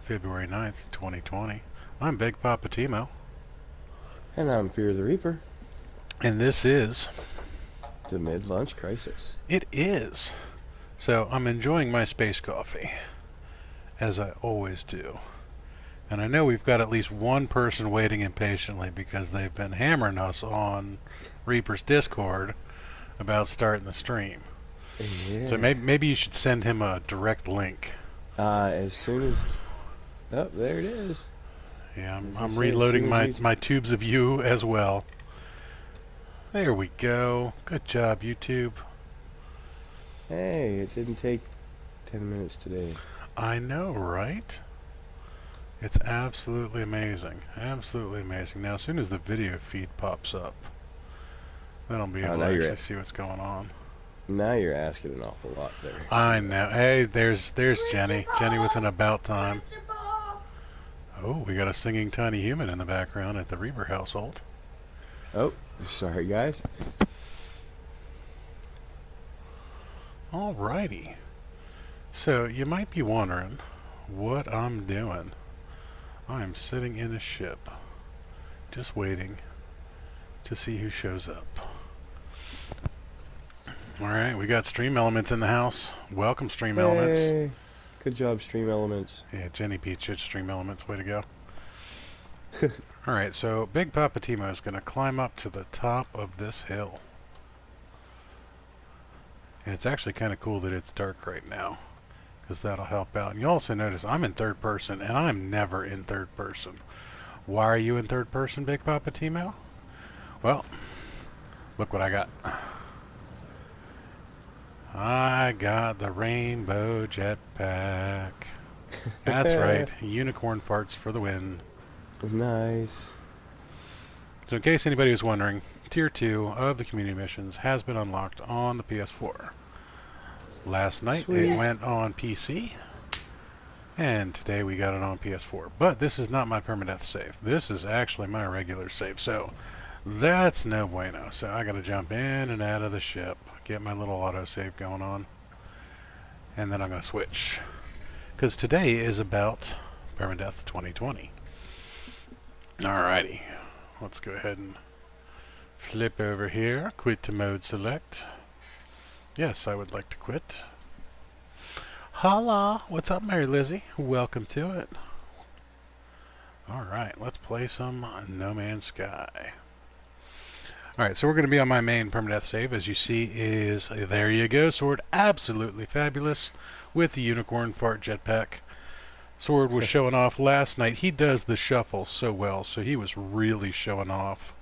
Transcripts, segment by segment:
February 9th, 2020. I'm Big Poppa Timo. And I'm Fear the Reaper. And this is... The Mid-Lunch Crisis. It is. So I'm enjoying my space coffee, as I always do. And I know we've got at least one person waiting impatiently because they've been hammering us on Reaper's Discord about starting the stream. Yeah. So maybe you should send him a direct link. As soon as... Oh, there it is. Yeah, I'm reloading my tubes of you as well. There we go. Good job, YouTube. Hey, it didn't take 10 minutes today. I know, right? It's absolutely amazing. Absolutely amazing. Now, as soon as the video feed pops up, then I'll be able to actually see what's going on. Now you're asking an awful lot there. I know. Hey, there's Jenny. Jenny with an about time. Oh, we got a singing tiny human in the background at the Reaper household. Oh, sorry guys. Alrighty. So, you might be wondering what I'm doing. I'm sitting in a ship, just waiting to see who shows up. Alright, we got Stream Elements in the house. Welcome, Stream Elements. Good job, Stream Elements. Yeah, Jenny Peach at Stream Elements. Way to go. Alright, so Big Poppa Timo is going to climb up to the top of this hill. And it's actually kind of cool that it's dark right now, because that'll help out. And you also notice I'm in third person, and I'm never in third person. Why are you in third person, Big Poppa Timo? Well, look what I got. I got the rainbow jetpack. That's right, unicorn farts for the win. Nice. So in case anybody was wondering, Tier 2 of the community missions has been unlocked on the PS4. Last night it went on PC, and today we got it on PS4. But this is not my permadeath save. This is actually my regular save, so that's no bueno. So I gotta jump in and out of the ship, get my little autosave going on, and then I'm gonna switch. Because today is about Permadeath 2020. Alrighty, let's go ahead and flip over here, quit to mode select. Yes, I would like to quit. Holla! What's up, Mary Lizzie? Welcome to it. Alright, let's play some No Man's Sky. Alright, so we're going to be on my main permadeath save. As you see is, there you go, Sword. Absolutely fabulous with the unicorn fart jetpack. Sword was showing off last night. He does the shuffle so well, so he was really showing off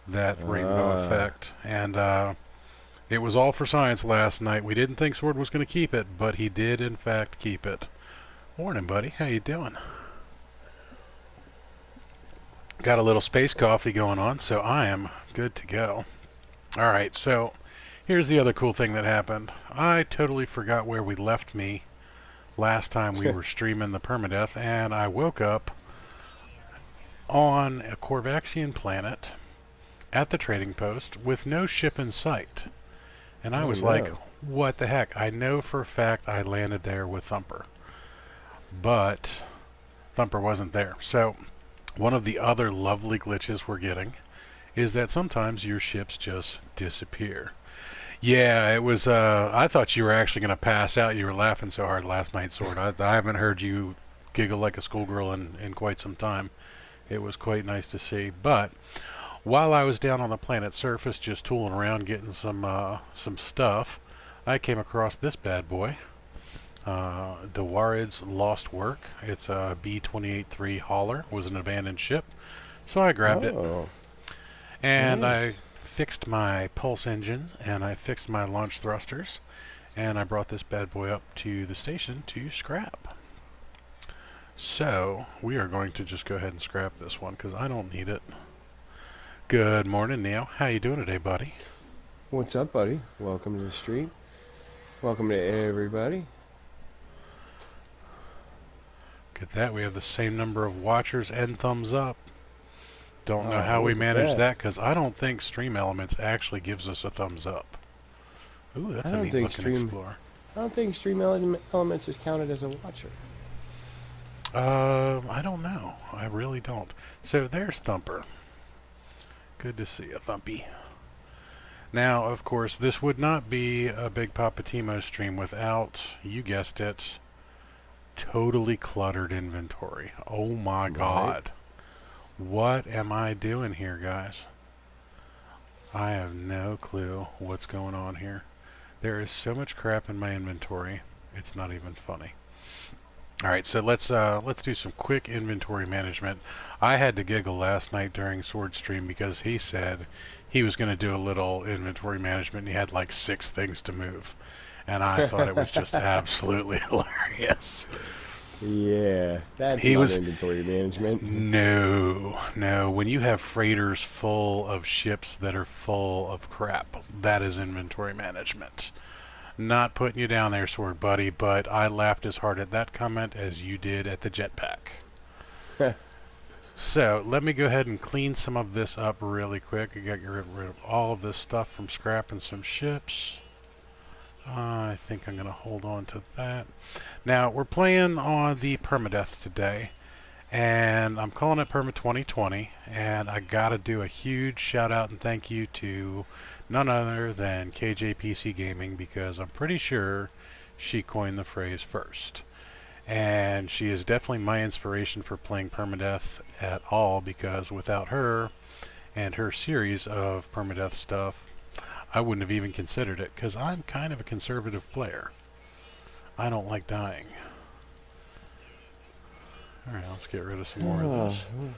that rainbow effect. And it was all for science last night. We didn't think Sword was going to keep it, but he did in fact keep it. Morning, buddy. How you doing? Got a little space coffee going on, so I am good to go. Alright, so here's the other cool thing that happened. I totally forgot where we left me last time we were streaming the permadeath, and I woke up on a Corvaxian planet at the trading post with no ship in sight. And I was like, what the heck? I know for a fact I landed there with Thumper, but Thumper wasn't there. So one of the other lovely glitches we're getting is that sometimes your ships just disappear. Yeah, it was, I thought you were actually going to pass out. You were laughing so hard last night, Sword. I haven't heard you giggle like a schoolgirl in quite some time. It was quite nice to see. But while I was down on the planet's surface just tooling around getting some stuff, I came across this bad boy. Dewarid's Lost Work. It's a B-28-3 hauler. It was an abandoned ship. So I grabbed it. And nice. I fixed my pulse engine, and I fixed my launch thrusters, and I brought this bad boy up to the station to scrap. So we are going to just go ahead and scrap this one because I don't need it. Good morning, Neil. How you doing today, buddy? What's up, buddy? Welcome to the stream. Welcome to everybody. Look at that. We have the same number of watchers and thumbs up. Don't know how we managed that because I don't think Stream Elements actually gives us a thumbs up. Ooh, that's a neat looking Explorer. I don't think Stream Elements is counted as a watcher. I don't know. I really don't. So there's Thumper. Good to see you, Thumpy. Now, of course, this would not be a Big Poppa Timo stream without, you guessed it, totally cluttered inventory. Oh my God. What am I doing here, guys? I have no clue what's going on here. There is so much crap in my inventory, it's not even funny. Alright, so let's do some quick inventory management. I had to giggle last night during Sword Stream because he said he was going to do a little inventory management and he had like 6 things to move. And I thought it was just absolutely hilarious. Yeah, that's not inventory management. No. When you have freighters full of ships that are full of crap, that is inventory management. Not putting you down there, Sword Buddy, but I laughed as hard at that comment as you did at the jetpack. So, let me go ahead and clean some of this up really quick. I got rid of all of this stuff from scrapping some ships. I think I'm going to hold on to that. Now, we're playing on the permadeath today, and I'm calling it Perma2020, and I got to do a huge shout out and thank you to none other than KJPC Gaming, because I'm pretty sure she coined the phrase first. And she is definitely my inspiration for playing permadeath at all, because without her and her series of permadeath stuff, I wouldn't have even considered it, because I'm kind of a conservative player. I don't like dying. Alright, let's get rid of some more of this. I'm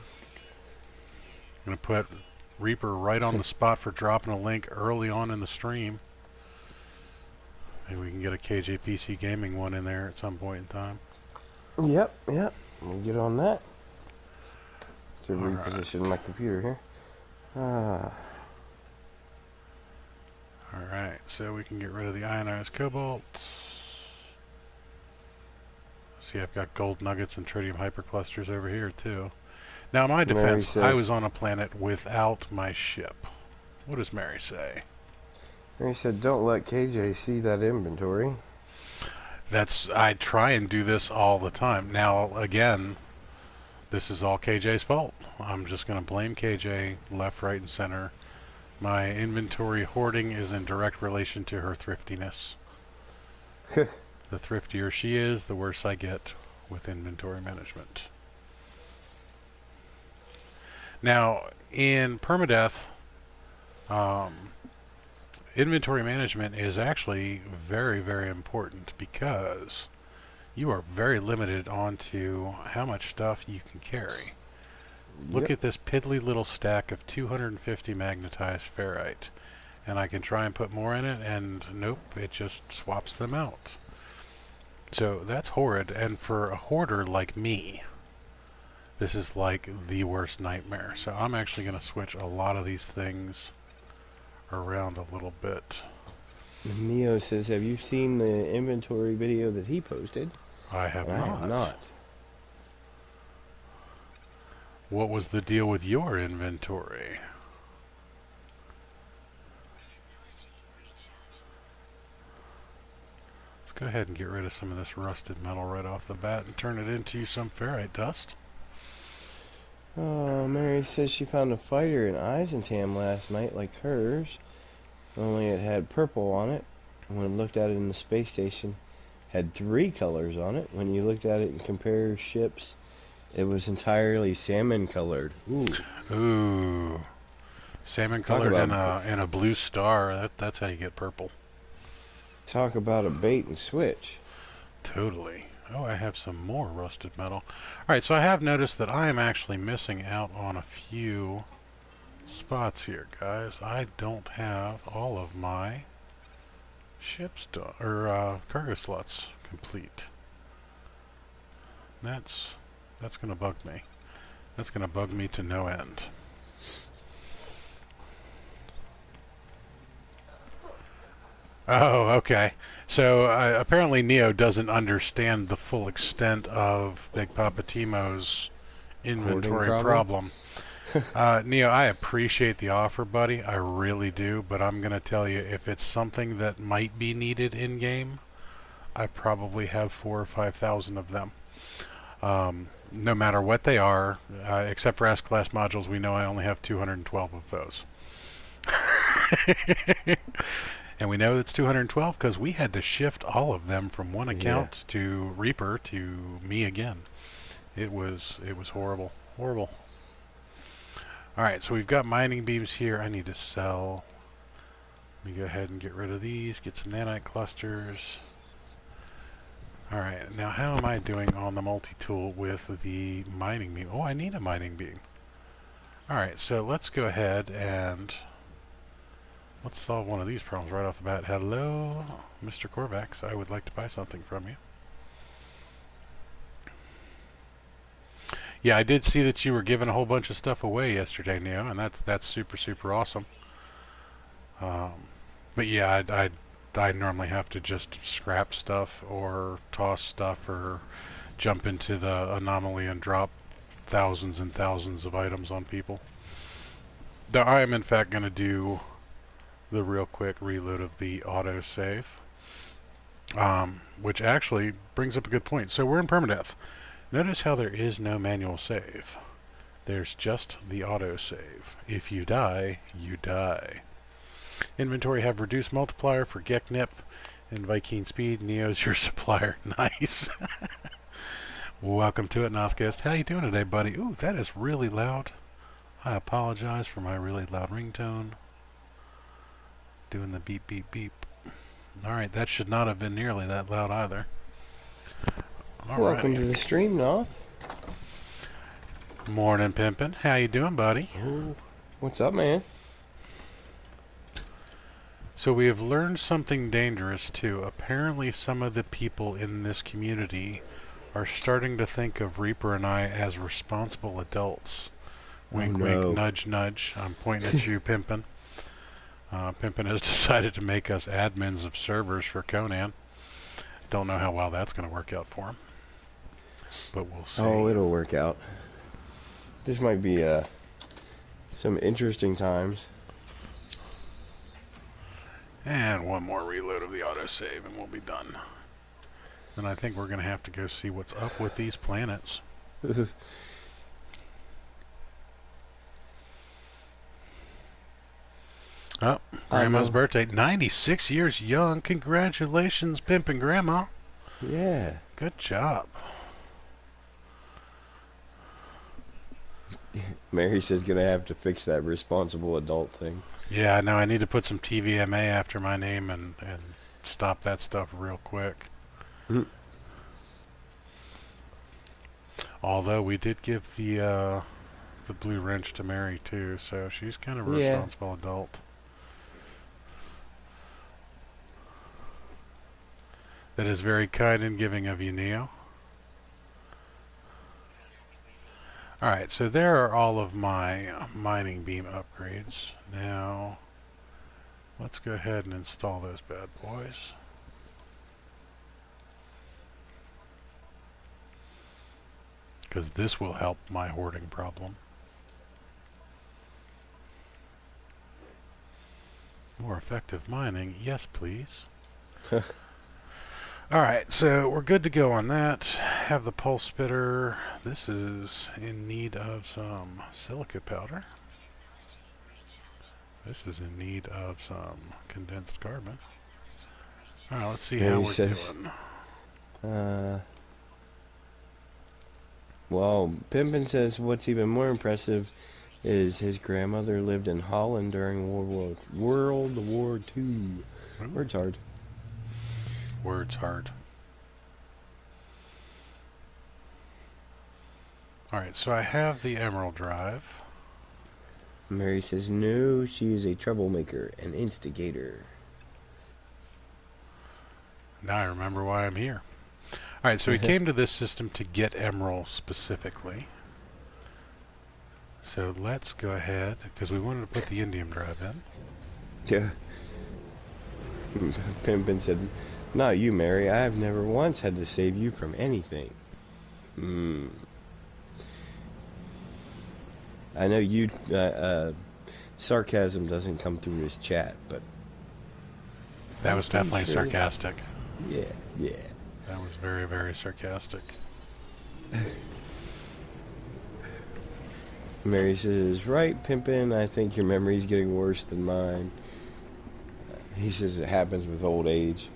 going to put Reaper right on the spot for dropping a link early on in the stream. Maybe we can get a KJPC Gaming one in there at some point in time. Yep. We'll get on that. To reposition my computer here. Alright, so we can get rid of the ionized cobalt. See, I've got gold nuggets and tritium hyperclusters over here too. Now, in my defense, I was on a planet without my ship. What does Mary say? Mary said, don't let KJ see that inventory. I try and do this all the time. Now, again, this is all KJ's fault. I'm just going to blame KJ left, right, and center. My inventory hoarding is in direct relation to her thriftiness. The thriftier she is, the worse I get with inventory management. Now, in permadeath, inventory management is actually very, very important, because you are very limited onto how much stuff you can carry. Look at this piddly little stack of 250 magnetized ferrite, and I can try and put more in it, and nope, it just swaps them out. So that's horrid, and for a hoarder like me, this is like the worst nightmare. So I'm actually going to switch a lot of these things around a little bit. Neo says, have you seen the inventory video that he posted? I have not. I have not. What was the deal with your inventory? Let's go ahead and get rid of some of this rusted metal right off the bat and turn it into some ferrite dust. Oh, Mary says she found a fighter in Eisentam last night like hers, only it had purple on it. When I looked at it in the space station, it had 3 colors on it. When you looked at it and compared ships, it was entirely salmon colored. Ooh. Salmon colored and a blue star. That's how you get purple. Talk about a bait and switch. Totally. Oh, I have some more rusted metal. Alright, so I have noticed that I am actually missing out on a few spots here, guys. I don't have all of my ships or cargo slots complete. That's gonna bug me. That's gonna bug me to no end. Oh, okay. So apparently Neo doesn't understand the full extent of Big Poppa Timo's inventory problem. Neo, I appreciate the offer, buddy. I really do. But I'm going to tell you, if it's something that might be needed in-game, I probably have 4,000 or 5,000 of them. No matter what they are, except for S-Class modules, we know I only have 212 of those. And we know it's 212 because we had to shift all of them from one account to Reaper to me again. It was horrible. Horrible. Alright, so we've got mining beams here. I need to sell. Let me go ahead and get rid of these, get some nanite clusters. Alright, now how am I doing on the multi-tool with the mining beam? Oh, I need a mining beam. Alright, so let's go ahead and let's solve one of these problems right off the bat. Hello, Mr. Korvax. I would like to buy something from you. Yeah, I did see that you were giving a whole bunch of stuff away yesterday, Neo, and that's super, super awesome. But yeah, I normally have to just scrap stuff or toss stuff or jump into the anomaly and drop thousands and thousands of items on people. Now, I am in fact going to do the real quick reload of the autosave, which actually brings up a good point. So we're in permadeath. Notice how there is no manual save. There's just the autosave. If you die, you die. Inventory have reduced multiplier for Geknip and Viking Speed. Neo's your supplier. Nice. Welcome to it, Nothghost. How you doing today, buddy? Ooh, that is really loud. I apologize for my really loud ringtone. Doing the beep, beep, beep. Alright, that should not have been nearly that loud either. Welcome to the stream, Noth. Morning, Pimpin'. How you doing, buddy? Ooh. What's up, man? So we have learned something dangerous, too. Apparently some of the people in this community are starting to think of Reaper and I as responsible adults. Wink, wink, nudge, nudge. I'm pointing at you, Pimpin'. Pimpin' has decided to make us admins of servers for Conan. Don't know how well that's going to work out for him. But we'll see. Oh, it'll work out. This might be some interesting times. And one more reload of the autosave and we'll be done. Then I think we're going to have to go see what's up with these planets. Oh, Grandma's birthday. 96 years young. Congratulations, Pimpin' Grandma. Yeah. Good job. Mary says gonna have to fix that responsible adult thing. Yeah, no, I need to put some TVMA after my name and stop that stuff real quick. Although we did give the blue wrench to Mary too, so she's kind of a responsible adult. That is very kind and giving of you, Neo. Alright, so there are all of my mining beam upgrades. Now, let's go ahead and install those bad boys. Because this will help my hoarding problem. More effective mining, yes please. Alright, so we're good to go on that. Have the pulse spitter. This is in need of some silica powder. This is in need of some condensed carbon. Alright, let's see how we're doing. Well, Pimpin' says what's even more impressive is his grandmother lived in Holland during World War II. Words hard. Words hard. Alright, so I have the emerald drive. Mary says no, she is a troublemaker, an instigator. Now I remember why I'm here. Alright, so we came to this system to get emerald specifically. So let's go ahead, because we wanted to put the indium drive in. Yeah. Pimpin' said, not you, Mary. I have never once had to save you from anything. I know you, sarcasm doesn't come through his chat, but... That was definitely sarcastic. Yeah, yeah. That was very, very sarcastic. Mary says, right, Pimpin', I think your memory's getting worse than mine. He says it happens with old age.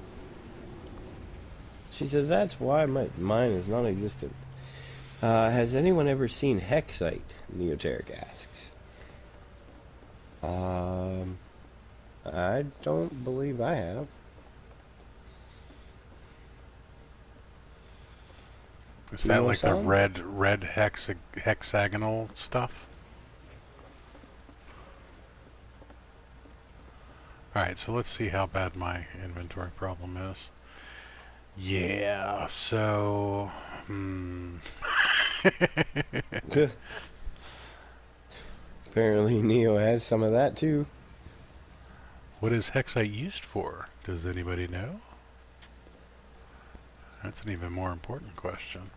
She says, that's why mine is non-existent. Has anyone ever seen Hexite? Neoteric asks. I don't believe I have. Is that like the red hexagonal stuff? Alright, so let's see how bad my inventory problem is. Yeah, so... Apparently Neo has some of that too. What is Hexite used for? Does anybody know? That's an even more important question.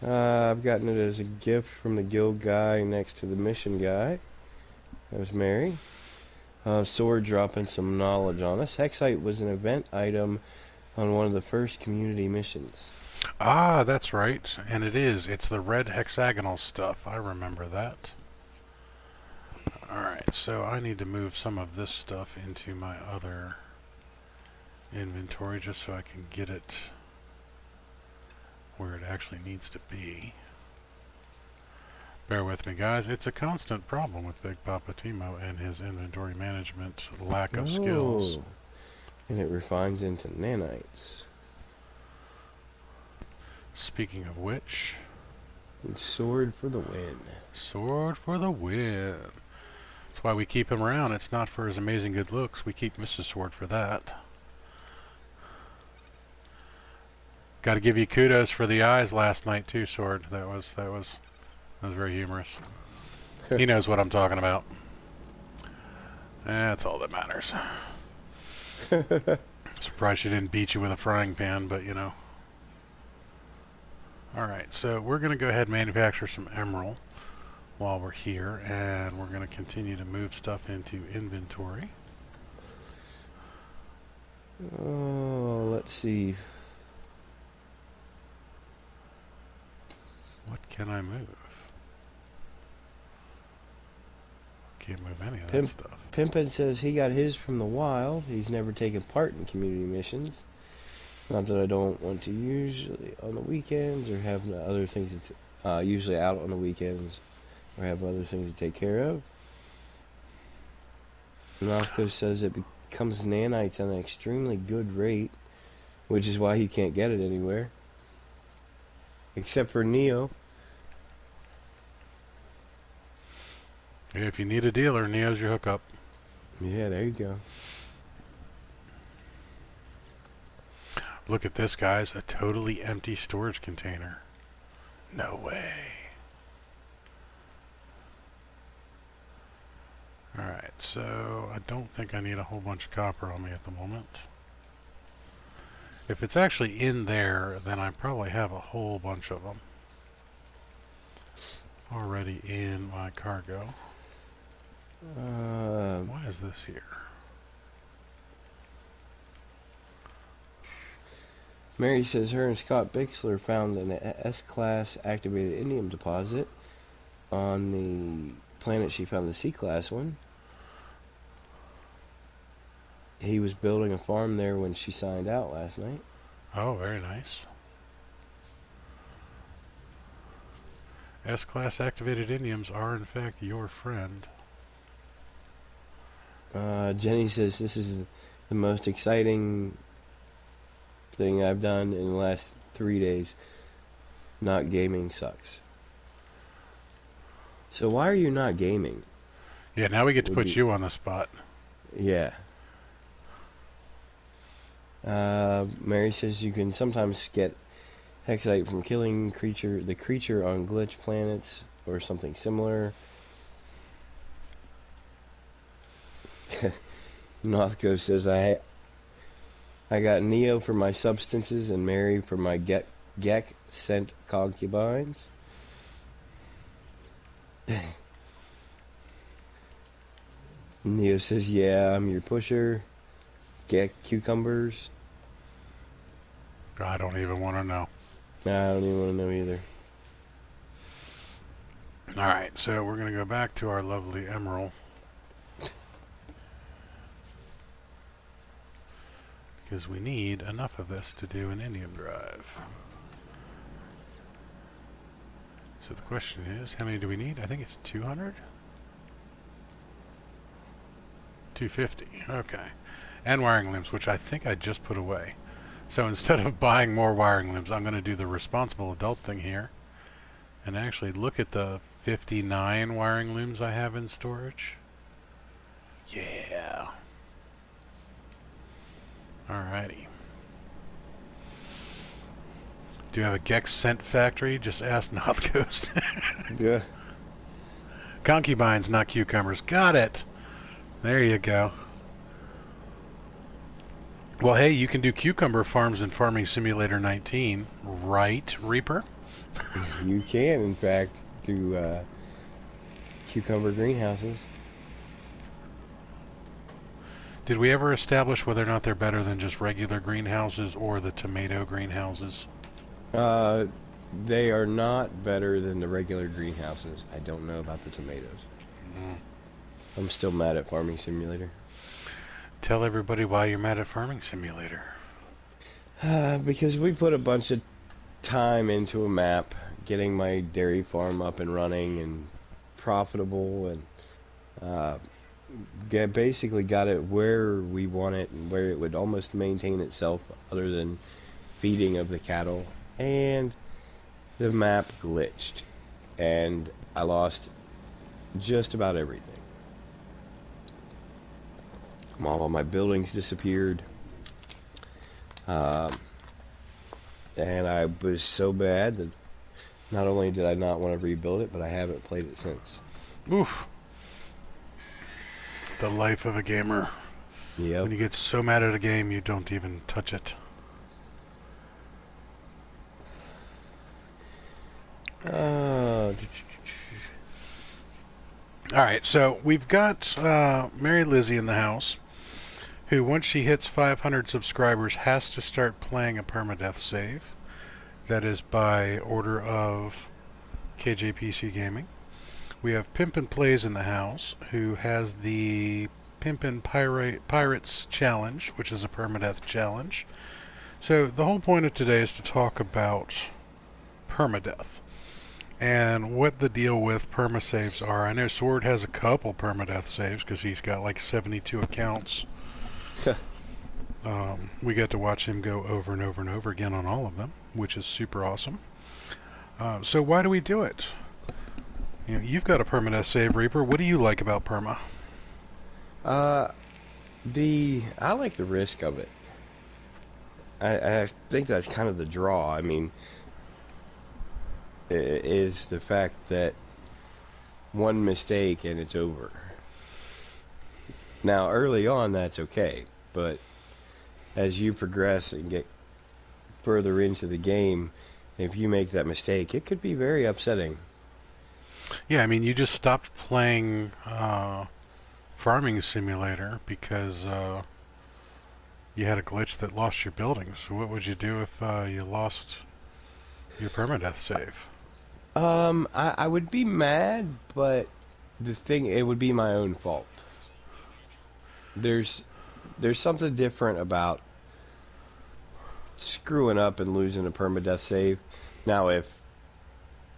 I've gotten it as a gift from the guild guy next to the mission guy. That was Mary. Sword dropping some knowledge on us. Hexite was an event item on one of the first community missions. Ah, that's right. And it is. It's the red hexagonal stuff. I remember that. Alright, so I need to move some of this stuff into my other inventory just so I can get it where it actually needs to be. Bear with me, guys. It's a constant problem with Big Papa Timo and his inventory management lack of skills. And it refines into nanites. Speaking of which... Sword for the win. Sword for the win. That's why we keep him around. It's not for his amazing good looks. We keep Mrs. Sword for that. Got to give you kudos for the eyes last night too, Sword. That was very humorous. He knows what I'm talking about. That's all that matters. Surprised she didn't beat you with a frying pan, but you know. Alright, so we're going to go ahead and manufacture some emerald while we're here, and we're going to continue to move stuff into inventory. Oh, let's see. What can I move? Can't move any of that stuff. Pimpin' says he got his from the wild. He's never taken part in community missions. Not that I don't want to, usually on the weekends or have other things to usually out on the weekends or have other things to take care of. Northcoast says it becomes nanites at an extremely good rate, which is why he can't get it anywhere. Except for Neo. If you need a dealer, Neo's your hookup. Yeah, there you go. Look at this, guys. A totally empty storage container. No way. Alright, so I don't think I need a whole bunch of copper on me at the moment. If it's actually in there, then I probably have a whole bunch of them already in my cargo. Why is this here? Mary says her and Scott Bixler found an S-class activated indium deposit on the planet she found the C-class one. He was building a farm there when she signed out last night. Oh, very nice. S-class activated indiums are in fact your friend. Jenny says this is the most exciting thing I've done in the last 3 days. Not gaming sucks. So why are you not gaming? Yeah, now we get to put you on the spot. Yeah. Mary says you can sometimes get Hexite from killing the creature on glitch planets or something similar. Northcoast says I got Neo for my substances and Mary for my Gek sent concubines. Neo says, yeah, I'm your pusher. Gek cucumbers. I don't even want to know. Nah, I don't even want to know either. Alright, so we're going to go back to our lovely emerald. Because we need enough of this to do an indium drive. So the question is, how many do we need? I think it's 200? 250, okay. And wiring limbs, which I think I just put away. So instead of buying more wiring limbs, I'm going to do the responsible adult thing here and actually look at the 59 wiring looms I have in storage. Yeah. Alrighty. Do you have a Gex scent factory? Just ask North Coast. Yeah. Concubines, not cucumbers. Got it. There you go. Well, hey, you can do cucumber farms in Farming Simulator 19, right, Reaper? You can, in fact, do cucumber greenhouses. Did we ever establish whether or not they're better than just regular greenhouses or the tomato greenhouses? They are not better than the regular greenhouses. I don't know about the tomatoes. I'm still mad at Farming Simulator. Tell everybody why you're mad at Farming Simulator. Because we put a bunch of time into a map, getting my dairy farm up and running and profitable, and basically got it where we want it and where it would almost maintain itself other than feeding of the cattle. And the map glitched, and I lost just about everything. All of my buildings disappeared, and I was so bad that not only did I not want to rebuild it, but I haven't played it since. Oof. The life of a gamer. Yep. When you get so mad at a game, you don't even touch it. Alright, so we've got Mary Lizzie in the house, who once she hits 500 subscribers has to start playing a permadeath save. That is by order of KJPC Gaming. We have Pimpin' Plays in the house, who has the Pimpin' Pirates Challenge, which is a permadeath challenge. So the whole point of today is to talk about permadeath and what the deal with permasaves are. I know Sword has a couple permadeath saves because he's got like 72 accounts. We get to watch him go over and over and over again on all of them, which is super awesome. So why do we do it? You know, you've got a permadeath save, Reaper. What do you like about perma? I like the risk of it. I think that's kind of the draw. I mean, is the fact that one mistake and it's over. Now, early on, that's okay, but as you progress and get further into the game, if you make that mistake, it could be very upsetting. Yeah, I mean, you just stopped playing Farming Simulator because you had a glitch that lost your buildings. So what would you do if you lost your permadeath save? I would be mad, but it would be my own fault. There's something different about screwing up and losing a permadeath save. Now, if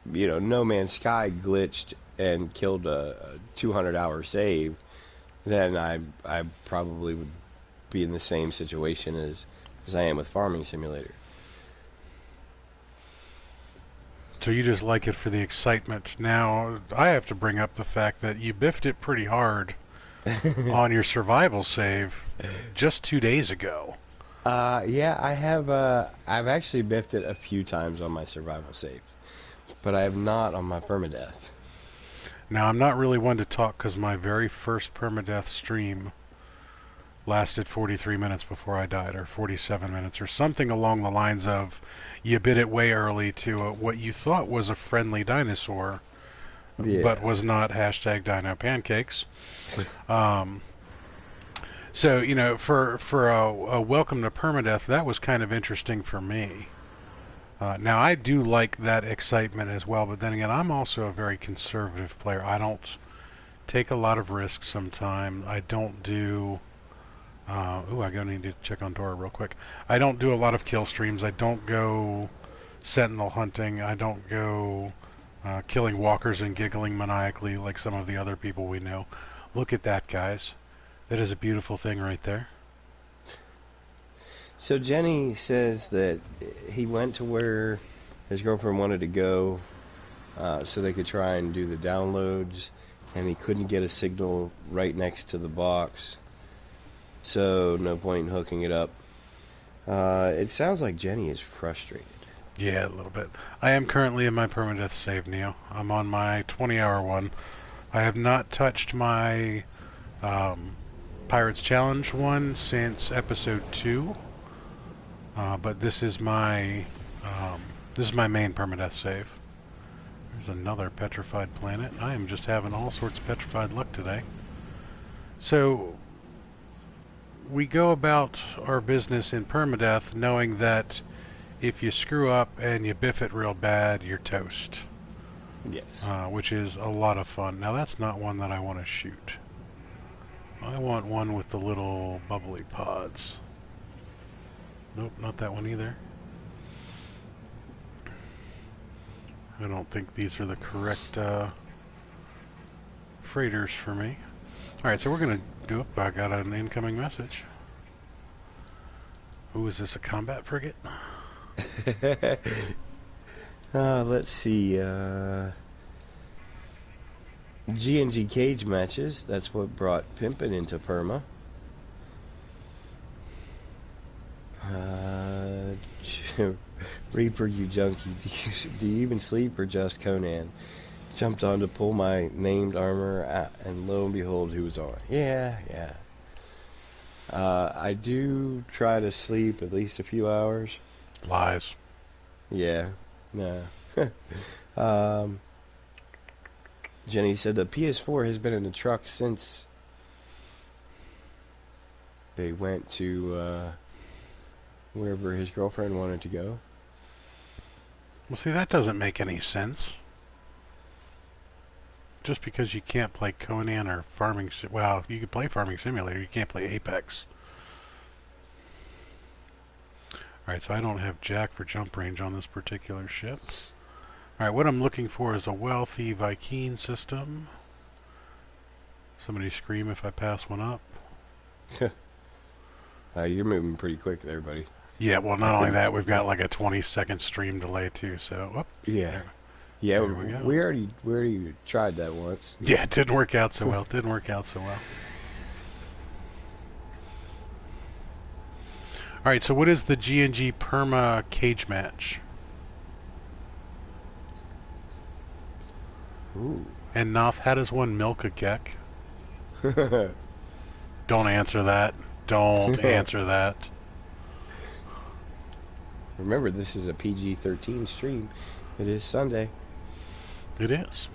No Man's Sky glitched and killed a 200-hour save, then I probably would be in the same situation as I am with Farming Simulator. So you just like it for the excitement. Now, I have to bring up the fact that you biffed it pretty hard on your survival save just 2 days ago. Yeah, I have. I've actually biffed it a few times on my survival save, but I have not on my permadeath. Now, I'm not really one to talk because my very first permadeath stream lasted 43 minutes before I died, or 47 minutes, or something along the lines of you bit it way early to what you thought was a friendly dinosaur, but was not #Dino Pancakes. So, for a welcome to permadeath, that was kind of interesting for me. Now, I do like that excitement as well, but then again, I'm also a very conservative player. I don't take a lot of risks sometimes. I don't do... ooh, I need to check on Dora real quick. I don't do a lot of kill streams. I don't go sentinel hunting. I don't go killing walkers and giggling maniacally like some of the other people we know. Look at that, guys. That is a beautiful thing right there. So Jenny says that he went to where his girlfriend wanted to go so they could try and do the downloads, and he couldn't get a signal right next to the box, so no point in hooking it up. It sounds like Jenny is frustrated. Yeah, a little bit. I am currently in my permadeath save, Neo. I'm on my 20-hour one. I have not touched my Pirates Challenge one since episode 2, but this is my main permadeath save. There's another petrified planet. I am just having all sorts of petrified luck today. So we go about our business in permadeath knowing that if you screw up and you biff it real bad, you're toast. Yes. Which is a lot of fun. Now that's not one that I want to shoot. I want one with the little bubbly pods. Nope, not that one either. I don't think these are the correct freighters for me. Alright, so we're going to do it. I got an incoming message. Ooh, is this a combat frigate? Let's see. G&G cage matches. That's what brought Pimpin' into Perma. Reaper, you junkie. Do you even sleep or just Conan? Jumped on to pull my named armor, and lo and behold, who was on? Yeah. I do try to sleep at least a few hours. Lies. Yeah. No. Jenny said the PS4 has been in the truck since they went to wherever his girlfriend wanted to go. Well, see, that doesn't make any sense. Just because you can't play Conan or Farming... Well, you can play Farming Simulator, you can't play Apex. Alright, so I don't have jack for jump range on this particular ship. Alright, what I'm looking for is a wealthy Viking system. Somebody scream if I pass one up. You're moving pretty quick there, buddy. Yeah, well, not only that, we've got like a 20-second stream delay too, so... Whoop, yeah. Yeah, we already tried that once. Yeah, it didn't work out so well. Alright, so what is the G&G Perma cage match? Ooh. And Noth, how does one milk a geck? Don't answer that. Don't answer that. Remember, this is a PG-13 stream. It is Sunday. It is.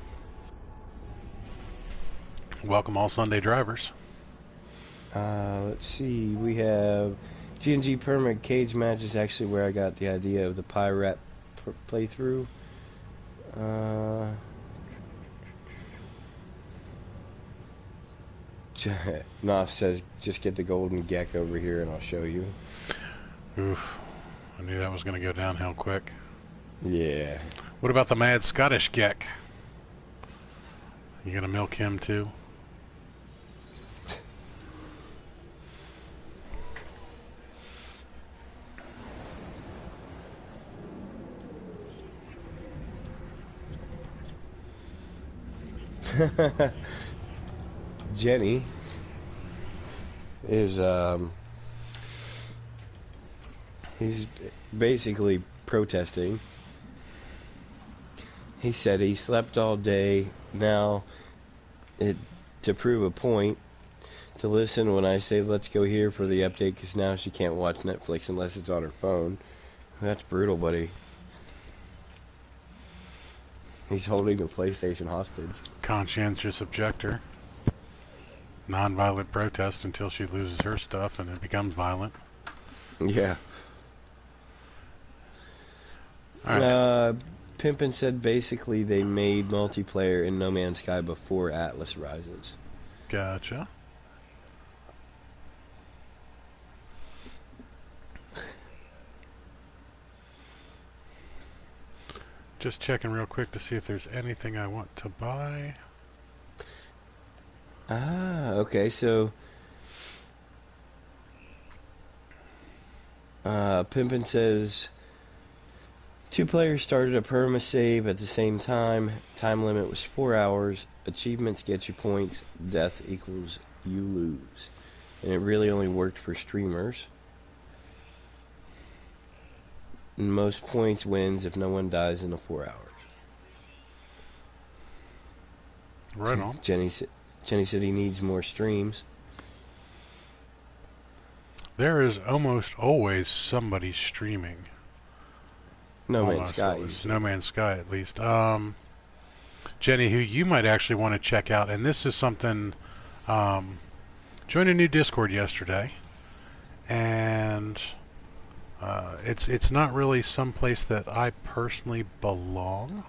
Welcome all Sunday drivers. Let's see. We have G&G Perma cage match is actually where I got the idea of the pirate playthrough. Noth says, just get the golden geck over here and I'll show you. Oof. I knew that was going to go downhill quick. Yeah. What about the mad Scottish geck? You going to milk him too? Jenny is he's basically protesting. He said he slept all day now to prove a point, to listen when I say let's go here for the update, because now she can't watch Netflix unless it's on her phone. That's brutal, buddy. He's holding the PlayStation hostage. Conscientious objector. Non-violent protest until she loses her stuff and it becomes violent. Yeah. All right. Pimpin said basically they made multiplayer in No Man's Sky before Atlas Rises. Gotcha. Just checking real quick to see if there's anything I want to buy. Okay, so Pimpin says 2 players started a perma save at the same time. Time limit was 4 hours. Achievements get you points. Death equals you lose. And it really only worked for streamers. And most points wins if no one dies in the 4 hours. Right on. Jenny said he needs more streams. There is almost always somebody streaming. No Man's Sky. No Man's Sky, at least. Jenny, who you might actually want to check out, and this is something. Joined a new Discord yesterday, and it's not really some place that I personally belong,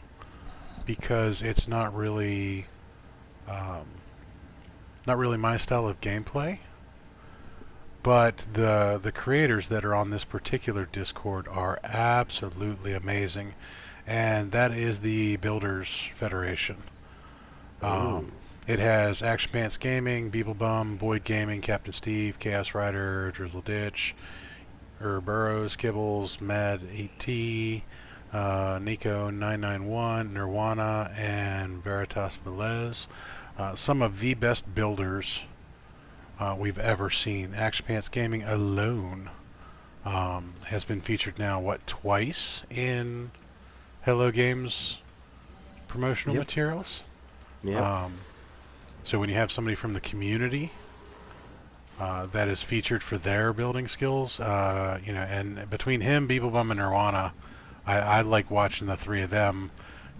because it's not really my style of gameplay. But the creators that are on this particular Discord are absolutely amazing, and that is the Builders Federation. It has Action Pants Gaming, Beeblebum, Boyd Gaming, Captain Steve, Chaos Rider, Drizzle Ditch, Burrows, Kibbles, Mad 8T, Nico 991, Nirvana, and Veritas Velez. Some of the best builders we've ever seen. Action Pants Gaming alone has been featured now, twice in Hello Games promotional materials? Yep. So when you have somebody from the community that is featured for their building skills, and between him, Beeblebum, and Nirvana, I like watching the 3 of them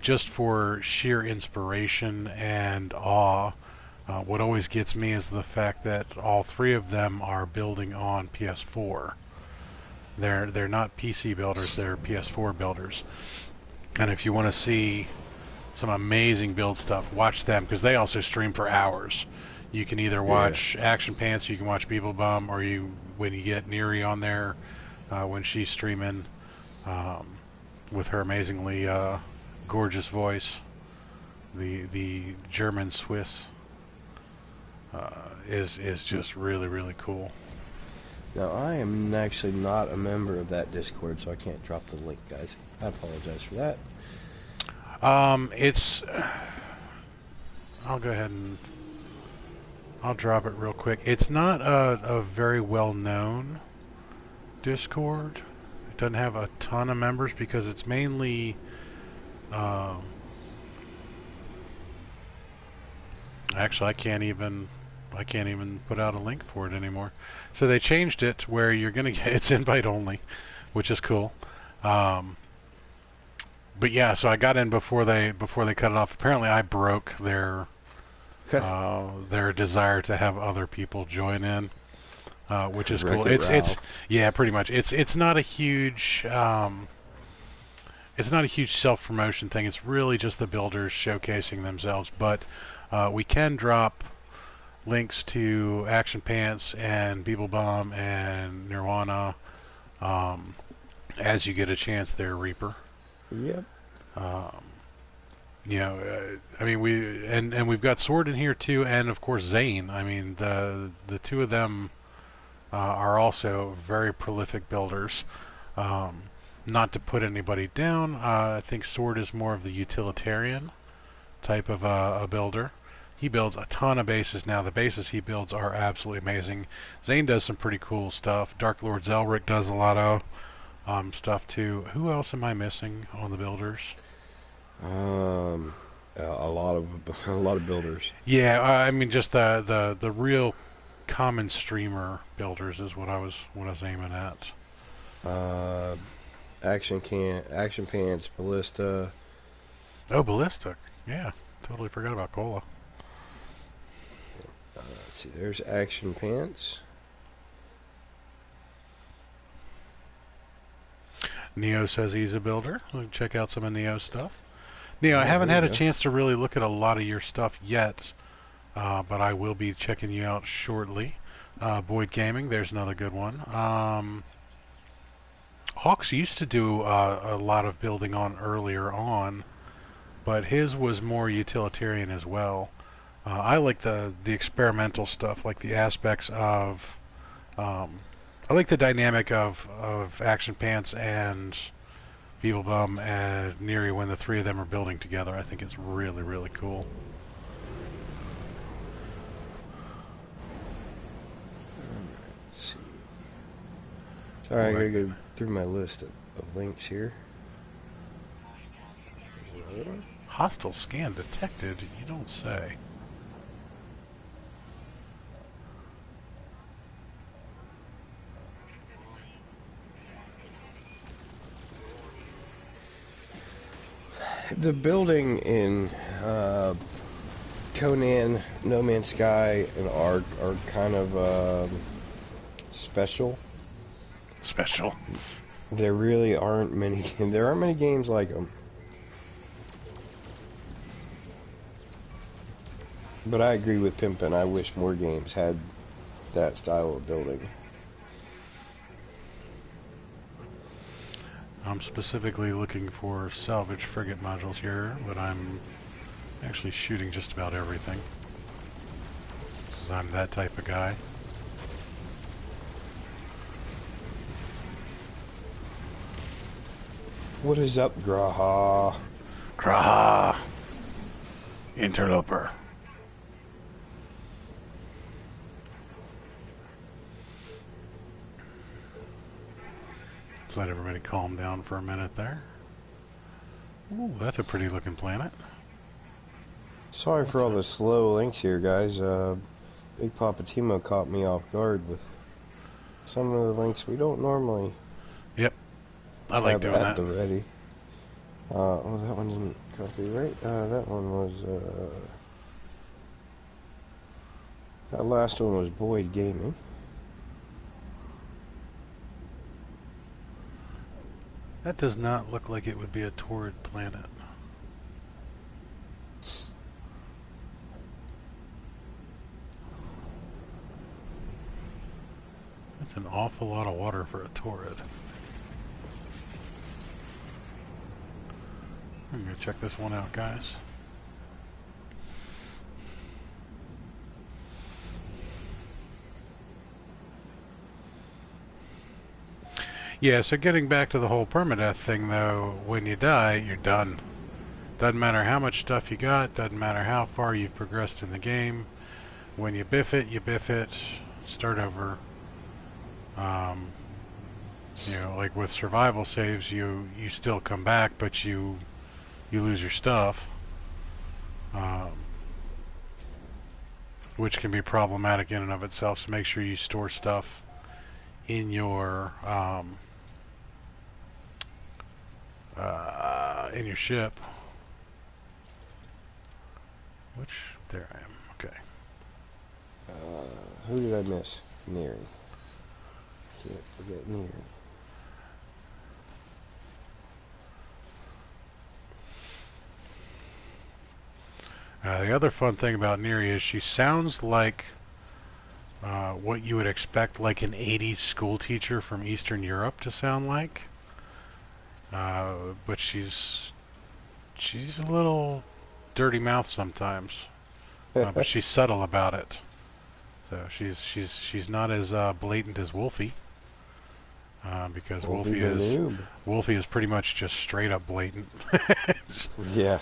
just for sheer inspiration and awe. What always gets me is the fact that all 3 of them are building on PS4. They're not PC builders, they're PS4 builders. And if you want to see some amazing build stuff, watch them, because they also stream for hours. You can either watch Action Pants, you can watch Beeblebum, or when you get Neri on there, when she's streaming with her amazingly gorgeous voice, the German Swiss is just really, really cool. Now, I am actually not a member of that Discord, so I can't drop the link, guys. I apologize for that. I'll go ahead and I'll drop it real quick. It's not a very well-known Discord. It doesn't have a ton of members because it's mainly actually I can't even put out a link for it anymore. So they changed it where you're gonna get it's invite only, which is cool. But yeah, so I got in before they cut it off. Apparently, I broke their desire to have other people join in, which is cool. It's yeah, pretty much. It's not a huge self-promotion thing. It's really just the builders showcasing themselves. But we can drop links to Action Pants and Beeblebum and Nirvana as you get a chance there, Reaper. Yep. I mean, we've got Sword in here too, and of course Zane. I mean, the 2 of them are also very prolific builders. Not to put anybody down, I think Sword is more of the utilitarian type of a builder. He builds a ton of bases now. The bases he builds are absolutely amazing. Zane does some pretty cool stuff. Dark Lord Zelric does a lot of stuff too. Who else am I missing on the builders? A lot of builders. Yeah, I mean just the real common streamer builders is what I was aiming at. Action Pants, Ballista. Oh, Ballistic. Yeah, totally forgot about Cola. Let's see. There's Action Pants. Neo says he's a builder. We'll check out some of Neo's stuff. Neo, I Yeah, haven't there had you a go. chance to really look at a lot of your stuff yet, but I will be checking you out shortly. Boyd Gaming, there's another good one. Hawks used to do a lot of building on earlier on, but his was more utilitarian as well. I like the experimental stuff, like the aspects of. I like the dynamic of Action Pants and Beetle Bum and Neri when the three of them are building together. I think it's really, really cool. Let's see. Sorry, I gotta go through my list of links here. There's another one. Hostile scan detected? You don't say. The building in Conan, No Man's Sky, and Ark are kind of special. Special. There really aren't many. There aren't many games like them. But I agree with Pimpin'. I wish more games had that style of building. I'm specifically looking for salvage frigate modules here, but I'm actually shooting just about everything. 'Cause I'm that type of guy. What is up, Graha? Kraha! Interloper. Let's let everybody calm down for a minute there. Ooh, that's a pretty looking planet. Sorry for all the slow links here, guys. Big Papa Timo caught me off guard with some of the links we don't normally Yep. I like have doing at that. the ready. Oh, that one didn't copy right. That one was, that last one was Boyd Gaming. That does not look like it would be a Torrid planet. That's an awful lot of water for a Torrid. I'm gonna check this one out, guys. Yeah, so getting back to the whole permadeath thing, though, when you die, you're done. Doesn't matter how much stuff you got, doesn't matter how far you've progressed in the game. When you biff it, start over. You know, like with survival saves, you still come back, but you lose your stuff, which can be problematic in and of itself. So make sure you store stuff in your ship. Which there I am. Okay. Who did I miss? Neri. Can't forget Neri. The other fun thing about Neri is she sounds like what you would expect like an 80s school teacher from Eastern Europe to sound like. But she's a little dirty mouth sometimes. But she's subtle about it. So she's not as blatant as Wolfie. Because Wolfie is pretty much just straight up blatant. Yeah.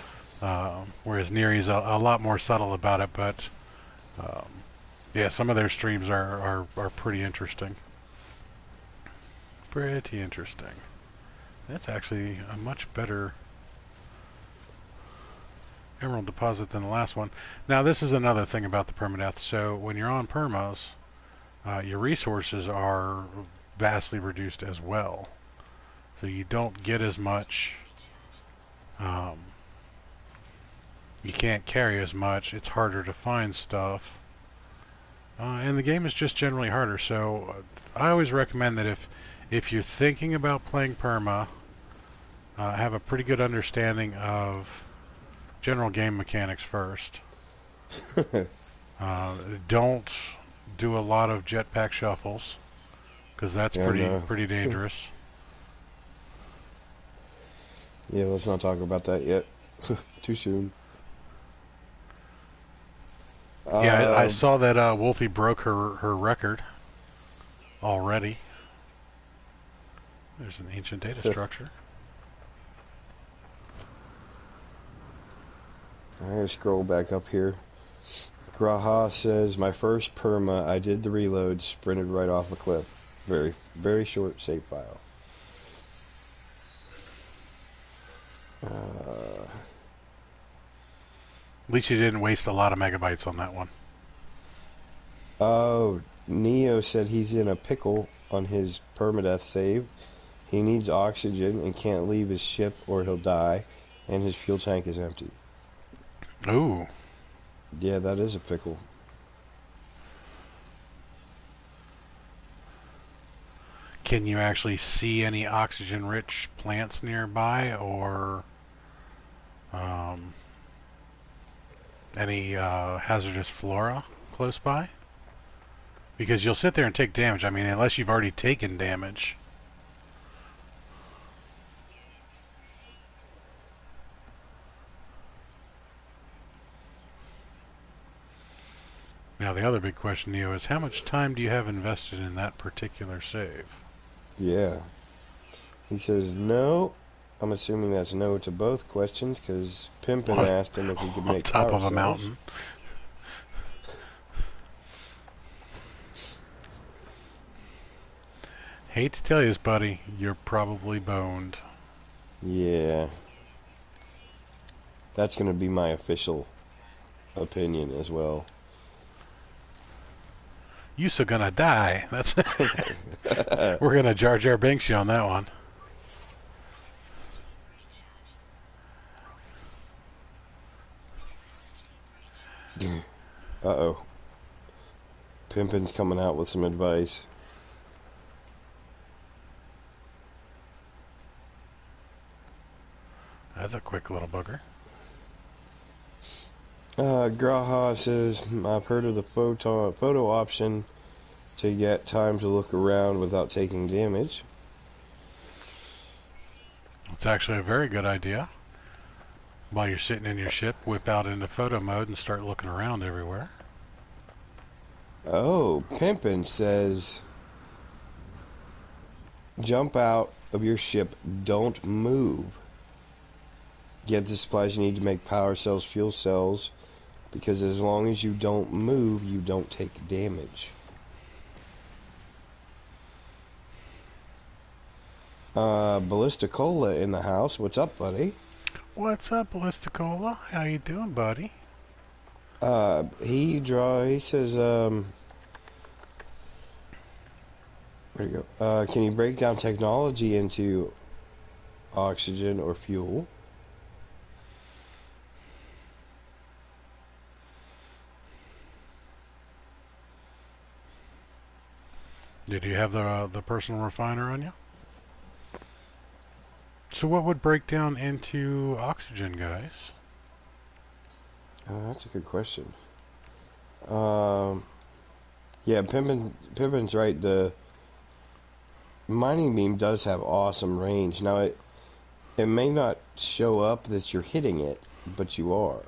Whereas Neri's a lot more subtle about it, but yeah, some of their streams are pretty interesting. Pretty interesting. That's actually a much better emerald deposit than the last one. Now this is another thing about the permadeath. So when you're on permos, your resources are vastly reduced as well. So you don't get as much. You can't carry as much. It's harder to find stuff. And the game is just generally harder. So I always recommend that if you're thinking about playing perma, have a pretty good understanding of general game mechanics first. Don't do a lot of jetpack shuffles, because that's Yeah, no. pretty dangerous. Yeah, let's not talk about that yet. Too soon. Yeah, I saw that Wolfie broke her record already. There's an ancient data structure. I'm going to scroll back up here. Graha says, my first perma, I did the reload, sprinted right off a cliff. Very, very short save file. At least you didn't waste a lot of megabytes on that one. Oh, Neo said he's in a pickle on his permadeath save. He needs oxygen and can't leave his ship or he'll die, and his fuel tank is empty. Ooh. Yeah, that is a pickle. Can you actually see any oxygen-rich plants nearby, or any hazardous flora close by? Because you'll sit there and take damage. I mean, unless you've already taken damage. Now, the other big question, Neo, is how much time do you have invested in that particular save? Yeah. He says no. I'm assuming that's no to both questions, because Pimpin asked him if he could make top power of a cells. Mountain. Hate to tell you this, buddy, you're probably boned. Yeah. That's going to be my official opinion as well. You so gonna die. That's we're gonna Jar Jar Binks you on that one. Uh-oh. Pimpin's coming out with some advice. That's a quick little bugger. Graha says, I've heard of the photo option to get time to look around without taking damage. It's actually a very good idea. While you're sitting in your ship, whip out into photo mode and start looking around everywhere. Oh, Pimpin says, jump out of your ship, don't move. Get the supplies you need to make power cells, fuel cells, because as long as you don't move, you don't take damage. Ballisticola in the house. What's up, buddy? What's up, Ballisticola? How you doing, buddy? He says, where'd he go? Can you break down technology into oxygen or fuel? Did you have the personal refiner on you? So what would break down into oxygen, guys? That's a good question. Yeah, Pimpin's right. The mining beam does have awesome range. Now, it may not show up that you're hitting it, but you are.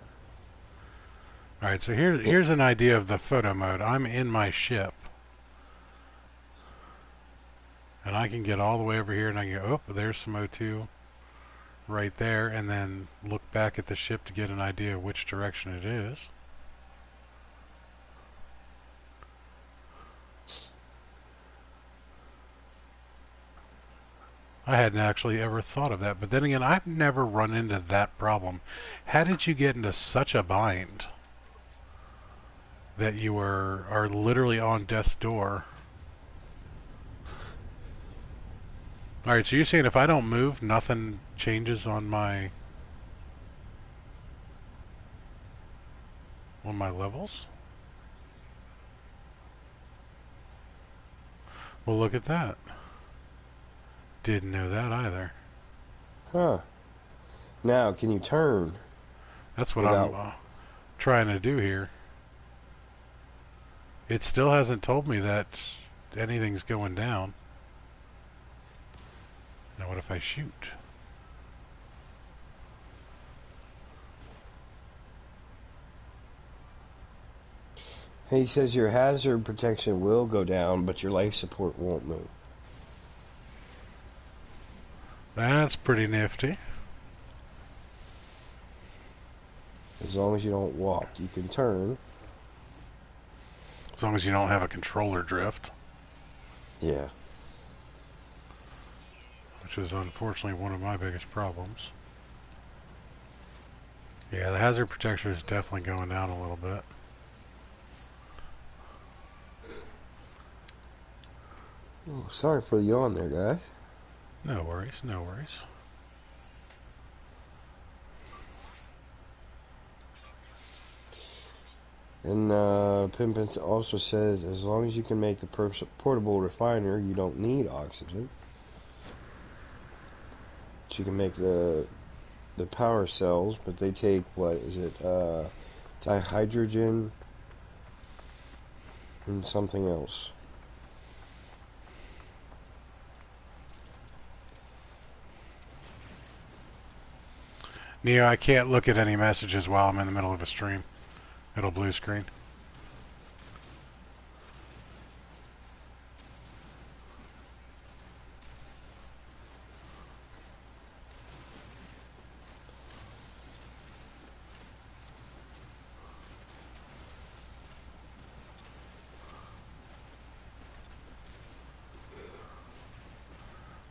Alright, so here's an idea of the photo mode. I'm in my ship. And I can get all the way over here and I can go, oh, there's some O2 right there, and then look back at the ship to get an idea of which direction it is. I hadn't actually ever thought of that, but then again, I've never run into that problem. How did you get into such a bind that you are literally on death's door? Alright, so you're saying if I don't move, nothing changes on my levels? Well, look at that. Didn't know that either. Huh. Now, can you turn? That's what I'm trying to do here. It still hasn't told me that anything's going down. Now what if I shoot? He says your hazard protection will go down, but your life support won't move. That's pretty nifty. As long as you don't walk, you can turn. As long as you don't have a controller drift. Yeah. Which is unfortunately one of my biggest problems. Yeah, the hazard protection is definitely going down a little bit. Oh, sorry for the yawn there, guys. No worries, no worries. And Pimpin also says, as long as you can make the portable refiner, you don't need oxygen. So you can make the power cells, but they take, what is it, dihydrogen and something else. Neo, I can't look at any messages while I'm in the middle of a stream. It'll blue screen.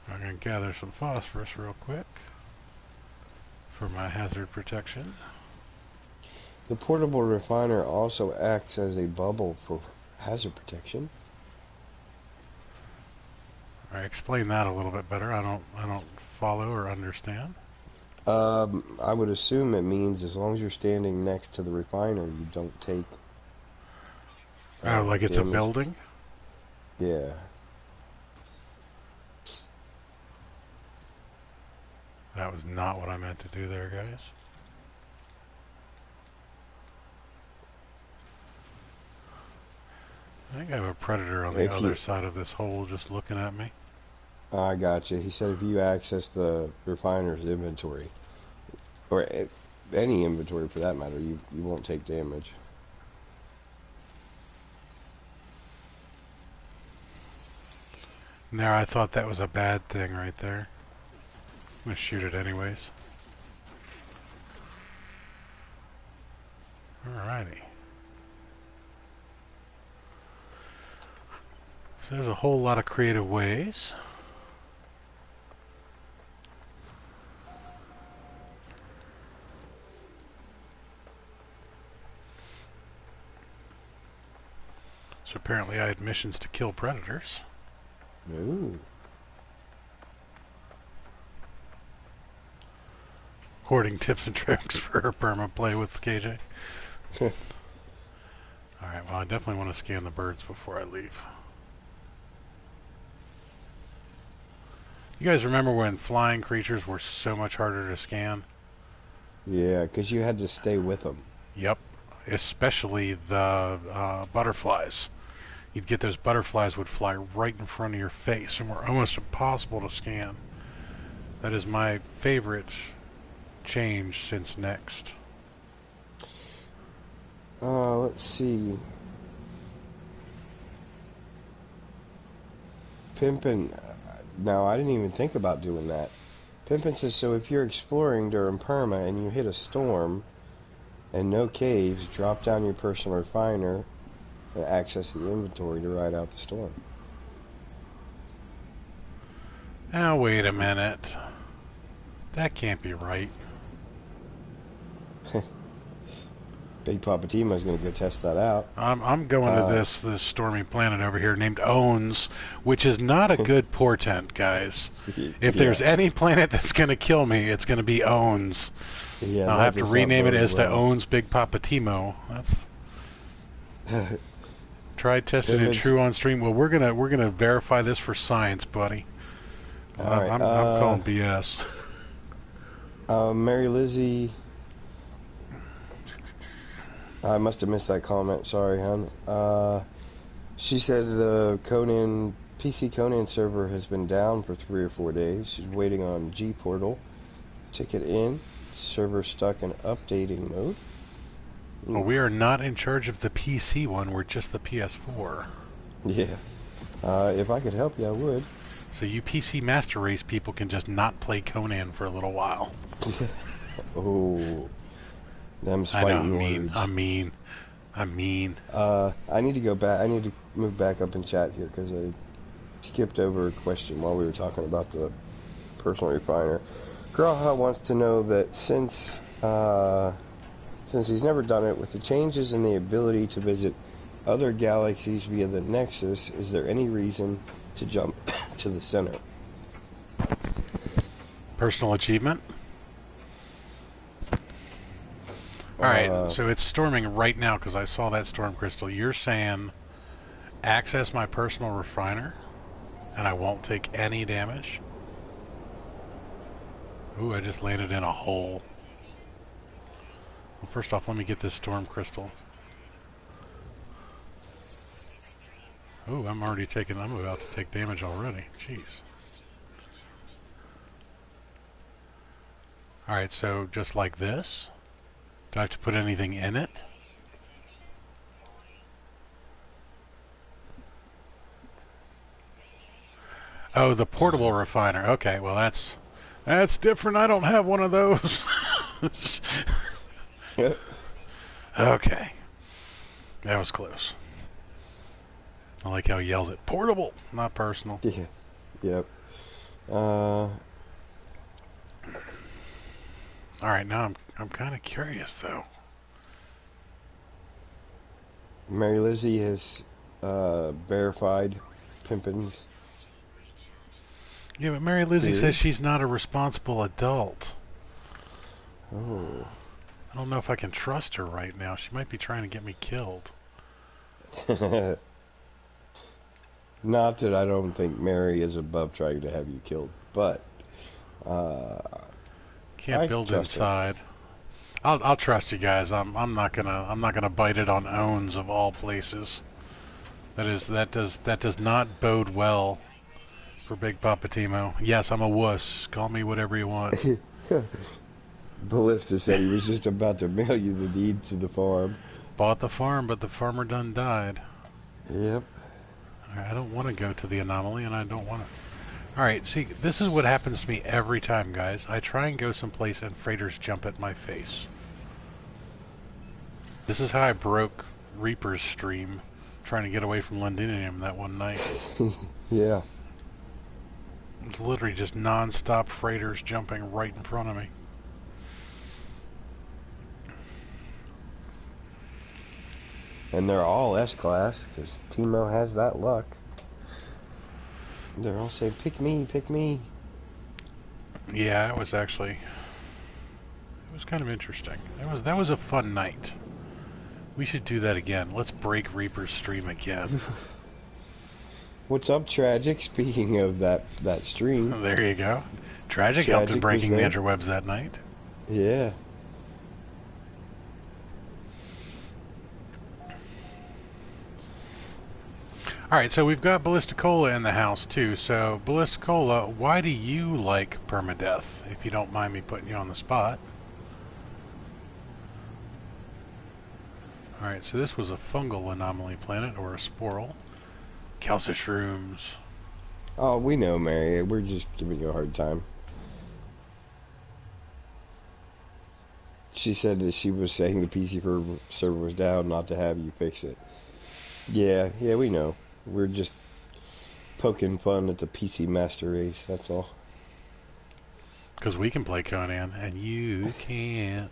I'm going to gather some phosphorus real quick for my hazard protection. The portable refiner also acts as a bubble for hazard protection. I explain that a little bit better. I don't follow or understand. I would assume it means as long as you're standing next to the refiner, you don't take. Oh, like it's damage. A building? Yeah. That was not what I meant to do there, guys. I think I have a predator on the other side of this hole just looking at me. I gotcha. He said if you access the refiner's inventory, or any inventory for that matter, you won't take damage. There, I thought that was a bad thing right there. I'm gonna shoot it anyways. Alrighty. So there's a whole lot of creative ways. So apparently I had missions to kill predators. Ooh. Hoarding tips and tricks for Perma play with KJ. Alright, well I definitely want to scan the birds before I leave. You guys remember when flying creatures were so much harder to scan? Yeah, because you had to stay with them. Yep, especially the butterflies. You'd get those butterflies would fly right in front of your face and were almost impossible to scan. That is my favorite change since Next. Let's see. Pimpin', now I didn't even think about doing that. Pimpin' says, so if you're exploring during Perma and you hit a storm and no caves, drop down your personal refiner and access the inventory to ride out the storm. Now wait a minute. That can't be right. Big Papa Timo's going to go test that out. I'm going to this stormy planet over here named Owns, which is not a good portent, guys. If there's any planet that's going to kill me, it's going to be Owns. Yeah, I'll have to rename it as to Owns Big Papa Timo. That's tried, tested, and true on stream. Well, we're gonna verify this for science, buddy. I'm calling BS. Mary Lizzie, I must have missed that comment. Sorry, hon. She said the PC Conan server has been down for 3 or 4 days. She's waiting on G Portal. Ticket in. Server stuck in updating mode. Well, we are not in charge of the PC one. We're just the PS4. Yeah. If I could help you, I would. So you PC Master Race people can just not play Conan for a little while. Oh, them's fighting words. I'm mean. I need to go back. I need to move back up in chat here because I skipped over a question while we were talking about the personal refiner. Graha wants to know that since he's never done it, with the changes in the ability to visit other galaxies via the Nexus, is there any reason to jump to the center? Personal achievement? Alright, so it's storming right now because I saw that storm crystal. You're saying access my personal refiner and I won't take any damage? Ooh, I just landed in a hole. Well, first off, let me get this storm crystal. Ooh, I'm about to take damage already. Jeez. Alright, so just like this? Do I have to put anything in it? Oh, the portable refiner. Okay, well that's different. I don't have one of those. Okay. That was close. I like how he yells it. Portable, not personal. Yeah. Yep. Alright, now I'm kind of curious though. Mary Lizzie has verified Pimpin's. Yeah, but Mary Lizzie says she's not a responsible adult. Oh. I don't know if I can trust her right now. She might be trying to get me killed. Not that I don't think Mary is above trying to have you killed, but can't build inside. I'll trust you guys. I'm not gonna bite it on owns of all places. That does not bode well for Big Papa Timo. Yes, I'm a wuss. Call me whatever you want. Ballista said he was just about to mail you the deed to the farm. Bought the farm, but the farmer done died. Yep. I don't want to go to the anomaly, and I don't want to. Alright, see, this is what happens to me every time, guys. I try and go someplace, and freighters jump at my face. This is how I broke Reaper's stream, trying to get away from Londinium that one night. Yeah. It's literally just non-stop freighters jumping right in front of me. And they're all S-Class, because Timo has that luck. They're all saying, pick me, pick me. Yeah, it was kind of interesting. That was a fun night. We should do that again. Let's break Reaper's stream again. What's up, Tragic? Speaking of that stream. There you go. Tragic helped in breaking the interwebs that night. Yeah. Alright, so we've got Ballisticola in the house too. So, Ballisticola, why do you like permadeath, if you don't mind me putting you on the spot? Alright, so this was a fungal anomaly planet, or a sporal. Calcishrooms. Oh, we know, Mary. We're just giving you a hard time. She said that she was saying the PC server was down, not to have you fix it. Yeah, we know. We're just poking fun at the PC Master Race, that's all. Because we can play Conan, and you can't.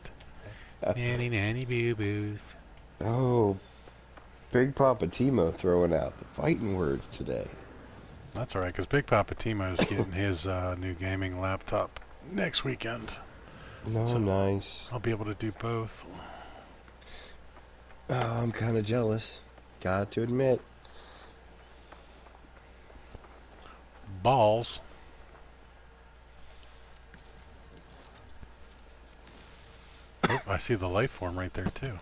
Nanny, nanny, boo-boos. Oh, Big Papa Timo throwing out the fighting words today. That's alright, because Big Papa Timo's getting his new gaming laptop next weekend. No, so nice. I'll be able to do both. Oh, I'm kind of jealous. Got to admit. Balls. Oh, I see the life form right there too.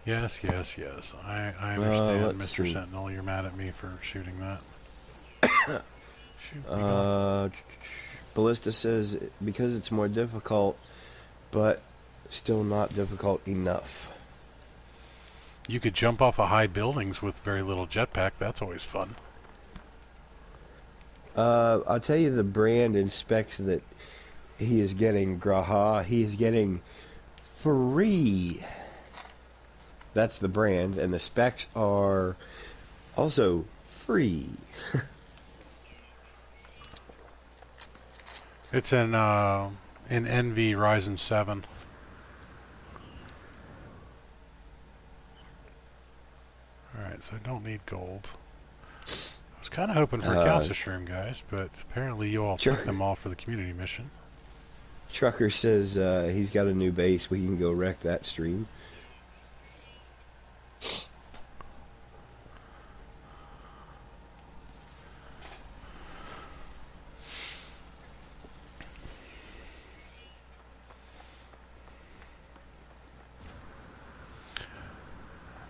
Yes, yes, yes. I understand, Mr. See. Sentinel. You're mad at me for shooting that. Shoot me, Ballista says because it's more difficult, but still not difficult enough. You could jump off of high buildings with very little jetpack. That's always fun. I'll tell you the brand and specs that he is getting, Graha. He is getting free. That's the brand, and the specs are also free. It's in NV Ryzen 7. Alright, so I don't need gold. I was kind of hoping for a Calcius room, guys, but apparently you all took them all for the community mission. Trucker says he's got a new base. We can go wreck that stream.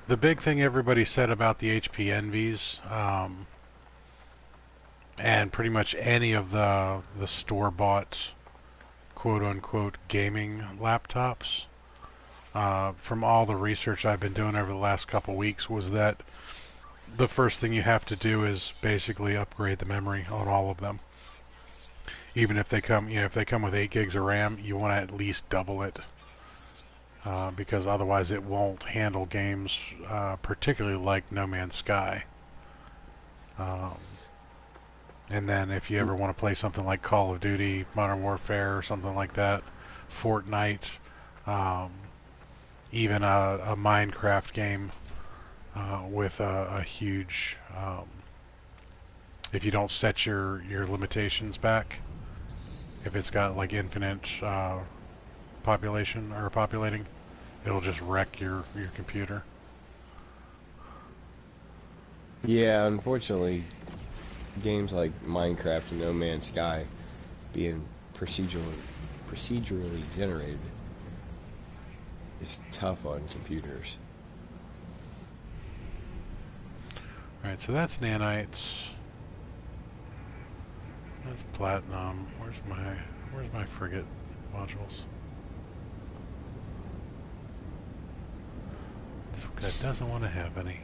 The big thing everybody said about the HP Envies, and pretty much any of the store-bought quote-unquote gaming laptops, from all the research I've been doing over the last couple weeks, was that the first thing you have to do is basically upgrade the memory on all of them. Even if they come, if they come with 8 gigs of RAM, you want to at least double it. Because otherwise it won't handle games, particularly like No Man's Sky. And then if you ever want to play something like Call of Duty, Modern Warfare, or something like that, Fortnite, even a Minecraft game with a huge, if you don't set your limitations back, if it's got like infinite population or populating, it'll just wreck your computer. Yeah, unfortunately, games like Minecraft and No Man's Sky being procedurally generated is tough on computers. Alright, so that's nanites. That's platinum. Where's my frigate modules? This guy doesn't want to have any.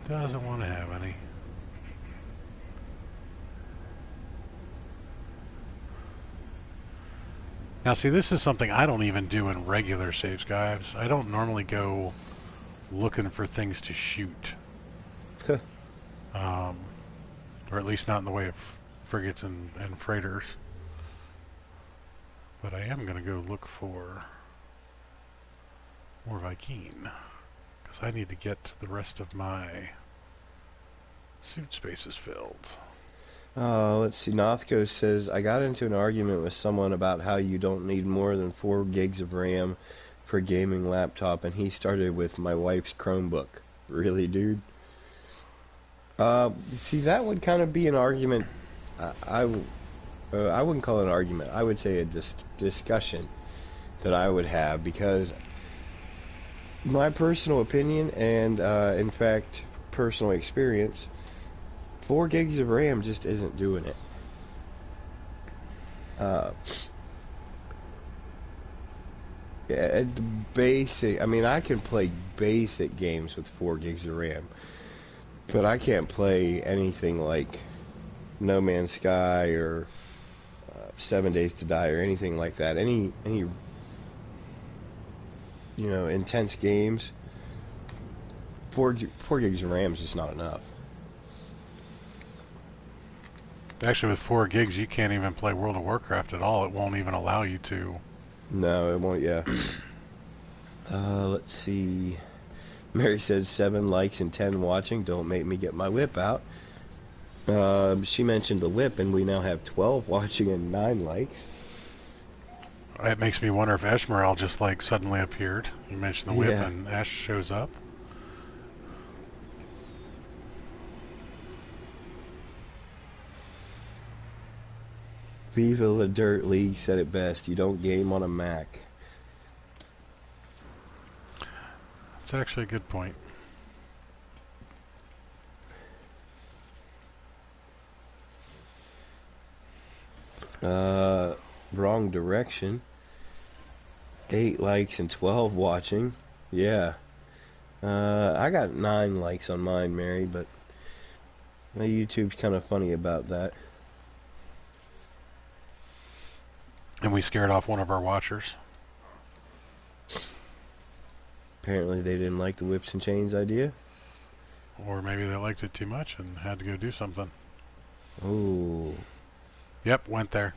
Doesn't want to have any. Now see, this is something I don't even do in regular saves, guys. I don't normally go looking for things to shoot. Or at least not in the way of frigates and freighters. But I am going to go look for more Viking, because I need to get the rest of my suit spaces filled. Let's see. Nothco says, I got into an argument with someone about how you don't need more than 4 gigs of RAM for a gaming laptop, and he started with my wife's Chromebook. Really, dude? See, that would kind of be an argument. I wouldn't call it an argument. I would say a discussion that I would have, because my personal opinion and, in fact, personal experience, 4 gigs of RAM just isn't doing it. At the basic, I mean, I can play basic games with 4 gigs of RAM, but I can't play anything like No Man's Sky or 7 Days to Die or anything like that. Any intense games. 4 gigs of RAM is just not enough. Actually, with 4 gigs, you can't even play World of Warcraft at all. It won't even allow you to. No, it won't, yeah. Let's see. Mary says 7 likes and 10 watching. Don't make me get my whip out. She mentioned the whip, and we now have 12 watching and 9 likes. It makes me wonder if Eshmerald just like suddenly appeared. You mentioned the whip, Yeah. and Ash shows up. Viva La Dirt League said it best. You don't game on a Mac. That's actually a good point. Wrong direction. 8 likes and 12 watching. Yeah. I got 9 likes on mine, Mary, but my YouTube's kind of funny about that. And we scared off one of our watchers. Apparently they didn't like the whips and chains idea. Or maybe they liked it too much and had to go do something. Oh. Yep, went there.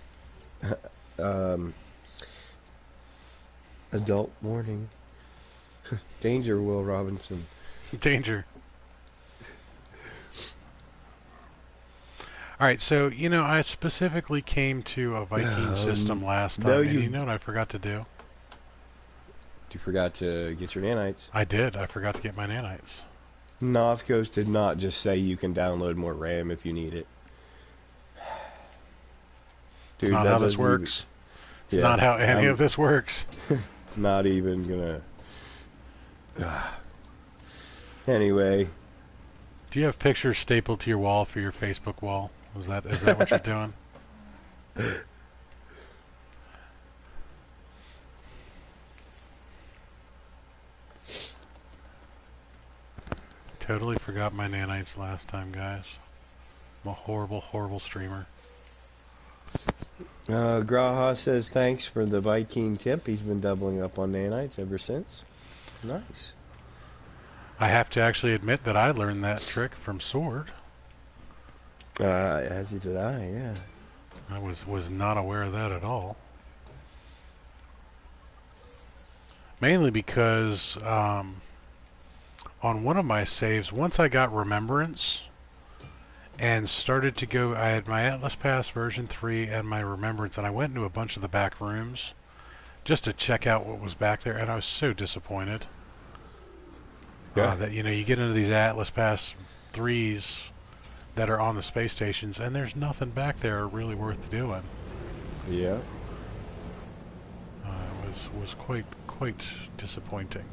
Adult warning. Danger, Will Robinson. Danger. Alright, so, you know, I specifically came to a Viking system last time, and you know what I forgot to do? You forgot to get your nanites. I did. I forgot to get my nanites. Northcoast did not just say you can download more RAM if you need it. Dude, it's not how this works. It's not how any of this works. Not even gonna... Anyway. Do you have pictures stapled to your wall for your Facebook wall? Is that what you're doing? Totally forgot my nanites last time, guys. I'm a horrible, horrible streamer. Graha says thanks for the Viking tip. He's been doubling up on nanites ever since. Nice. I have to actually admit that I learned that trick from Sword. As did I, yeah. I was not aware of that at all. Mainly because on one of my saves, once I got Remembrance and started to go, I had my Atlas Pass version 3 and my Remembrance, and I went into a bunch of the back rooms just to check out what was back there, and I was so disappointed. Yeah. That, you know, you get into these Atlas Pass 3s that are on the space stations, and there's nothing back there really worth doing. Yeah. It was quite disappointing.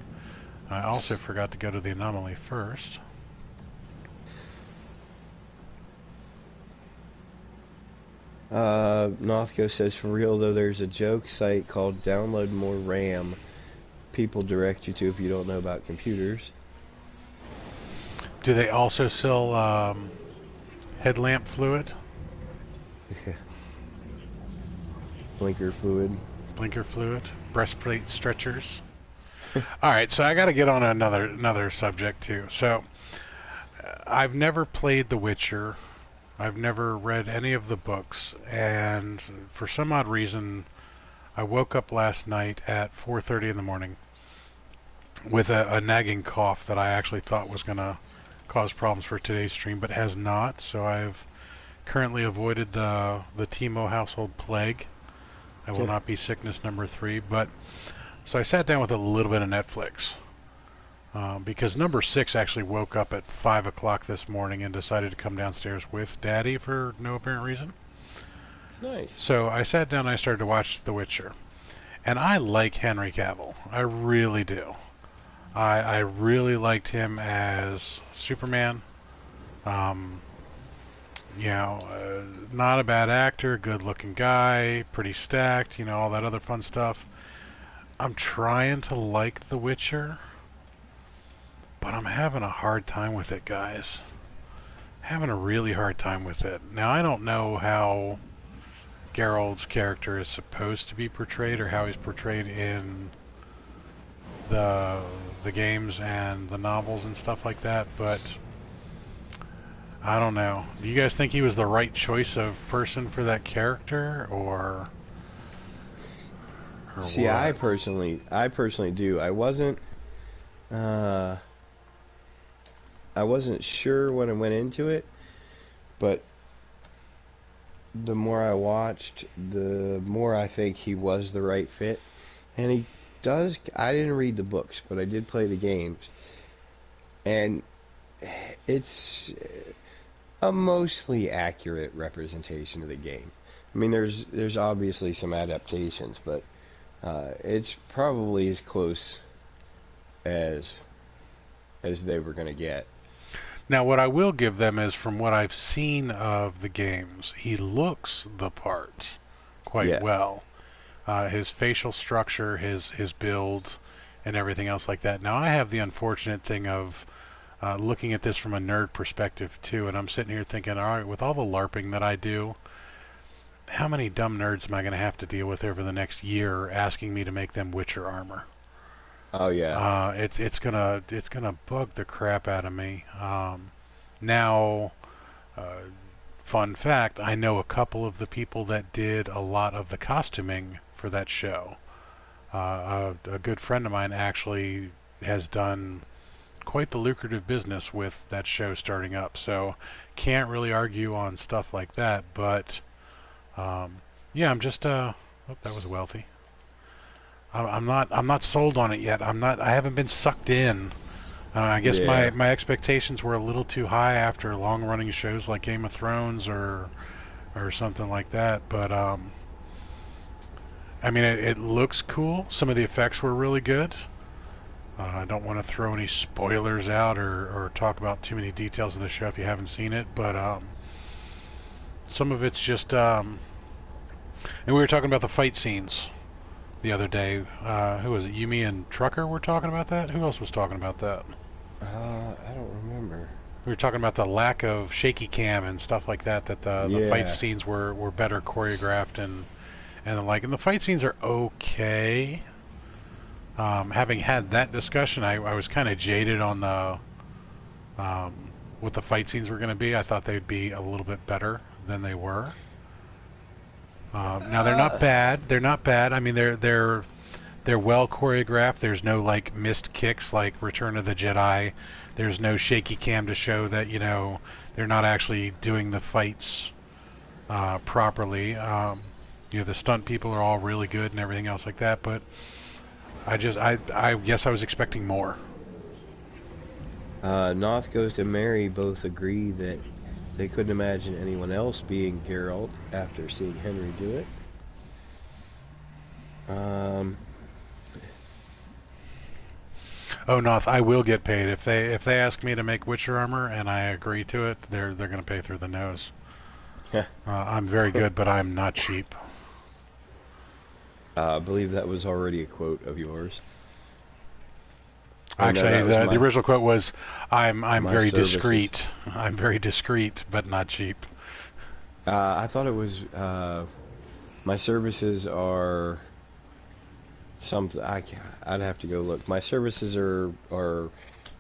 I also forgot to go to the anomaly first. Northco says, for real though, there's a joke site called Download More RAM. People direct you to if you don't know about computers. Do they also sell headlamp fluid? Yeah. Blinker fluid. Blinker fluid. Breastplate stretchers. Alright, so I got to get on another subject too. So, I've never played The Witcher. I've never read any of the books, and for some odd reason, I woke up last night at 4:30 in the morning with a nagging cough that I actually thought was going to cause problems for today's stream, but has not. So I've currently avoided the Timo household plague. I will not be sickness number 3, but so I sat down with a little bit of Netflix. Because number 6 actually woke up at 5 o'clock this morning and decided to come downstairs with Daddy for no apparent reason. Nice. So I sat down and I started to watch The Witcher. And I like Henry Cavill. I really do. I really liked him as Superman. You know, not a bad actor, good looking guy, pretty stacked, you know, all that other fun stuff. I'm trying to like The Witcher, but I'm having a hard time with it, guys. Having a really hard time with it. Now, I don't know how Geralt's character is supposed to be portrayed or how he's portrayed in the games and the novels and stuff like that, but I don't know. Do you guys think he was the right choice of person for that character, or See, what? I personally do. I wasn't sure when I went into it, but the more I watched, the more I think he was the right fit. And he does, I didn't read the books, but I did play the games. And it's a mostly accurate representation of the game. I mean, there's obviously some adaptations, but it's probably as close as they were going to get. Now, what I will give them is, from what I've seen of the games, he looks the part quite well. His facial structure, his build, and everything else like that. Now, I have the unfortunate thing of looking at this from a nerd perspective, too, and I'm sitting here thinking, all right, with all the LARPing that I do, how many dumb nerds am I going to have to deal with over the next year asking me to make them Witcher armor? Oh yeah. It's gonna bug the crap out of me. Now, fun fact: I know a couple of the people that did a lot of the costuming for that show. A good friend of mine actually has done quite the lucrative business with that show starting up. So can't really argue on stuff like that. But yeah, I'm just oh, that was wealthy. I'm not sold on it yet. I haven't been sucked in. I guess my expectations were a little too high after long running shows like Game of Thrones or something like that. But I mean, it looks cool. Some of the effects were really good. I don't want to throw any spoilers out or talk about too many details of the show if you haven't seen it. But some of it's just and we were talking about the fight scenes the other day. Who was it? Yumi and Trucker were talking about that? Who else was talking about that? I don't remember. We were talking about the lack of shaky cam and stuff like that, that the fight scenes were better choreographed and the like. And the fight scenes are okay. Having had that discussion, I was kind of jaded on the what the fight scenes were going to be. I thought they'd be a little bit better than they were. Now they're not bad. They're not bad. I mean, they're well choreographed. There's no like missed kicks like Return of the Jedi. There's no shaky cam to show that they're not actually doing the fights properly. The stunt people are all really good and everything else like that. But I guess I was expecting more. Noth Goes to Mary both agree that they couldn't imagine anyone else being Geralt after seeing Henry do it. Oh, Noth, I will get paid if they ask me to make Witcher armor and I agree to it. They're going to pay through the nose. I'm very good, but I'm not cheap. I believe that was already a quote of yours. Actually, the original quote was, "I'm very discreet. I'm very discreet, but not cheap." I thought it was my services are something. I'd have to go look. My services are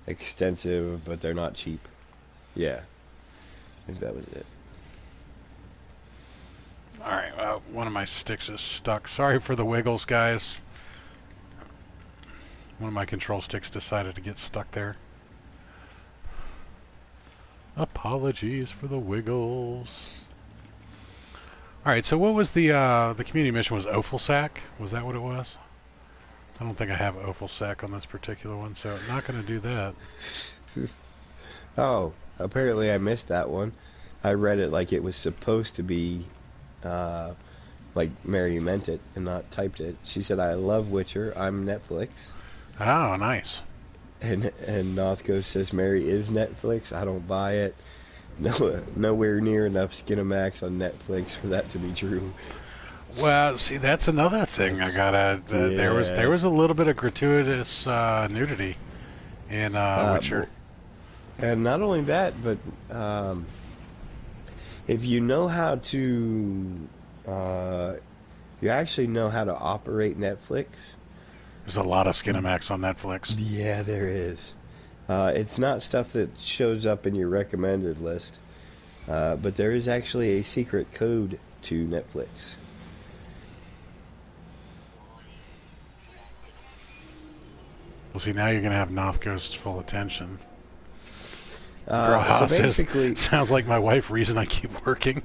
extensive, but they're not cheap. Yeah, I think that was it. All right, one of my sticks is stuck. Sorry for the wiggles, guys. One of my control sticks decided to get stuck there. Apologies for the wiggles. Alright, so what was the community mission? Was Ophalsac? Was that what it was? I don't think I have Ophalsac on this particular one, so I'm not going to do that. Oh, apparently I missed that one. I read it like it was supposed to be like Mary meant it and not typed it. She said, "I love Witcher. I'm Netflix." Oh, nice. And Northcoast says Mary is Netflix. I don't buy it. Nowhere near enough Skinamax on Netflix for that to be true. Well, see, that's another thing I gotta. There was a little bit of gratuitous nudity in Witcher. And not only that, but if you know how to, you actually know how to operate Netflix. There's a lot of Skinamax on Netflix. Yeah, there is. It's not stuff that shows up in your recommended list, but there is actually a secret code to Netflix. Well, see, now you're going to have Nothghost's full attention. So basically, sounds like my wife. Reason I keep working.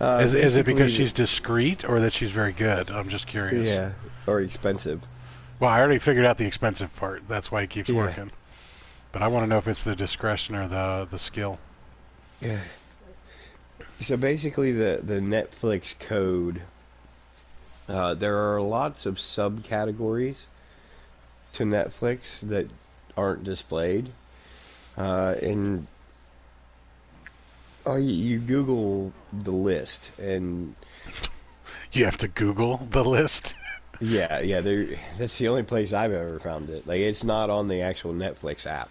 Is it because she's discreet or that she's very good? I'm just curious. Yeah, or expensive. Well, I already figured out the expensive part. That's why he keeps working. But I want to know if it's the discretion or the skill. Yeah. So basically, the Netflix code, there are lots of subcategories to Netflix that aren't displayed. And you Google the list, and you have to Google the list. Yeah, that's the only place I've ever found it. Like, it's not on the actual Netflix app.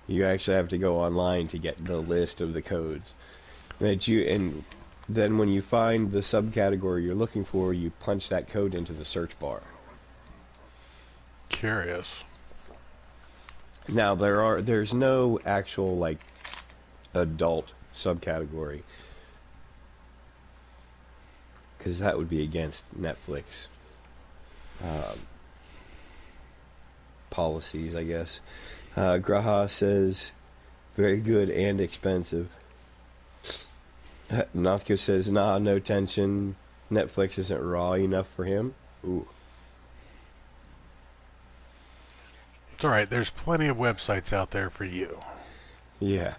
You actually have to go online to get the list of the codes. And then when you find the subcategory you're looking for, you punch that code into the search bar. Curious. Now there's no actual like adult subcategory, because that would be against Netflix policies, I guess. Graha says very good and expensive. Nothko says nah, no tension. Netflix isn't raw enough for him. Ooh. It's alright, there's plenty of websites out there for you. Yeah.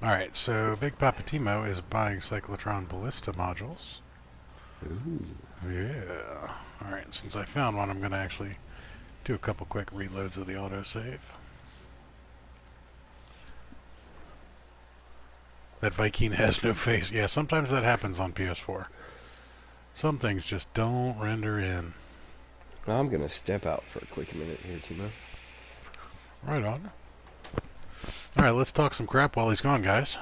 Alright, so Big Papa Timo is buying Cyclotron Ballista modules. Ooh. Yeah. Alright, since I found one, I'm going to actually do a couple quick reloads of the autosave. That Viking has no face. Yeah, sometimes that happens on PS4. Some things just don't render in. I'm going to step out for a quick minute here, Timo. Right on. Alright, let's talk some crap while he's gone, guys.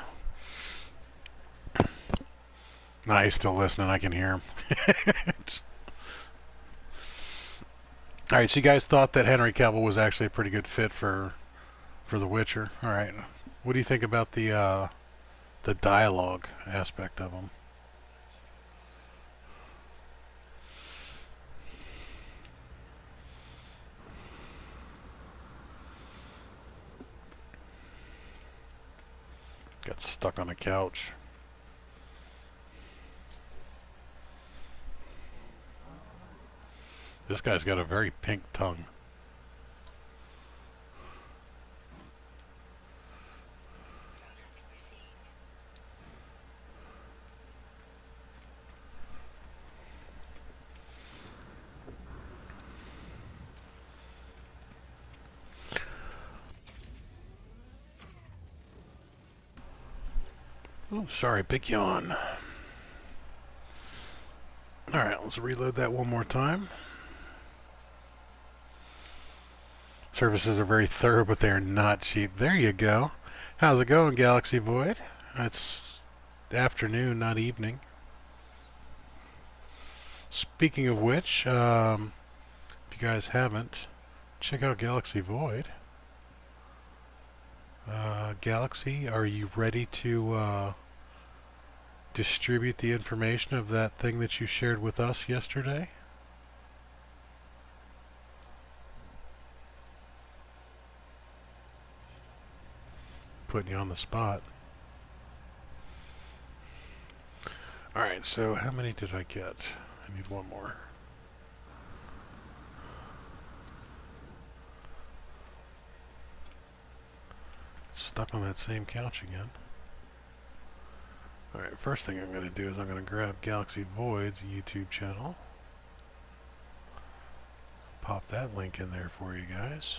Nah, he's still listening. I can hear him. Alright, so you guys thought that Henry Cavill was actually a pretty good fit for The Witcher. Alright, what do you think about the dialogue aspect of him? Got stuck on a couch. This guy's got a very pink tongue. Oh, sorry, big yawn. Alright, let's reload that one more time. Services are very thorough, but they are not cheap. There you go. How's it going, Galaxy Void? It's afternoon, not evening. Speaking of which, if you guys haven't, check out Galaxy Void. Galaxy, are you ready to distribute the information of that thing that you shared with us yesterday? Putting you on the spot. Alright, so how many did I get? I need one more. Stuck on that same couch again. Alright, first thing I'm going to do is I'm going to grab Galaxy Void's YouTube channel. Pop that link in there for you guys.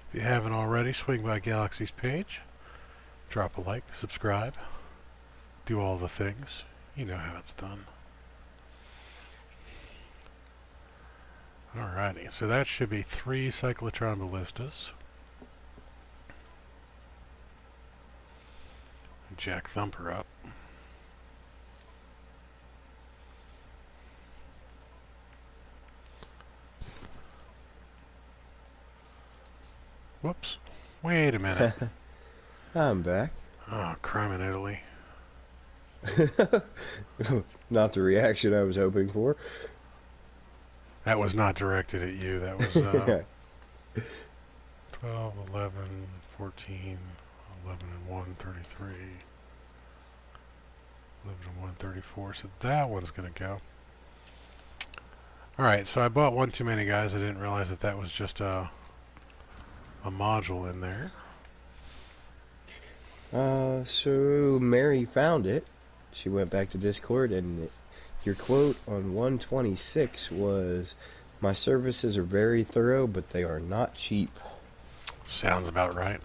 If you haven't already, swing by Galaxy's page. Drop a like, subscribe, do all the things. You know how it's done. Alrighty, so that should be 3 Cyclotron Ballistas. Jack Thumper up. Whoops. Wait a minute. I'm back. Oh, crime in Italy. Not the reaction I was hoping for. That was not directed at you. That was 12, 11, 14, 11 and 1, 33. 11 and 1, 34. So that one's going to go. Alright, so I bought one too many, guys. I didn't realize that that was just a module in there. So Mary found it. She went back to Discord, and your quote on 126 was, "My services are very thorough, but they are not cheap." Sounds about right.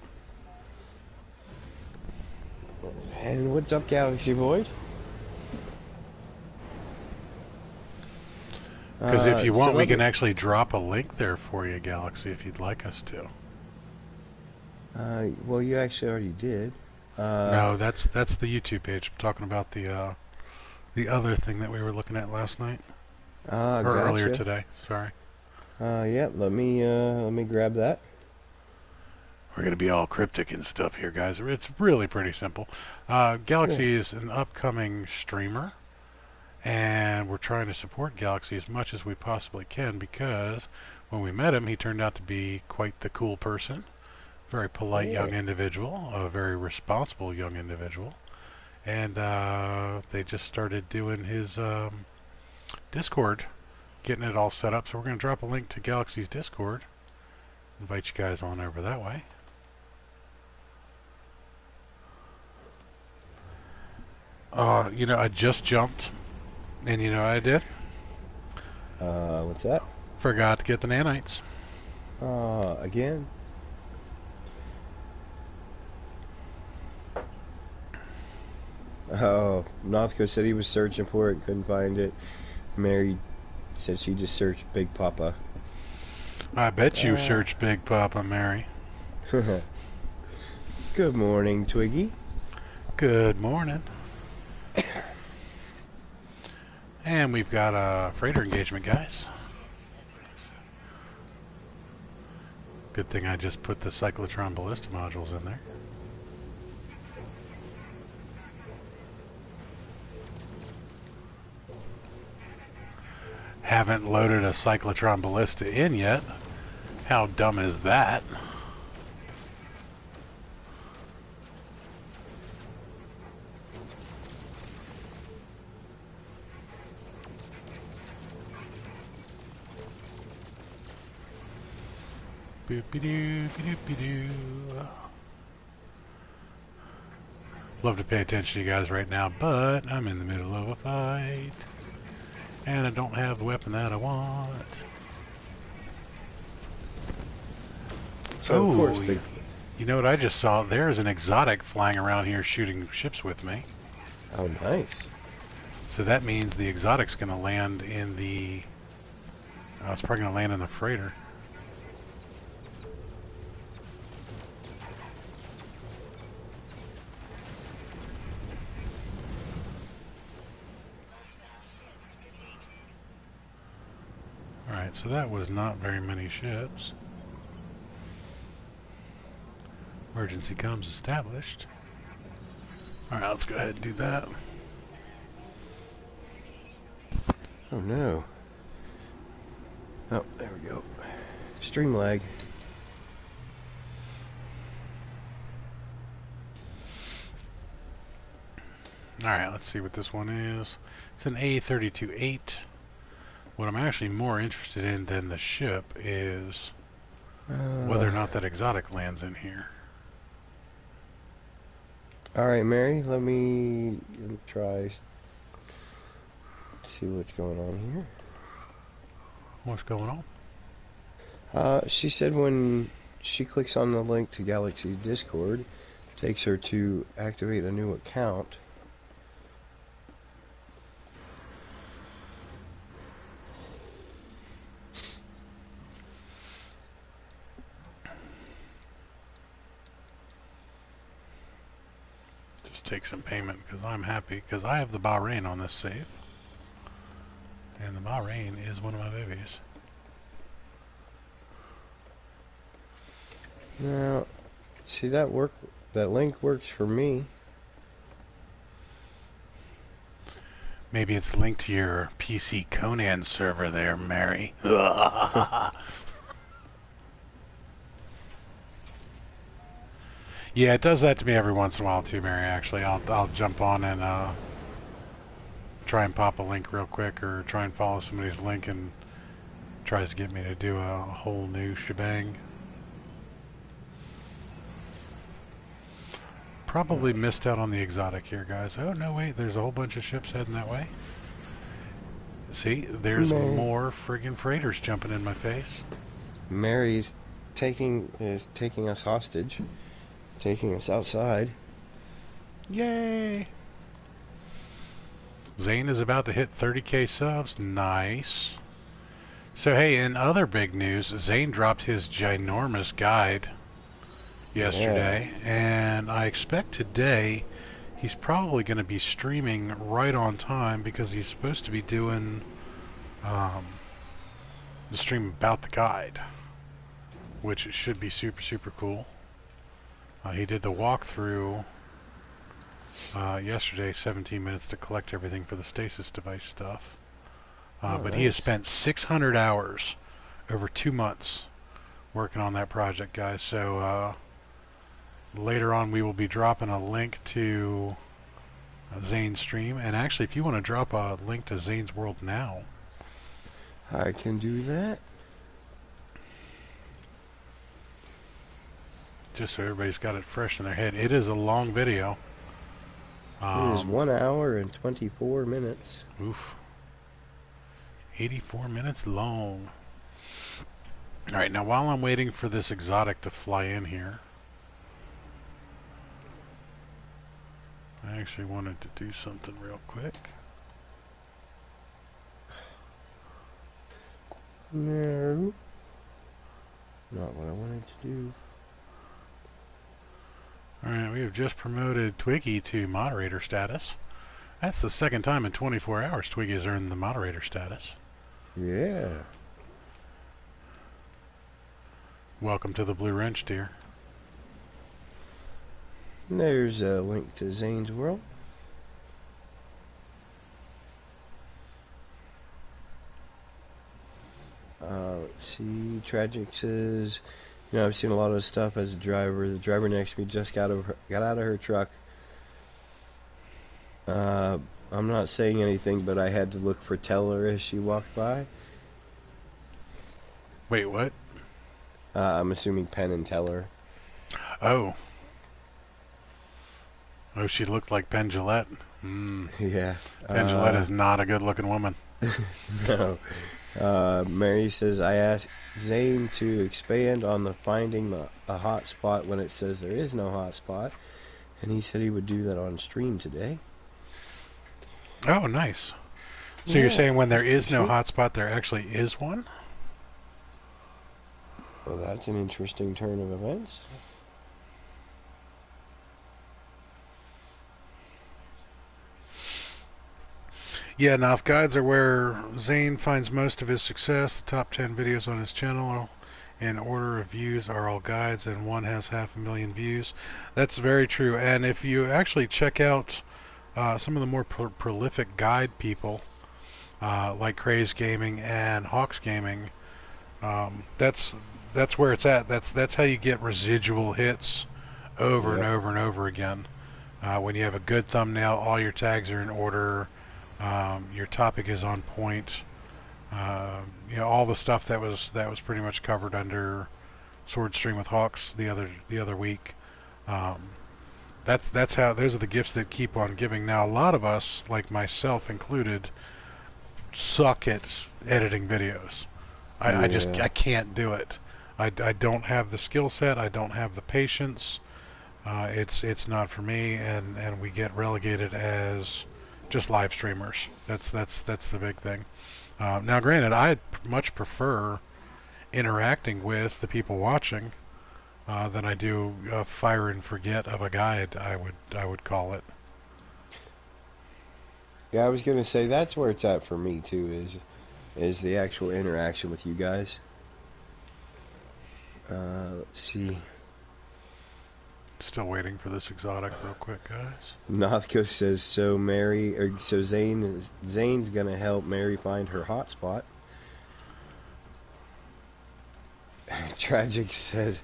And what's up, Galaxy Void? Because if you want, we can actually drop a link there for you, Galaxy, if you'd like us to. Well, you actually already did. No, that's the YouTube page. I'm talking about the other thing that we were looking at last night. Or Gotcha. earlier today, sorry. Yeah, let me grab that. We're going to be all cryptic and stuff here, guys. It's really pretty simple. Galaxy is an upcoming streamer, and we're trying to support Galaxy as much as we possibly can, because when we met him, he turned out to be quite the cool person. Very polite young individual, a very responsible young individual. And they just started doing his Discord, getting it all set up. So we're going to drop a link to Galaxy's Discord. Invite you guys on over that way. You know, I just jumped, and you know what I did? What's that? Forgot to get the nanites. Again? Oh, Northcote said he was searching for it and couldn't find it. Mary said she just searched Big Poppa. I bet you searched Big Poppa, Mary. Good morning, Twiggy. Good morning. And we've got a freighter engagement, guys. Good thing I just put the cyclotron ballista modules in there. Haven't loaded a cyclotron ballista in yet. How dumb is that? Boopy-doo, boopy-doo. Love to pay attention to you guys right now, but I'm in the middle of a fight. And I don't have the weapon that I want. So, of course, you know what I just saw? There's an exotic flying around here shooting ships with me. Oh, nice. So that means the exotic's going to land in the... it's probably going to land in the freighter. Alright, so that was not very many ships. Emergency comms established. Alright, let's go ahead and do that. Oh no. Oh, there we go. Stream lag. Alright, let's see what this one is. It's an A32-8. What I'm actually more interested in than the ship is whether or not that exotic lands in here. Alright, Mary, let me try see what's going on here. What's going on? She said when she clicks on the link to Galaxy's Discord, it takes her to activate a new account. Take some payment because I'm happy because I have the Bahrain on this save, and the Bahrain is one of my babies. Now, see that link works for me. Maybe it's linked to your PC Conan server there, Mary. Yeah, it does that to me every once in a while too, Mary. Actually, I'll jump on and try and pop a link real quick, or try and follow somebody's link, and tries to get me to do a whole new shebang. Probably missed out on the exotic here, guys. Oh no, wait, there's a whole bunch of ships heading that way. See, there's more friggin' freighters jumping in my face. Mary's taking us hostage, taking us outside. Yay! Zane is about to hit 30k subs. Nice. So hey, in other big news, Zane dropped his ginormous guide yesterday, and I expect today he's probably going to be streaming right on time, because he's supposed to be doing the stream about the guide, which should be super, super cool. He did the walkthrough yesterday, 17 minutes to collect everything for the stasis device stuff. But nice. He has spent 600 hours over 2 months working on that project, guys. So later on we will be dropping a link to Zane's stream. And actually, if you want to drop a link to Zane's World now, I can do that. Just so everybody's got it fresh in their head. It is a long video. It is 1 hour and 24 minutes. Oof. 84 minutes long. Alright, now while I'm waiting for this exotic to fly in here, I actually wanted to do something real quick. No. Not what I wanted to do. Alright, we have just promoted Twiggy to moderator status. That's the second time in 24 hours Twiggy has earned the moderator status. Yeah. Welcome to the Blue Wrench, dear. There's a link to Zane's World. Let's see. Tragic says, you know, I've seen a lot of stuff as a driver. The driver next to me just got out of her truck. I'm not saying anything, but I had to look for Teller as she walked by. Wait, what? I'm assuming Penn and Teller. Oh. Oh, she looked like Penn Jillette. Yeah. Penn Jillette is not a good-looking woman. No. Mary says, I asked Zane to expand on the finding a hot spot when it says there is no hot spot, and he said he would do that on stream today. Oh, nice. So you're saying when there is no hot spot, there actually is one? Well, that's an interesting turn of events. Yeah, now if guides are where Zane finds most of his success, the top 10 videos on his channel in order of views are all guides, and one has 500,000 views. That's very true. And if you actually check out some of the more prolific guide people, like Craze Gaming and Hawks Gaming, that's where it's at. That's how you get residual hits over and over and over again. When you have a good thumbnail, all your tags are in order, your topic is on point. You know, all the stuff that was pretty much covered under Sword Stream with Hawks the other week. That's how, those are the gifts that keep on giving. Now, a lot of us, like myself included, suck at editing videos. I can't do it. I don't have the skill set. I don't have the patience. It's not for me, and we get relegated as just live streamers. That's the big thing. Now, granted, I much prefer interacting with the people watching than I do fire and forget of a guide, I would call it. Yeah, I was gonna say that's where it's at for me too. Is the actual interaction with you guys. Let's see. Still waiting for this exotic real quick, guys. Nothco says so. Zane's gonna help Mary find her hotspot. Tragic said,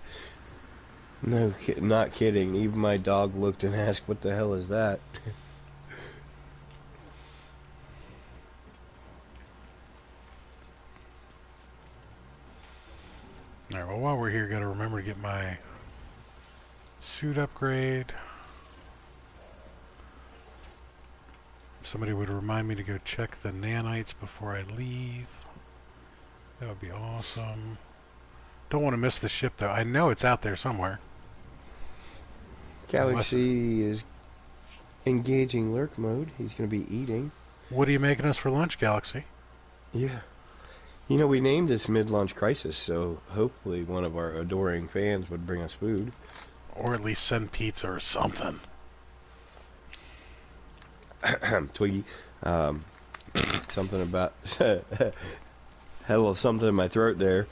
No, not kidding. Even my dog looked and asked, "What the hell is that?" Alright, well, while we're here, gotta remember to get my suit upgrade. Somebody would remind me to go check the nanites before I leave. That would be awesome. Don't want to miss the ship, though. I know it's out there somewhere. Galaxy is engaging lurk mode. He's going to be eating. What are you making us for lunch, Galaxy? Yeah. You know, we named this Mid-Launch Crisis, so hopefully one of our adoring fans would bring us food. Or at least send pizza or something. Twiggy, something about... had a little something in my throat there.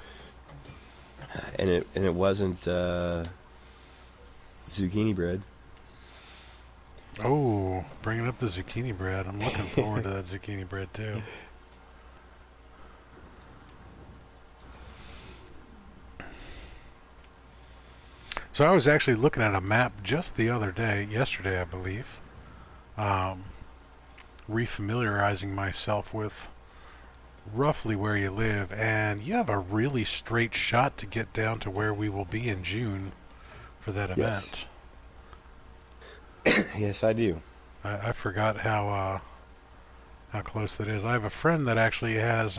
And it wasn't zucchini bread. Oh, bringing up the zucchini bread. I'm looking forward to that zucchini bread, too. So I was actually looking at a map just the other day, yesterday I believe, refamiliarizing myself with roughly where you live, and you have a really straight shot to get down to where we will be in June for that event. Yes, I do. I forgot how close that is. I have a friend that actually has,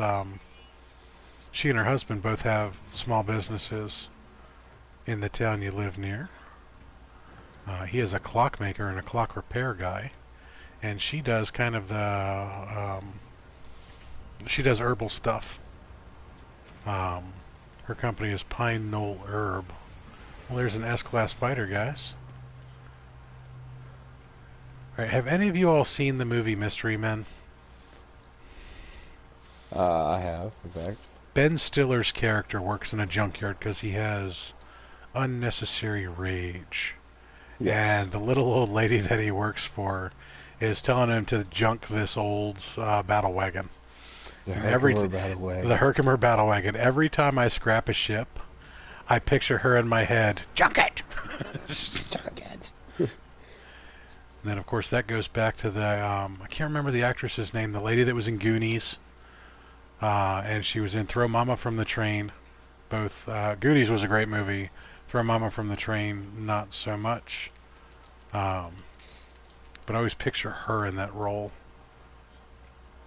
she and her husband both have small businesses in the town you live near. He is a clockmaker and a clock repair guy, and she does kind of the she does herbal stuff. Her company is Pine Knoll Herb. Well, there's an S-Class fighter, guys. All right, have any of you all seen the movie Mystery Men? I have, in fact. Ben Stiller's character works in a junkyard because he has unnecessary rage. Yes. And the little old lady that he works for is telling him to junk this old battle wagon. The Herkimer battle wagon. The Herkimer battle wagon. Every time I scrap a ship, I picture her in my head. Junk it! Junk it! And then, of course, that goes back to the, I can't remember the actress's name, the lady that was in Goonies. And she was in Throw Mama from the Train. Both, Goonies was a great movie. Throw Mama from the Train, not so much. But I always picture her in that role.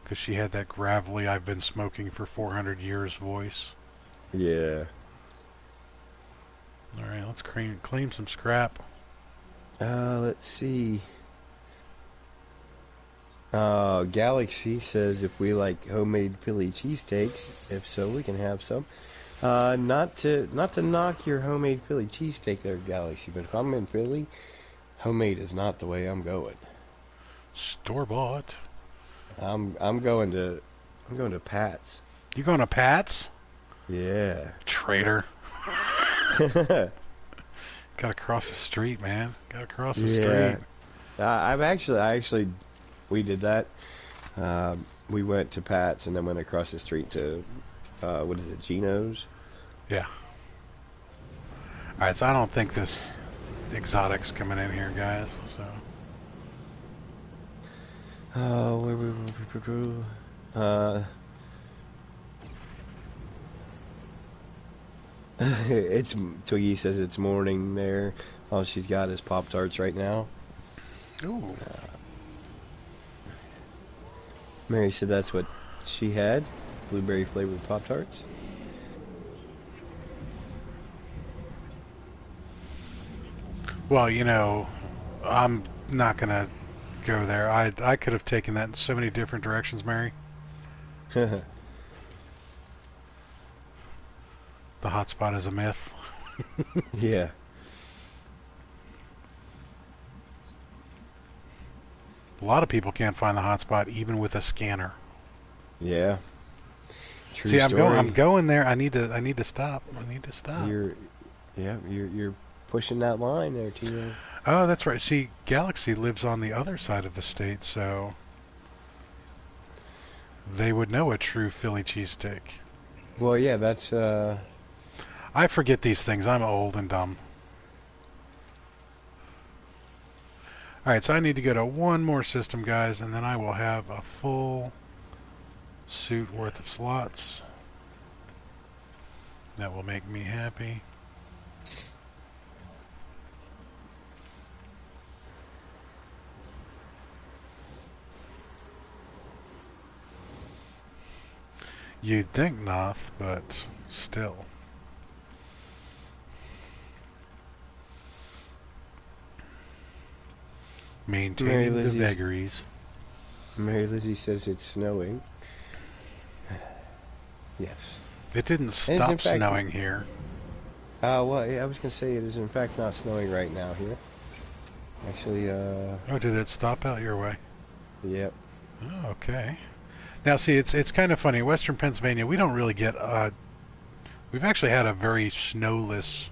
Because she had that gravelly, I've been smoking for 400 years voice. Yeah. Alright, let's claim some scrap. Let's see. Galaxy says if we like homemade Philly cheesesteaks, if so, we can have some. Not to knock your homemade Philly cheesesteak there, Galaxy, but if I'm in Philly, homemade is not the way I'm going. Store-bought. I'm going to Pat's. You going to Pat's? Yeah. Traitor. Gotta cross the street, man. Gotta cross the street. We did that. We went to Pat's and then went across the street to, what is it, Gino's? Yeah. Alright, so I don't think this exotic's coming in here, guys, so... It's Twiggy says it's morning there. All she's got is Pop-Tarts right now. Ooh. Mary said that's what she had, blueberry flavored Pop-Tarts. Well, you know, I'm not gonna go there. I could have taken that in so many different directions, Mary. The hotspot is a myth. Yeah. A lot of people can't find the hotspot even with a scanner. Yeah. True See, story. I'm going there. I need to stop. I need to stop. You're pushing that line there, Tito. Oh, that's right. See, Galaxy lives on the other side of the state, so they would know a true Philly cheesesteak. Well, yeah, that's I forget these things. I'm old and dumb. Alright, so I need to go to one more system, guys, and then I will have a full suit worth of slots. That will make me happy. You'd think not, but still. Maintaining the vagaries. Mary Lizzie says it's snowing. Yes. It didn't stop snowing here. Well, yeah, I was going to say it is in fact not snowing right now here. Actually, Oh, did it stop out your way? Yep. Oh, okay. Now, see, it's kind of funny. Western Pennsylvania, we don't really get... we've actually had a very snowless,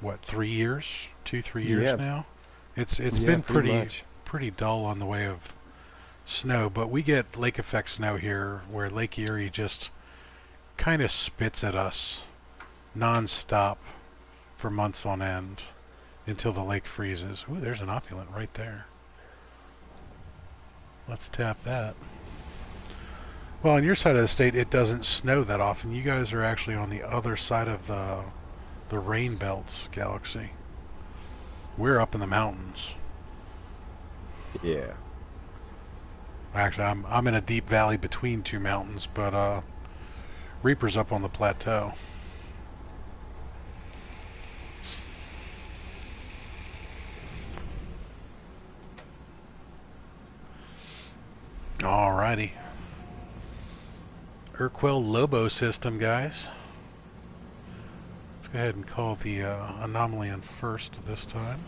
what, 3 years? 2-3 years now? It's been pretty dull on the way of snow, but we get lake effect snow here, where Lake Erie just kind of spits at us non-stop for months on end until the lake freezes. Ooh, there's an opulent right there. Let's tap that. Well, on your side of the state, it doesn't snow that often. You guys are actually on the other side of the rain belts galaxy. We're up in the mountains. Yeah. Actually, I'm in a deep valley between two mountains, but Reaper's up on the plateau. Alrighty. Urquell Lobo system, guys. Let's go ahead and call the anomaly in first this time.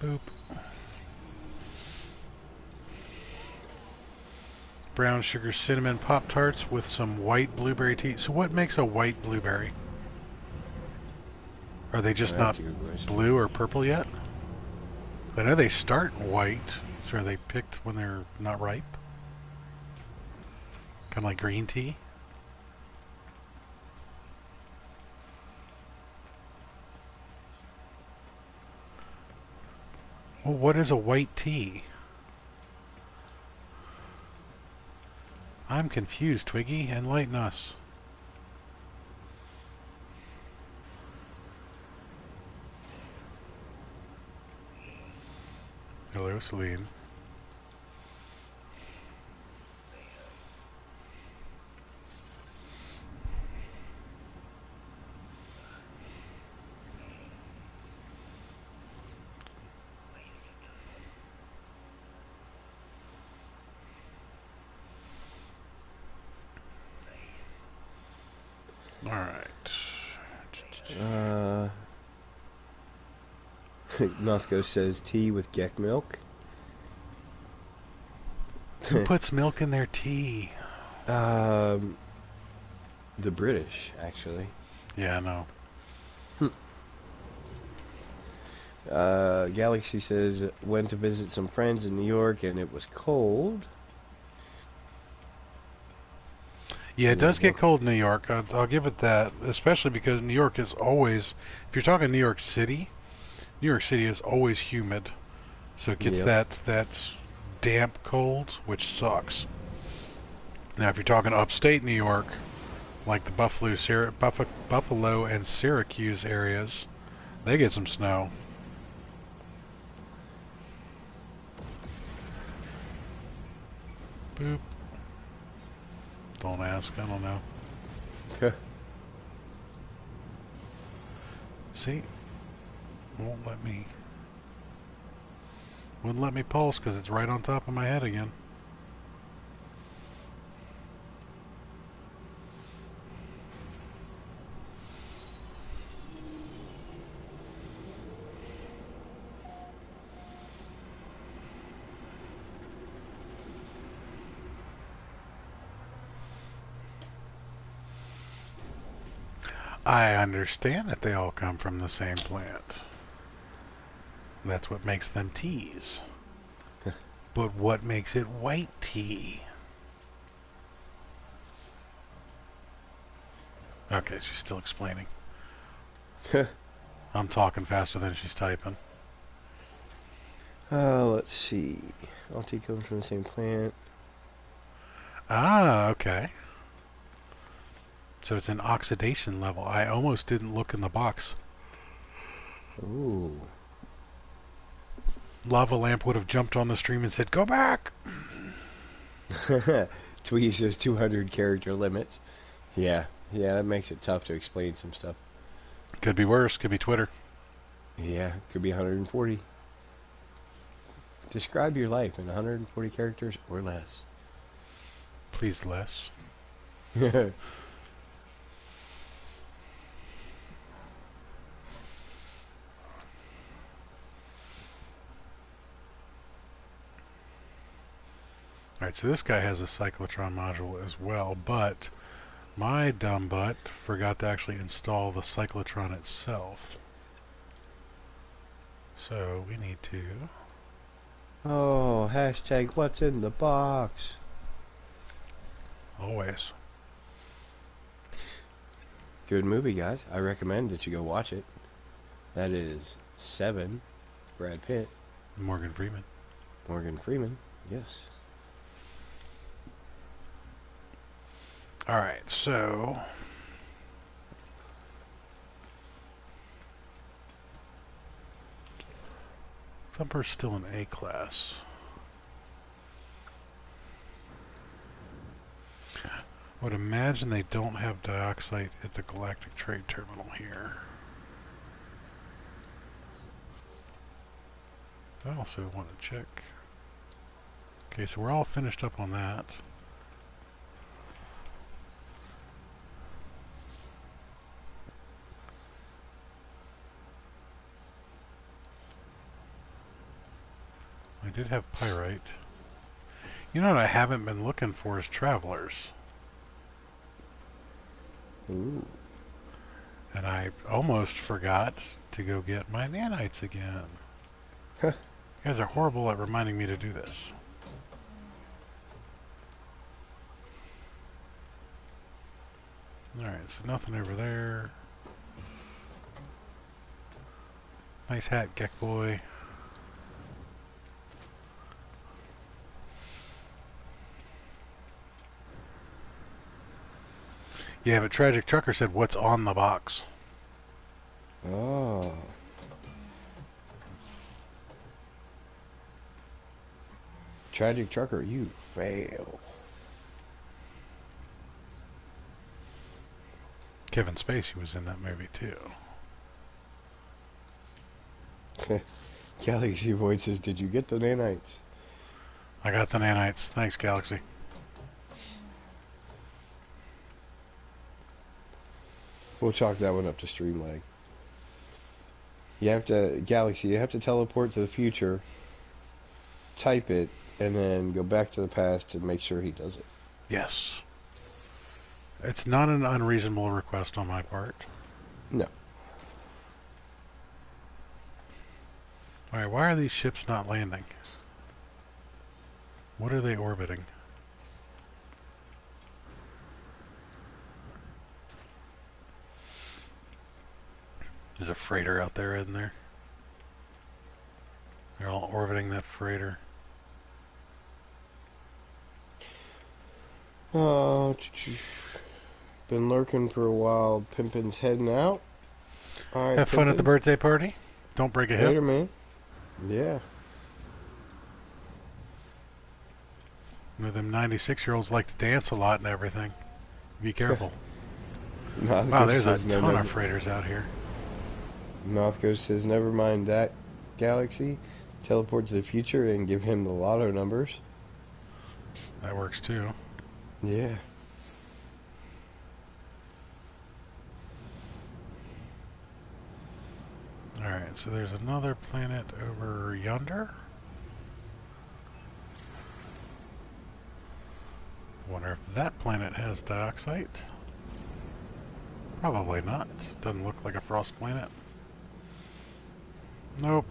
Boop. Brown sugar cinnamon Pop-Tarts with some white blueberry tea. So what makes a white blueberry? Are they just not blue or purple yet? I know they start white. So are they picked when they're not ripe? Kind of like green tea? Well, what is a white tea? I'm confused, Twiggy. Enlighten us. Hello, Celine. Nothco says tea with Geck milk. Who puts milk in their tea? The British, actually. Yeah, I know. Galaxy says went to visit some friends in New York and it was cold. Yeah, it does get cold in New York. I'll give it that, especially because New York is always, if you're talking New York City is always humid. So it gets that damp cold, which sucks. Now, if you're talking upstate New York, like the Buffalo and Syracuse areas, they get some snow. Boop. Don't ask, I don't know. Okay. See? Wouldn't let me pulse because it's right on top of my head again. I understand that they all come from the same plant. That's what makes them teas. But what makes it white tea? Okay, she's still explaining. I'm talking faster than she's typing. Let's see. LT comes from the same plant. Ah, okay. So it's an oxidation level. I almost didn't look in the box. Ooh. Lava Lamp would have jumped on the stream and said, "Go back!" Twiggy says 200 character limits. Yeah, that makes it tough to explain some stuff. Could be worse. Could be Twitter. Yeah, could be 140. Describe your life in 140 characters or less. Please, less. Alright, so this guy has a cyclotron module as well, but my dumb butt forgot to actually install the cyclotron itself. So we need to... Oh, hashtag what's in the box? Always. Good movie, guys. I recommend that you go watch it. That is Seven, Brad Pitt. Morgan Freeman. Morgan Freeman, yes. Alright, so... Thumper's still an A class. I would imagine they don't have dioxide at the Galactic Trade Terminal here. I also want to check. Okay, so we're all finished up on that. I did have pyrite. You know what I haven't been looking for is travelers. Ooh. And I almost forgot to go get my nanites again. You guys are horrible at reminding me to do this. Alright, so nothing over there. Nice hat, Geck Boy. Yeah, but Tragic Trucker said, "What's on the box?" Oh. Tragic Trucker, you fail. Kevin Spacey was in that movie too. Galaxy Void says, did you get the nanites? I got the nanites. Thanks, Galaxy. We'll chalk that one up to stream lag. You have to, Galaxy, you have to teleport to the future, type it, and then go back to the past to make sure he does it. Yes. It's not an unreasonable request on my part. No. Alright, why are these ships not landing? What are they orbiting? There's a freighter out there, isn't there? They're all orbiting that freighter. Oh, been lurking for a while. Pimpin's heading out. All right, Have fun at the birthday party. Don't break a hip. Later, man. Yeah. You know, them 96-year-olds like to dance a lot and everything. Be careful. Wow, there's a ton of freighters out here. North Coast says, never mind that, Galaxy. Teleport to the future and give him the lotto numbers. That works too. Yeah. Alright, so there's another planet over yonder. Wonder if that planet has dioxide. Probably not. Doesn't look like a frost planet. Nope.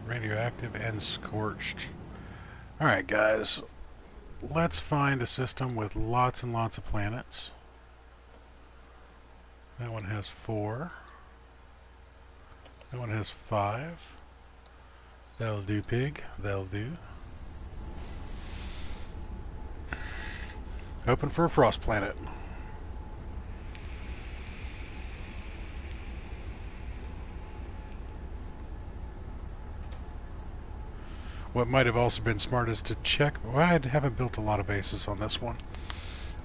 Radioactive and scorched. Alright, guys. let's find a system with lots and lots of planets. That one has 4. That one has 5. That'll do, pig. That'll do. Open for a frost planet. What might have also been smart is to check. Well, I haven't built a lot of bases on this one.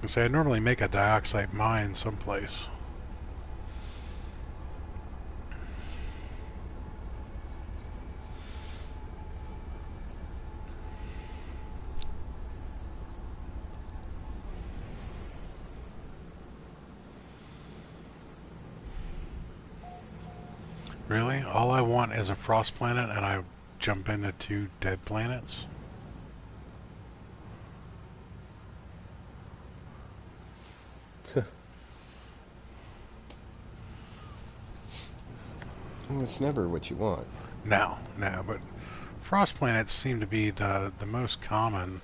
So I normally make a dioxide mine someplace. Really? All I want is a frost planet, and I jump into 2 dead planets? Well, it's never what you want. No, but frost planets seem to be the most common.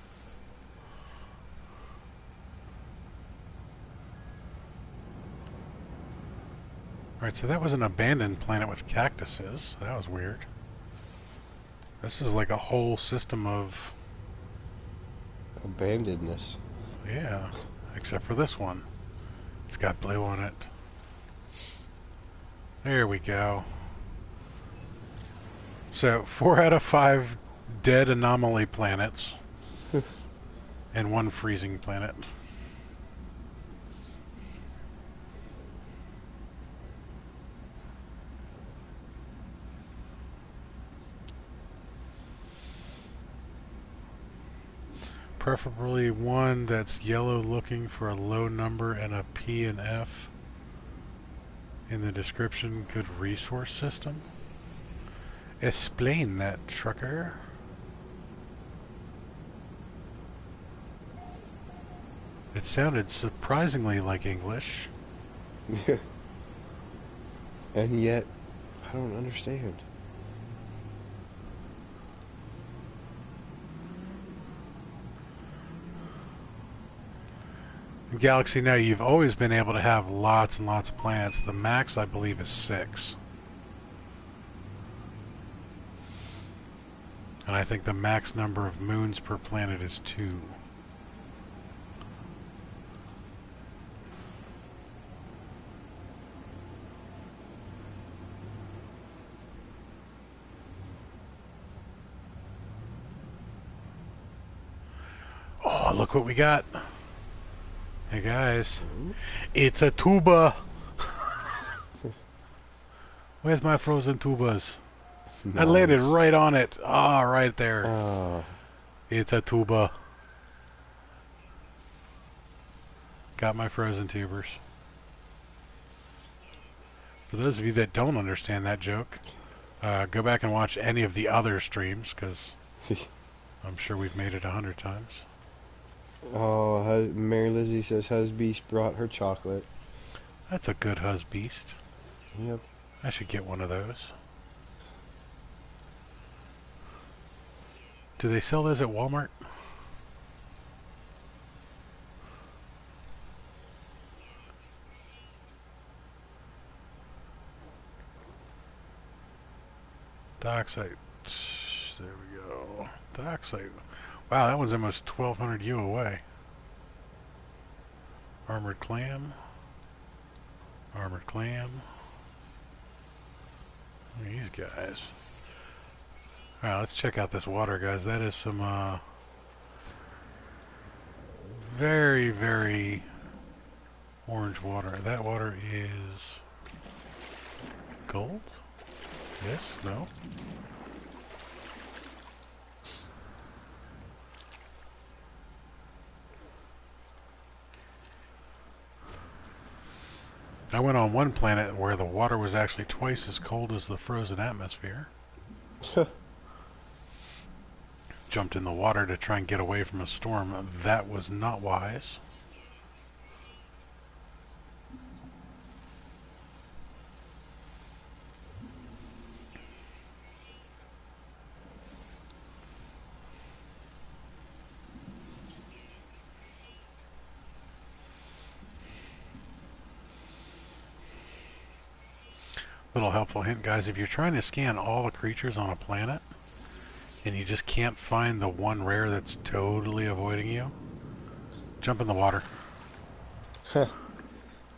Alright, so that was an abandoned planet with cactuses. That was weird. This is like a whole system of... abandonedness. Yeah, except for this one. It's got blue on it. There we go. So, 4 out of 5 dead anomaly planets. And 1 freezing planet. Preferably one that's yellow looking for a low number and a P and F. In the description, good resource system. Explain that, trucker. It sounded surprisingly like English. And yet, I don't understand. In Galaxy Now, you've always been able to have lots and lots of planets. The max, I believe, is 6. And I think the max number of moons per planet is 2. Oh, look what we got. Hey guys, it's a tuba. Where's my frozen tubas? Nice. I landed right on it. Ah, oh, right there. Oh. It's a tuba. Got my frozen tubers. For those of you that don't understand that joke, go back and watch any of the other streams, because I'm sure we've made it 100 times. Oh, Mary Lizzie says Husbeast brought her chocolate. That's a good Husbeast. Yep. I should get one of those. Do they sell those at Walmart? Docksite. There we go. Docksite. Wow, that one's almost 1,200 U away. Armored clam. Armored clam. These guys. Alright, let's check out this water, guys. That is some, very, very orange water. That water is gold? Yes? No? I went on one planet where the water was actually twice as cold as the frozen atmosphere. Jumped in the water to try and get away from a storm. That was not wise. Little helpful hint, guys, if you're trying to scan all the creatures on a planet and you just can't find the one rare that's totally avoiding you, jump in the water.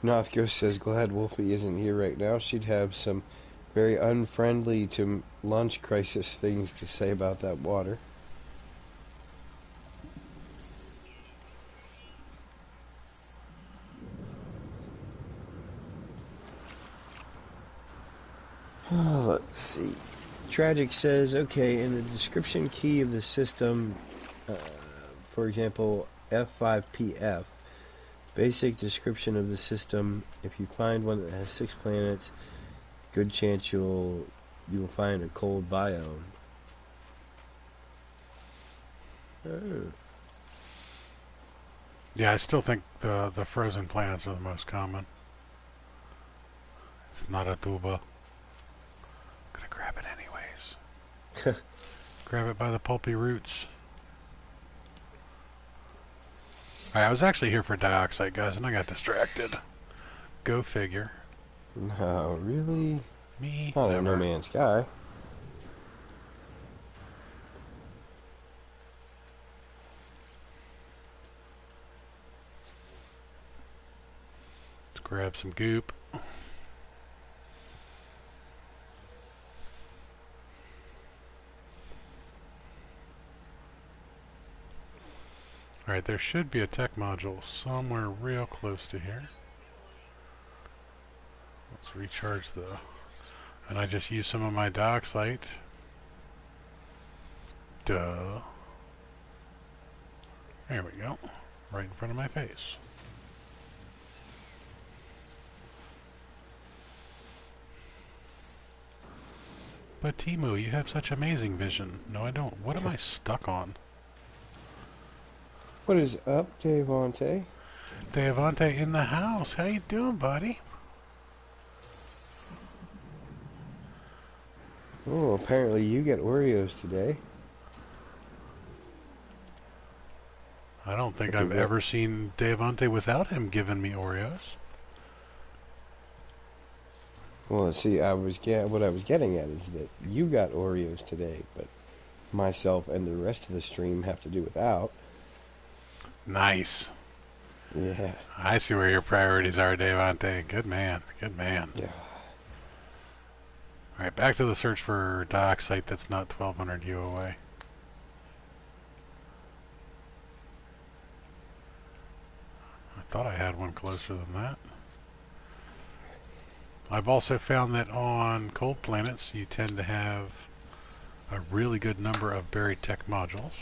North Coast says, glad Wolfie isn't here right now. She'd have some very unfriendly to launch crisis things to say about that water. Let's see. Tragic says, okay, in the description key of the system, for example, F5PF, basic description of the system, if you find one that has 6 planets, good chance you will find a cold biome. Oh. Yeah, I still think the frozen planets are the most common. It's not a tuba. Gonna grab it anyways. Grab it by the pulpy roots. Alright, I was actually here for dioxide, guys, and I got distracted. Go figure. No, really? Me? Not a No Man's Sky. Let's grab some goop. Alright, there should be a tech module somewhere real close to here. Let's recharge the... And I just used some of my dioxide. Duh. There we go. Right in front of my face. But Timu, you have such amazing vision. No, I don't. What am I stuck on? What is up, Davante? Davante in the house. How you doing, buddy? Oh, apparently you get Oreos today. I don't think I've ever seen Davante without him giving me Oreos. Well, see, what I was getting at is that you got Oreos today, but myself and the rest of the stream have to do without. Nice. Yeah. I see where your priorities are, Davante. Good man. Good man. Yeah. Alright, back to the search for dioxide that's not 1200 U away. I thought I had one closer than that. I've also found that on cold planets you tend to have a really good number of buried tech modules.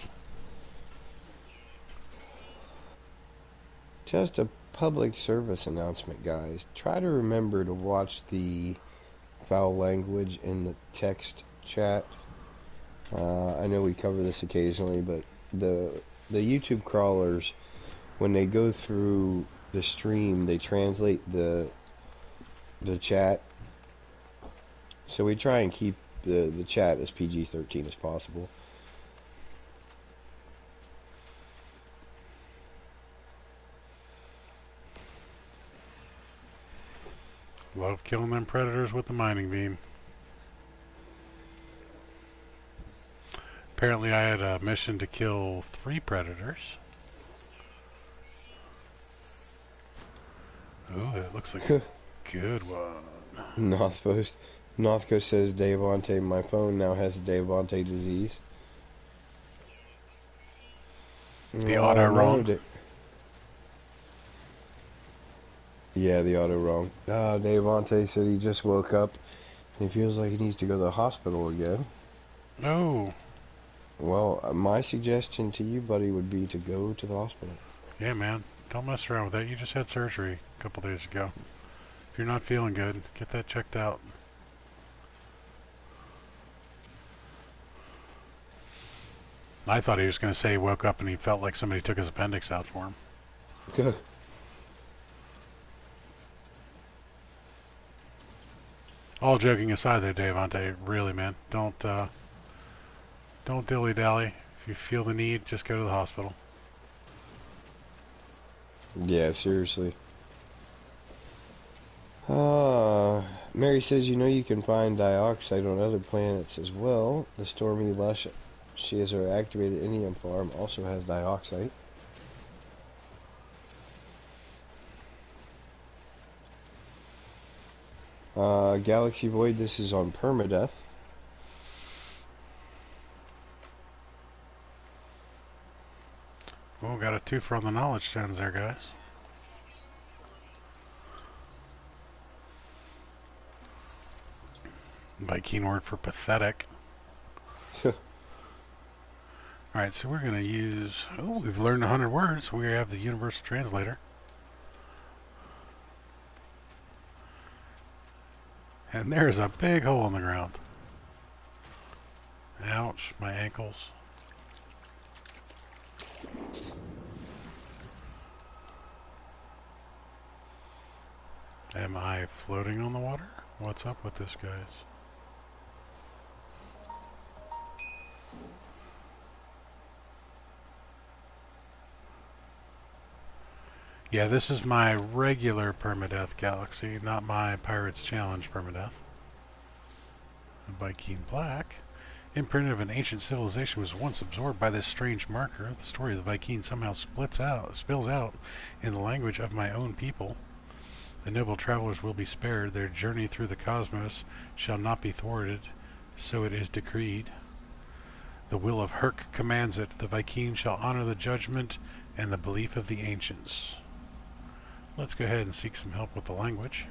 Just a public service announcement, guys. Try to remember to watch the foul language in the text chat. I know we cover this occasionally, but the YouTube crawlers, when they go through the stream, they translate the chat. So we try and keep the chat as PG-13 as possible. Love killing them predators with the mining beam. Apparently I had a mission to kill 3 predators. Ooh, that looks like a good one. North Coast says, Davante, my phone now has Davante disease. The auto wrong. Yeah, the auto wrong. Davante said he just woke up and he feels like he needs to go to the hospital again. No. Well, my suggestion to you, buddy, would be to go to the hospital. Yeah, man. Don't mess around with that. You just had surgery a couple days ago. If you're not feeling good, get that checked out. I thought he was going to say he woke up and he felt like somebody took his appendix out for him. Good. All joking aside there, Davante, really, man, don't dilly-dally. If you feel the need, just go to the hospital. Yeah, seriously. Mary says, you know you can find dioxide on other planets as well. The stormy lush she has her activated indium farm also has dioxide. Galaxy Void, this is on permadeath. Oh, got a twofer on the knowledge gems there, guys. Viking word for pathetic. Alright, so we're going to use... Oh, we've learned 100 words. We have the universal translator. And there's a big hole in the ground. Ouch, my ankles. Am I floating on the water? What's up with this, guys? Yeah, this is my regular permadeath galaxy, not my Pirates Challenge permadeath. Viking Black. Imprint of an ancient civilization was once absorbed by this strange marker. The story of the Viking somehow spills out in the language of my own people. The noble travelers will be spared. Their journey through the cosmos shall not be thwarted. So it is decreed. The will of Herc commands it. The Viking shall honor the judgment and the belief of the ancients. Let's go ahead and seek some help with the language.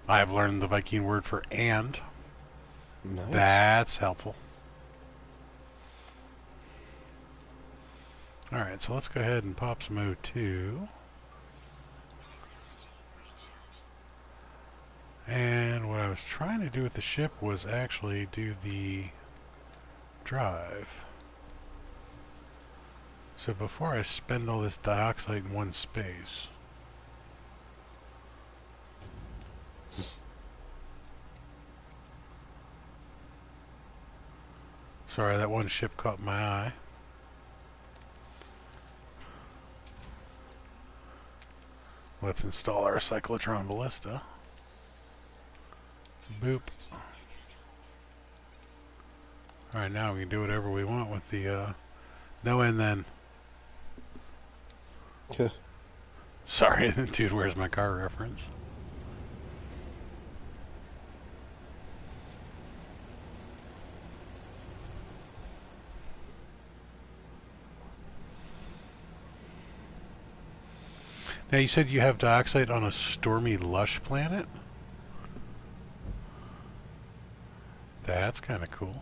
I have learned the Viking word for and. Nice. That's helpful. Alright, so let's go ahead and pop some O2. And what I was trying to do with the ship was actually do the drive. So before I spend all this dioxide in one space... Sorry, that one ship caught my eye. Let's install our cyclotron ballista. Boop. Alright, now we can do whatever we want with the, no and then. Sorry, dude, where's my car reference? Now, you said you have dioxide on a stormy lush planet? That's kind of cool.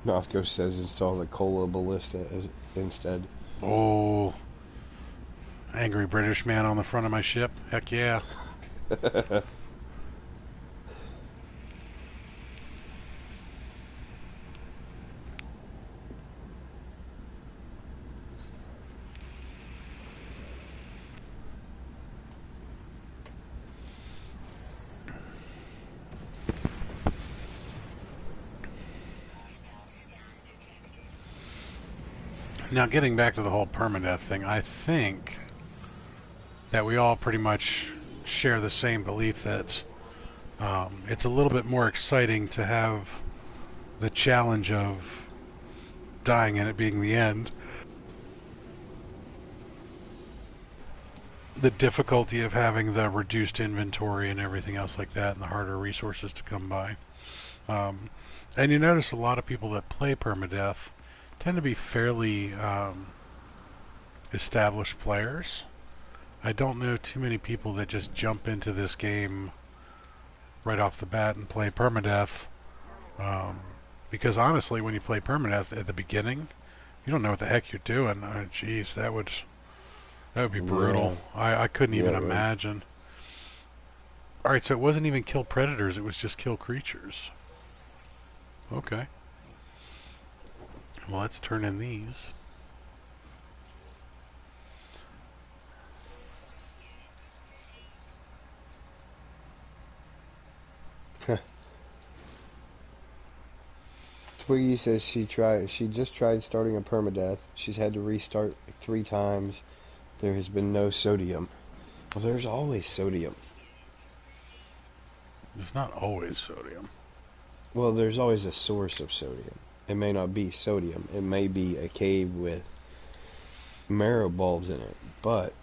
Nothco says install the Cola ballista instead. Oh, angry British man on the front of my ship. Heck yeah. Now, getting back to the whole permadeath thing, I think that we all pretty much share the same belief that it's a little bit more exciting to have the challenge of dying and it being the end. The difficulty of having the reduced inventory and everything else like that, and the harder resources to come by. And you notice a lot of people that play permadeath tend to be fairly established players. I don't know too many people that just jump into this game right off the bat and play permadeath, because honestly, when you play permadeath at the beginning, you don't know what the heck you're doing. Oh, geez, that would be brutal. Yeah. I couldn't even imagine. Alright, so it wasn't even kill predators, it was just kill creatures. Okay. Well, let's turn in these. Twiggy says she just tried starting a permadeath. She's had to restart like 3 times. There has been no sodium. Well, there's always sodium. There's not always sodium. Well, there's always a source of sodium. It may not be sodium. It may be a cave with marrow bulbs in it, but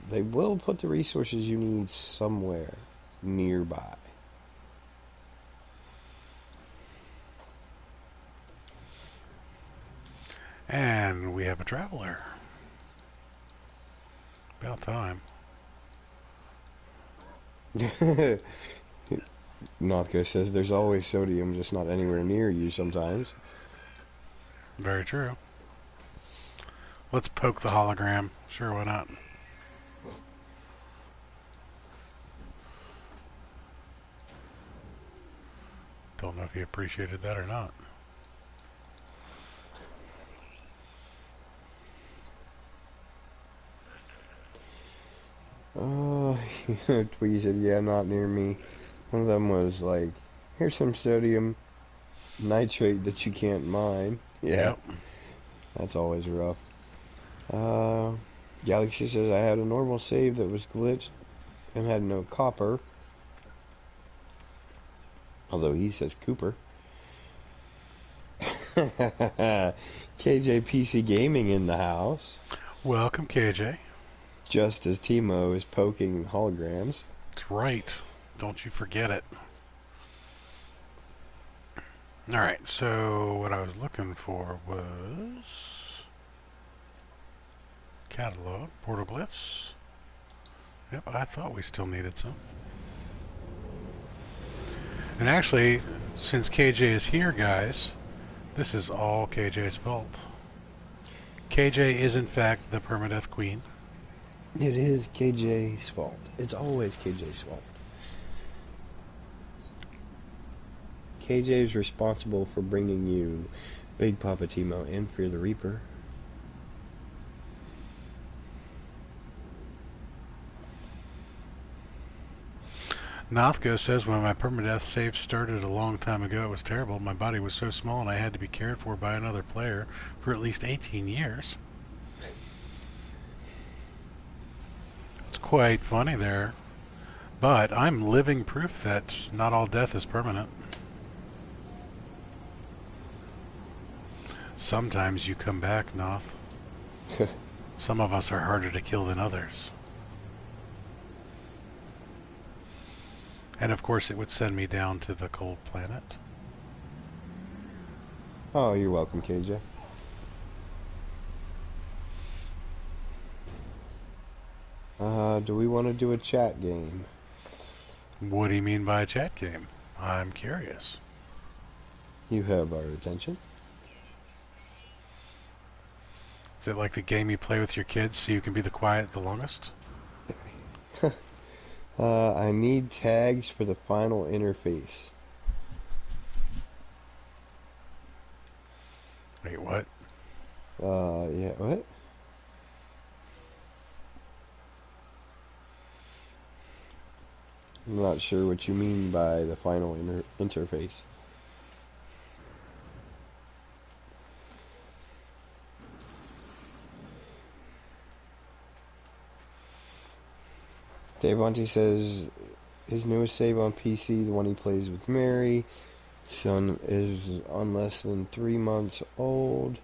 they will put the resources you need somewhere nearby. And we have a traveler. About time. Nothco says there's always sodium, just not anywhere near you sometimes. Very true. Let's poke the hologram. Sure, why not? Don't know if he appreciated that or not. Tweety said, yeah, not near me. One of them was like, here's some sodium nitrate that you can't mine. Yeah. Yep. That's always rough. Galaxy says, I had a normal save that was glitched and had no copper. Although he says Cooper. KJ PC Gaming in the house. Welcome, KJ. Just as Timo is poking holograms. That's right. Don't you forget it. Alright, so what I was looking for was catalog, portoglyphs. Yep, I thought we still needed some. And actually, since KJ is here, guys, this is all KJ's fault. KJ is in fact the permadeath queen. It is KJ's fault. It's always KJ's fault. KJ is responsible for bringing you Big Papa Timo and Fear the Reaper. Nothco says, when my permadeath save started a long time ago, it was terrible. My body was so small and I had to be cared for by another player for at least 18 years. It's quite funny there. But I'm living proof that not all death is permanent. Sometimes you come back, Noth. Some of us are harder to kill than others. And of course it would send me down to the cold planet. Oh, you're welcome, KJ. Do we want to do a chat game? What do you mean by a chat game? I'm curious. You have our attention. Is it like the game you play with your kids so you can be the quiet the longest? I need tags for the final interface. Wait, what? Yeah, what? I'm not sure what you mean by the final interface. Davonte says his newest save on PC, the one he plays with Mary, son is on less than 3 months old,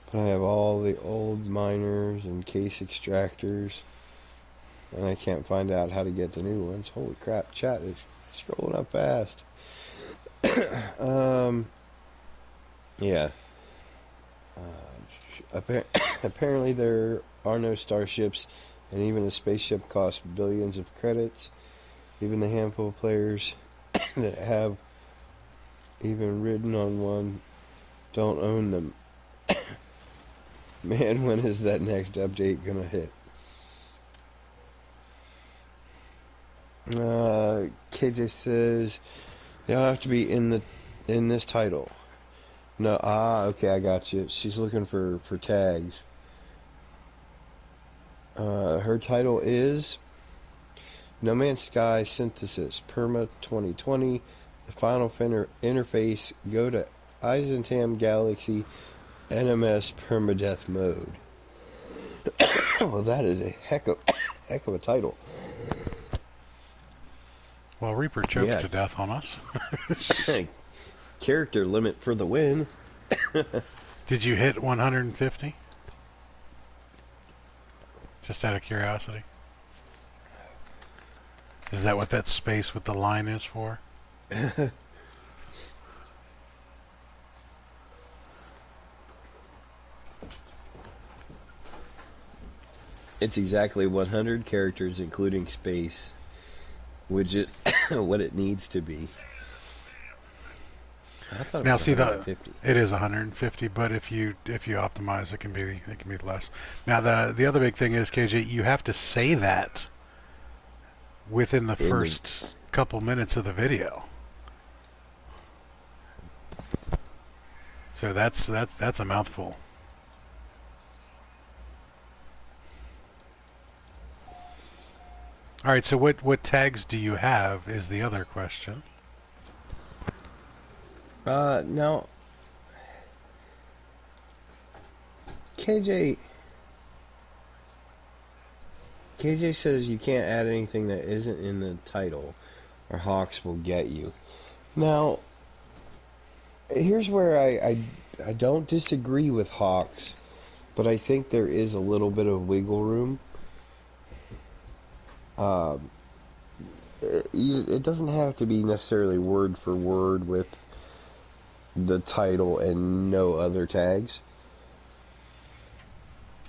but I have all the old miners and case extractors, and I can't find out how to get the new ones. Holy crap, chat is scrolling up fast. Yeah. Apparently there are no starships, and even a spaceship costs billions of credits. Even the handful of players that have even ridden on one don't own them. Man, when is that next update gonna hit? KJ says they'll have to be in this title. No, okay, I got you. She's looking for tags. Her title is No Man's Sky Synthesis, Perma2020, the final interface, go to Eisentam Galaxy NMS Permadeath Mode. Well, that is a heck of a title. Well, Reaper chokes to death on us. Character limit for the win. Did you hit 150? Just out of curiosity. Is that what that space with the line is for? It's exactly 100 characters, including space, which is what it needs to be. I thought Now, it was see, 150. It is 150, but if you optimize, it can be less. Now, the other big thing is, KJ, you have to say that within the first couple minutes of the video. So that's a mouthful. All right, so what tags do you have is the other question. Now, KJ says you can't add anything that isn't in the title, or Hawks will get you. Now, here's where I don't disagree with Hawks, but I think there is a little bit of wiggle room. It doesn't have to be necessarily word for word with the title and no other tags.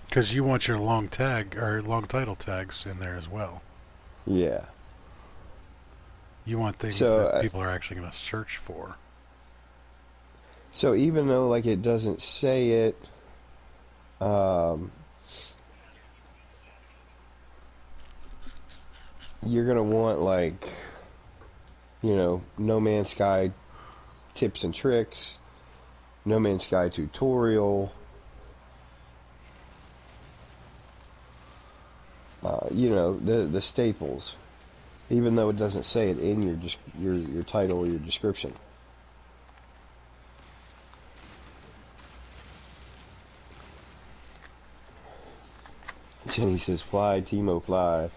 Because you want your long tag or long title tags in there as well. Yeah. You want things that people are actually going to search for. So even though like it doesn't say it, you're gonna want like, you know, No Man's Sky tips and tricks, No Man's Sky tutorial, you know, the staples, even though it doesn't say it in your title or your description. Jenny says, "Fly, Timo, fly."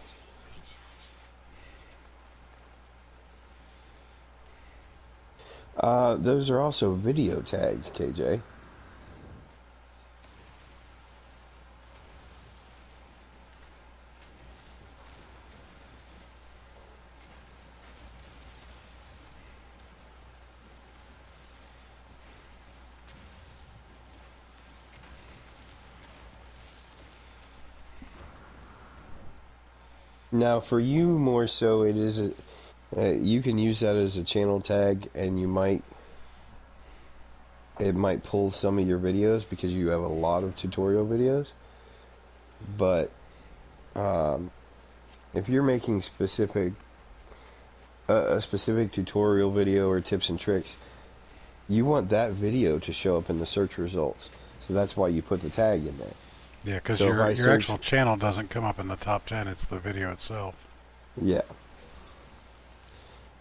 Those are also video tags, KJ. Now, for you more so, it is you can use that as a channel tag, and it might pull some of your videos because you have a lot of tutorial videos. But if you're making a specific tutorial video or tips and tricks, you want that video to show up in the search results. So that's why you put the tag in there. Yeah, because your actual channel doesn't come up in the top 10, it's the video itself. Yeah.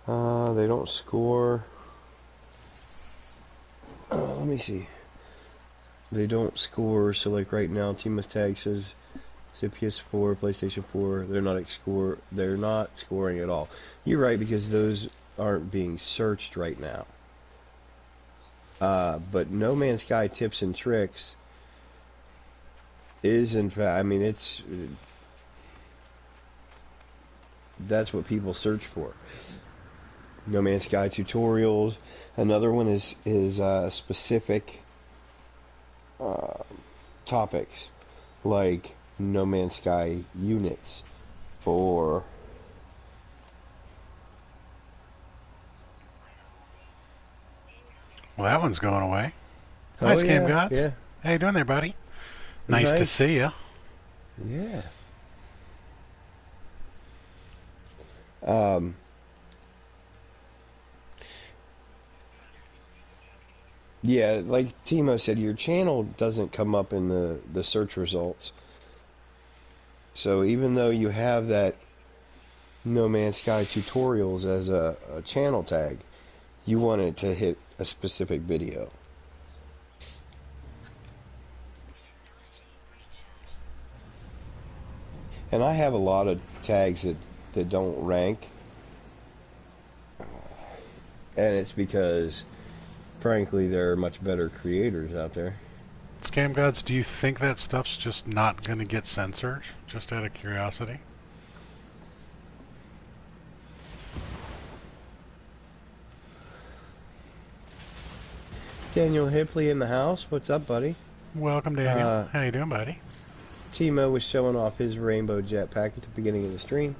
They don't score. Let me see. They don't score, so like right now, Timo's tag says PS4, PlayStation 4. They're not scoring at all. You're right, because those aren't being searched right now. But No Man's Sky tips and tricks is, in fact, I mean, that's what people search for. No Man's Sky tutorials. Another one is specific topics, like No Man's Sky units, or well, that one's going away. Oh, Nice yeah, game, Gods. yeah. How you doing there, buddy? Nice to see you. Yeah. Yeah, like Timo said, your channel doesn't come up in the search results. So even though you have that No Man's Sky tutorials as a channel tag. You want it to hit a specific video. And I have a lot of tags that don't rank. And it's because, frankly, there are much better creators out there. Scam Gods, do you think that stuff's just not going to get censored? Just out of curiosity? Daniel Hipley in the house. What's up, buddy? Welcome, Daniel. How you doing, buddy? Timo was showing off his rainbow jetpack at the beginning of the stream.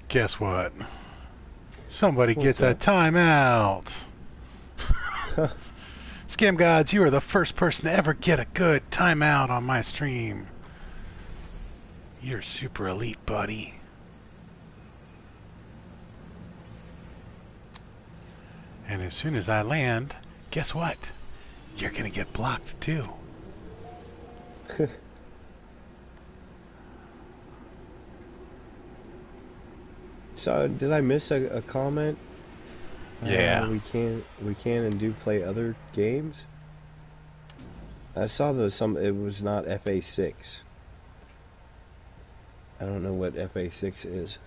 Guess what? Somebody gets a timeout. Scam Gods, you are the first person to ever get a good timeout on my stream. You're super elite, buddy. And as soon as I land, guess what? You're gonna get blocked too. So, did I miss a comment? Yeah. We can and do play other games. I saw those. It was not FA6. I don't know what FA6 is.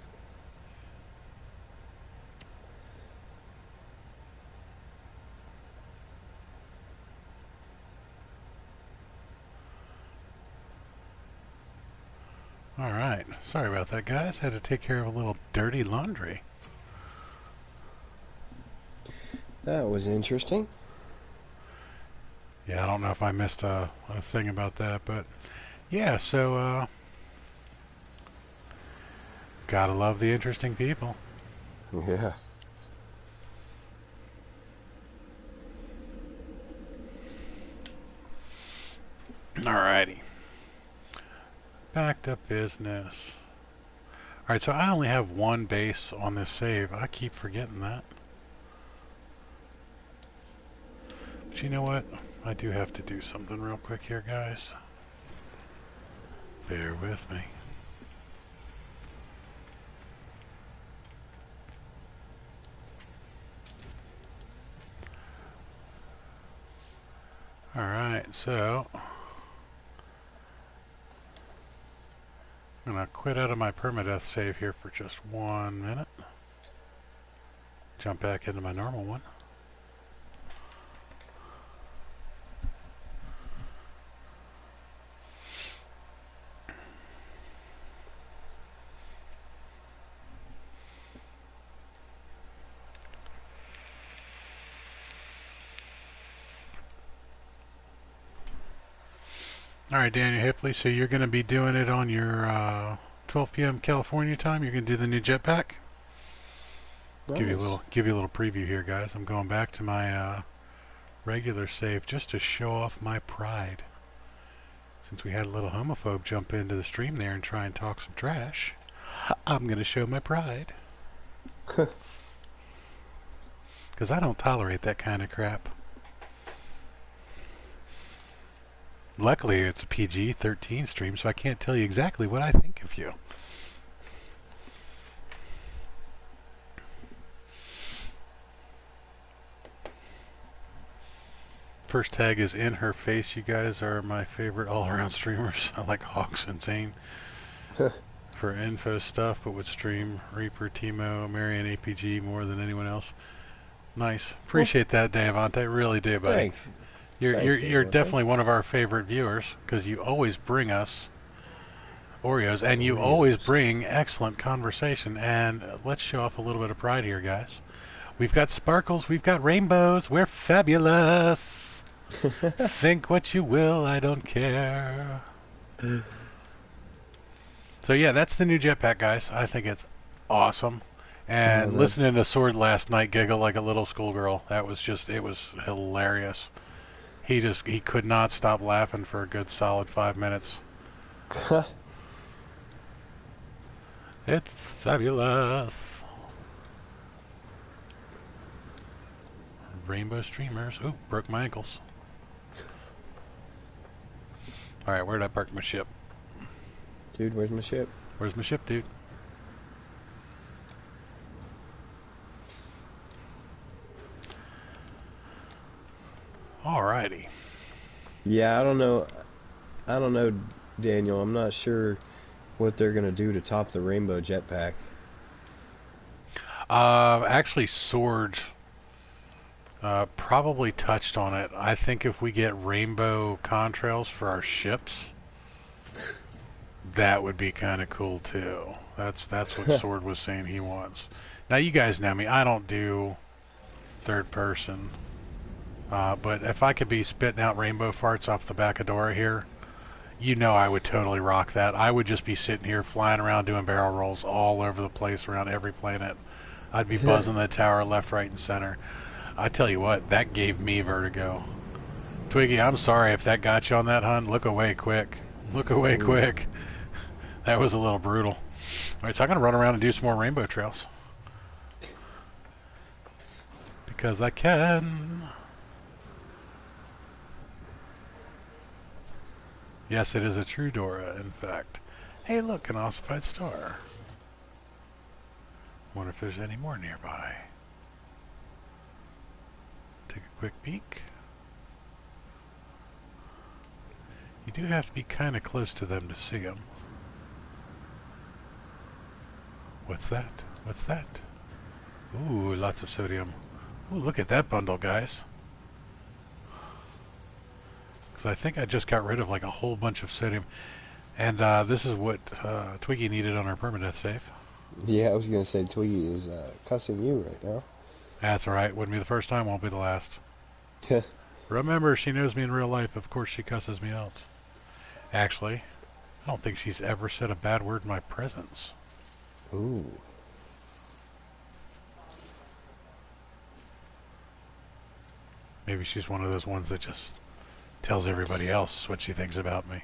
Alright, sorry about that, guys. Had to take care of a little dirty laundry. That was interesting. Yeah, I don't know if I missed a thing about that, but yeah, so, gotta love the interesting people. Yeah. Alrighty. Back to business. Alright, so I only have one base on this save. I keep forgetting that. But you know what? I do have to do something real quick here, guys. Bear with me. Alright, so I'm going to quit out of my permadeath save here for just 1 minute. Jump back into my normal one. Alright, Daniel Hipley, so you're going to be doing it on your 12 p.m. California time? You're going to do the new jetpack? Nice. Give you a little preview here, guys. I'm going back to my regular save just to show off my pride. Since we had a little homophobe jump into the stream there and try and talk some trash, I'm going to show my pride. Because I don't tolerate that kind of crap. Luckily, it's a PG-13 stream, so I can't tell you exactly what I think of you. First tag is in her face. You guys are my favorite all-around streamers. I like Hawks and Zane for info stuff, but would stream Reaper, Timo, Marion, APG more than anyone else. Nice. Appreciate that, Davante. Really do, buddy. Thanks. You're definitely one of our favorite viewers because you always bring us Oreos and you always bring excellent conversation. And let's show off a little bit of pride here, guys. We've got sparkles, we've got rainbows, we're fabulous. Think what you will, I don't care. So yeah, that's the new jetpack, guys. I think it's awesome. And listening to Sword last night giggle like a little schoolgirl, that was just, it was hilarious. He could not stop laughing for a good solid 5 minutes. It's fabulous. Rainbow streamers. Ooh, broke my ankles. Alright, where did I park my ship? Dude, where's my ship? Where's my ship, dude? Alrighty. Yeah, I don't know. I don't know, Daniel. I'm not sure what they're gonna do to top the rainbow jetpack. Actually, Sword probably touched on it. I think if we get rainbow contrails for our ships, that would be kind of cool too. That's what Sword was saying he wants. Now you guys know me. I don't do third person. But if I could be spitting out rainbow farts off the back of Dora here, you know I would totally rock that. I would just be sitting here flying around doing barrel rolls all over the place around every planet. I'd be buzzing the tower left, right, and center. I tell you what, that gave me vertigo. Twiggy, I'm sorry if that got you on that, hun. Look away quick. Look away quick. That was a little brutal. Alright, so I'm going to run around and do some more rainbow trails. Because I can. Yes, it is a true Dora, in fact. Hey, look, an ossified star. Wonder if there's any more nearby. Take a quick peek. You do have to be kind of close to them to see them. What's that? What's that? Ooh, lots of sodium. Ooh, look at that bundle, guys. Because I think I just got rid of like a whole bunch of sodium. And this is what Twiggy needed on our permadeath save. Yeah, I was gonna say Twiggy is cussing you right now. That's alright. Wouldn't be the first time, won't be the last. Remember, she knows me in real life. Of course she cusses me out. Actually, I don't think she's ever said a bad word in my presence. Ooh. Maybe she's one of those ones that just tells everybody else what she thinks about me.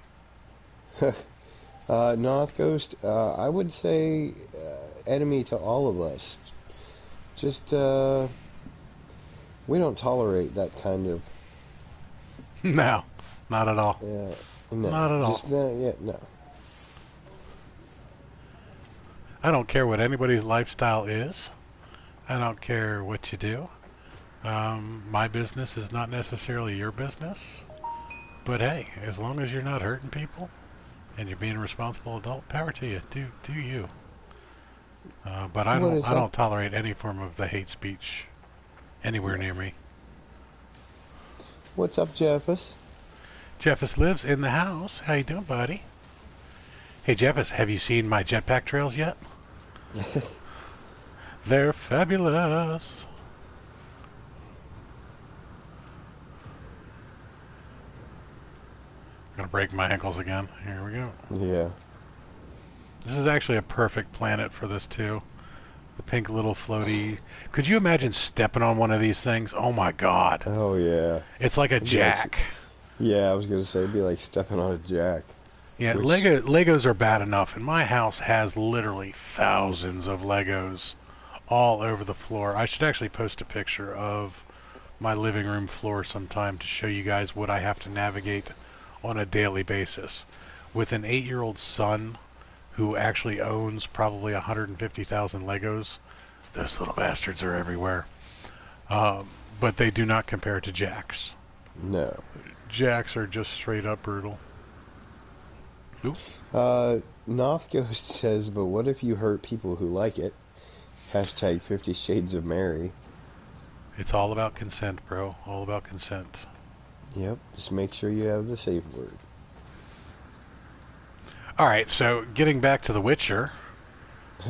North Coast, I would say enemy to all of us. Just, we don't tolerate that kind of... No, not at all. Yeah, no. Not at all. Just, no. I don't care what anybody's lifestyle is. I don't care what you do. My business is not necessarily your business. But hey, as long as you're not hurting people and you're being a responsible adult, power to you. Do you. But I don't tolerate any form of the hate speech anywhere near me. What's up, Jeffus? Jeffus lives in the house. How you doing, buddy? Hey, Jeffus, have you seen my jetpack trails yet? They're fabulous. I'm gonna break my ankles again. Here we go. Yeah. This is actually a perfect planet for this too. The pink little floaty. Could you imagine stepping on one of these things? Oh my god. Oh yeah. It's like a jack. Yeah, I was gonna say it'd be like stepping on a jack. Yeah, Legos are bad enough, and my house has literally thousands of Legos all over the floor. I should actually post a picture of my living room floor sometime to show you guys what I have to navigate on a daily basis. With an 8-year-old son who actually owns probably 150,000 Legos, those little bastards are everywhere. But they do not compare to Jacks. No. Jacks are just straight up brutal. Oop. North Ghost says, but what if you hurt people who like it? Hashtag 50 Shades of Mary. It's all about consent, bro. All about consent. Yep, just make sure you have the safe word. Alright, so getting back to The Witcher,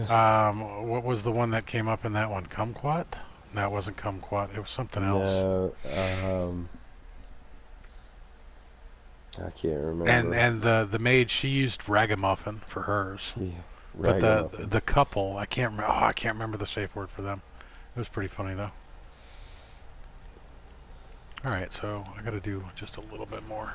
what was the one that came up in that one? Kumquat? No, it wasn't Kumquat. It was something else. No, I can't remember. And the maid, she used Ragamuffin for hers. Yeah, but the couple, I can't remember the safe word for them. It was pretty funny though. Alright, so I gotta do just a little bit more.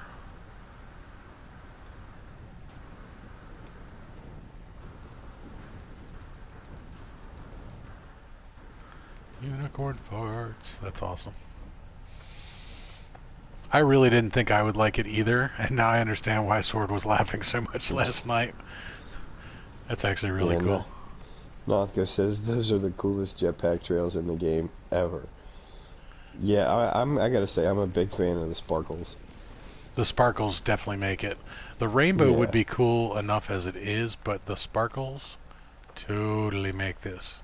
Unicorn farts. That's awesome. I really didn't think I would like it either, and now I understand why Sword was laughing so much last night. That's actually really cool. Nothco says those are the coolest jetpack trails in the game ever. Yeah, I gotta say, I'm a big fan of the sparkles. The sparkles definitely make it. The rainbow would be cool enough as it is, but the sparkles totally make this.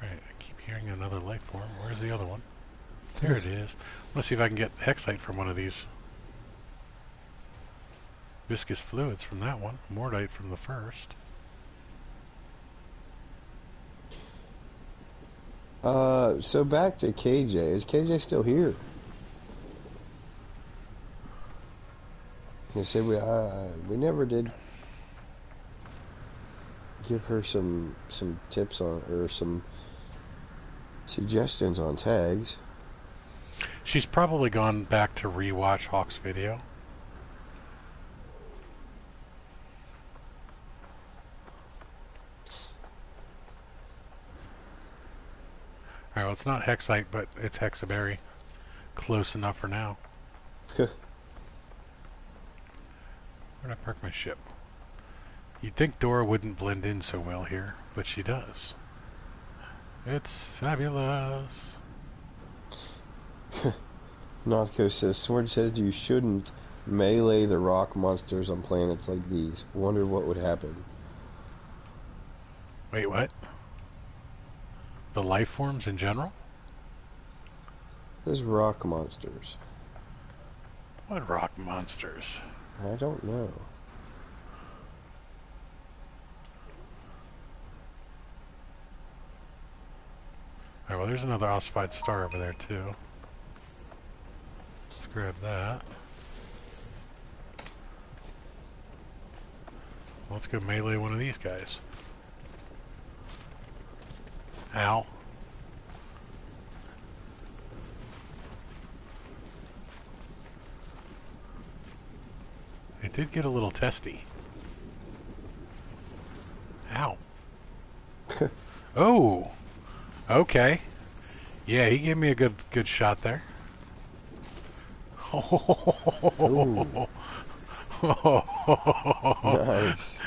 Alright, I keep hearing another life form. Where's the other one? There it is. Let's see if I can get Hexite from one of these. Viscous fluids from that one. Mordite from the first. So back to KJ. Is KJ still here? He said we never did give her some tips on, or some suggestions on tags. She's probably gone back to rewatch Hawk's video. Alright, well, it's not Hexite, but it's Hexaberry. Close enough for now. Where'd I park my ship? You'd think Dora wouldn't blend in so well here, but she does. It's fabulous. Nothco says, Sword says you shouldn't melee the rock monsters on planets like these. Wonder what would happen. Wait, what? The life forms in general? There's rock monsters. What rock monsters? I don't know. Alright, well, there's another ossified star over there, too. Let's grab that. Let's go melee one of these guys. Ow. It did get a little testy. Ow. Oh! Okay. Yeah, he gave me a good shot there. Ooh. Nice.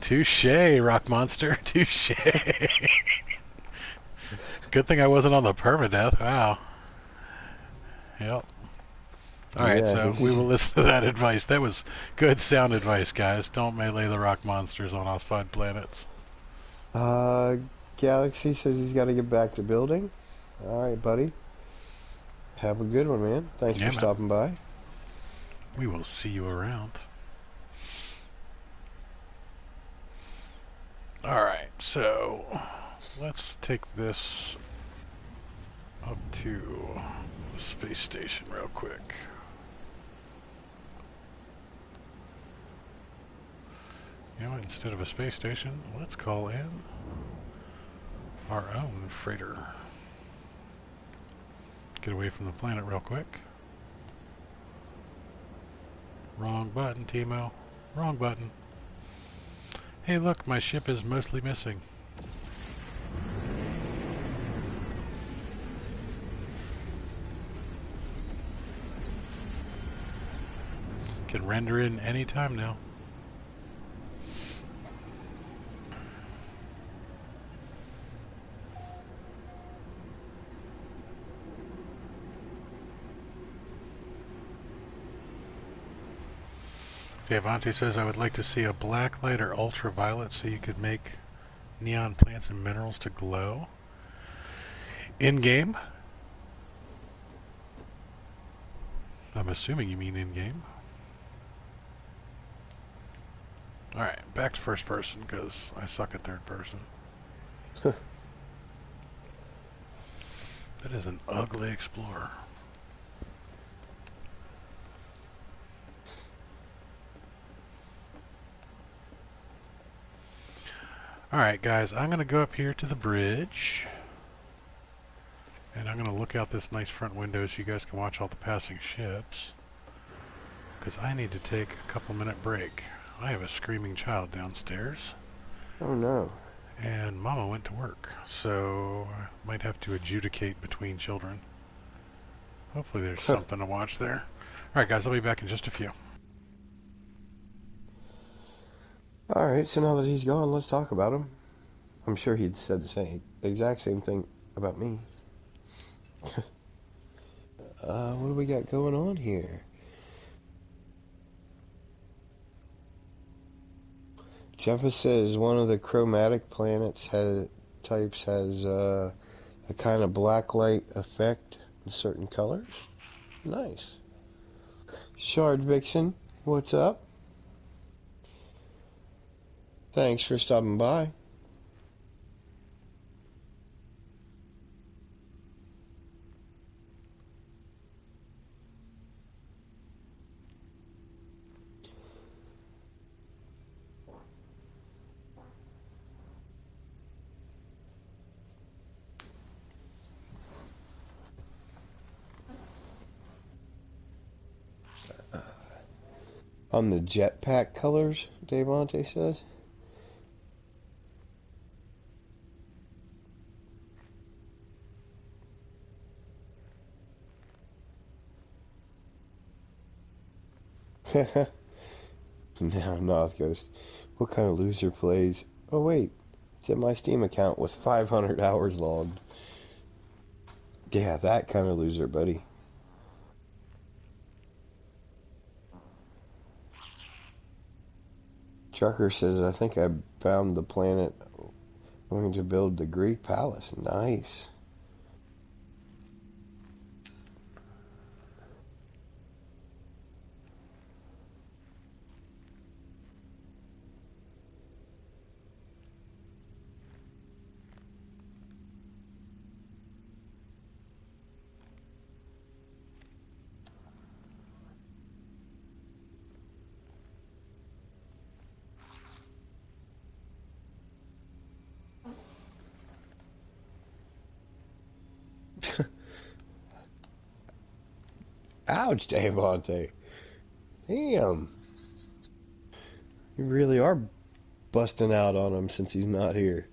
Touché, rock monster. Touché. Good thing I wasn't on the permadeath. Wow. Yep. Alright, so we will listen to that advice. That was good sound advice, guys. Don't melee the rock monsters on ossified planets. Galaxy says he's got to get back to building. Alright, buddy. Have a good one, man. Thanks for stopping by. We will see you around. Alright, so let's take this up to the space station real quick. You know what, instead of a space station, let's call in our own freighter. Get away from the planet real quick. Wrong button, Timo. Wrong button. Hey look, my ship is mostly missing. Can render in any time now. Avante says, I would like to see a black light or ultraviolet so you could make neon plants and minerals to glow. In-game? I'm assuming you mean in-game. Alright, back to first person because I suck at third person. That is an ugly explorer. Alright guys, I'm going to go up here to the bridge. And I'm going to look out this nice front window so you guys can watch all the passing ships. Because I need to take a couple-minute break. I have a screaming child downstairs. Oh no. And Mama went to work, so I might have to adjudicate between children. Hopefully there's something to watch there. Alright guys, I'll be back in just a few. Alright, so now that he's gone, let's talk about him. I'm sure he'd said the exact same thing about me. What do we got going on here? Jeffa says one of the chromatic planets types has a kind of black light effect in certain colors. Nice. Shard Vixen, what's up? Thanks for stopping by. On the jetpack colors, Devontae says. Now, North Ghost. What kind of loser plays? Oh wait, it's in my Steam account with 500 hours logged. Yeah, that kind of loser, buddy. Trucker says, I think I found the planet going to build the Greek palace. Nice. Ouch, Devontae. Damn. You really are busting out on him since he's not here.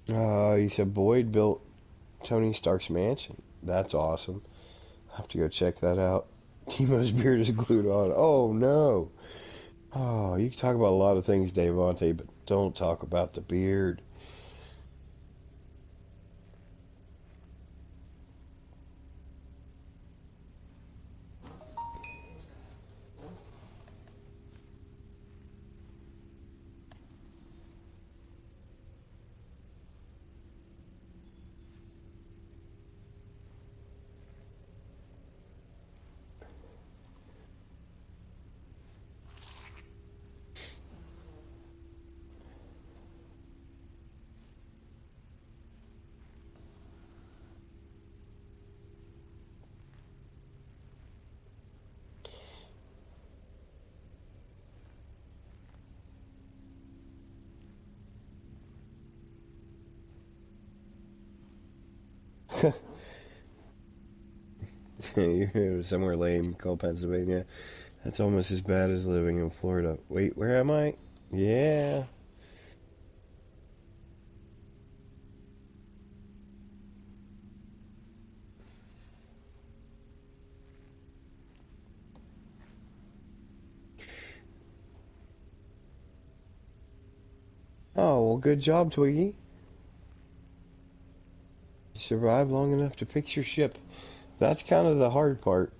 He said Boyd built Tony Stark's mansion. That's awesome. I'll have to go check that out. Timo's beard is glued on. Oh, no. Oh, you can talk about a lot of things, Devontae, but don't talk about the beard. You're somewhere lame called Pennsylvania. That's almost as bad as living in Florida. Wait, where am I? Yeah. Oh, well, good job, Twiggy. You survived long enough to fix your ship. That's kind of the hard part.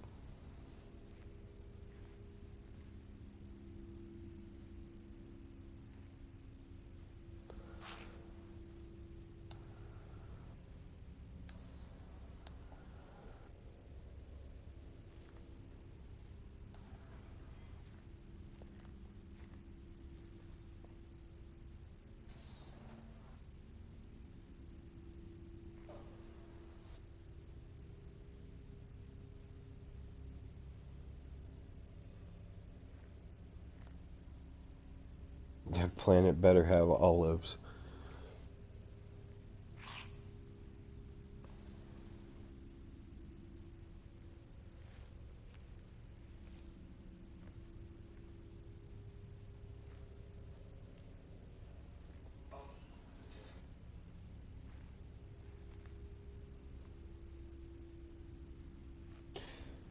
planet better have olives.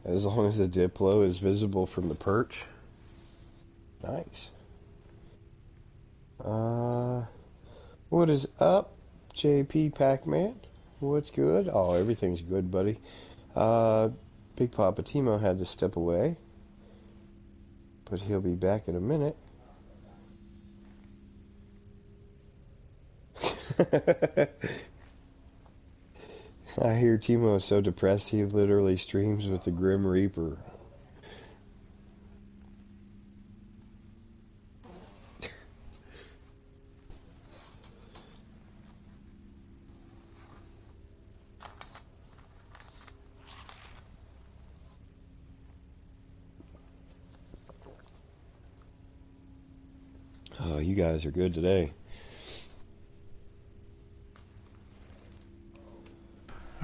As long as the Diplo is visible from the perch. Nice. What is up, JP Pac-Man? What's good? Oh, everything's good, buddy. Big Papa Timo had to step away, but he'll be back in a minute. I hear Timo is so depressed he literally streams with the Grim Reaper. Oh, you guys are good today.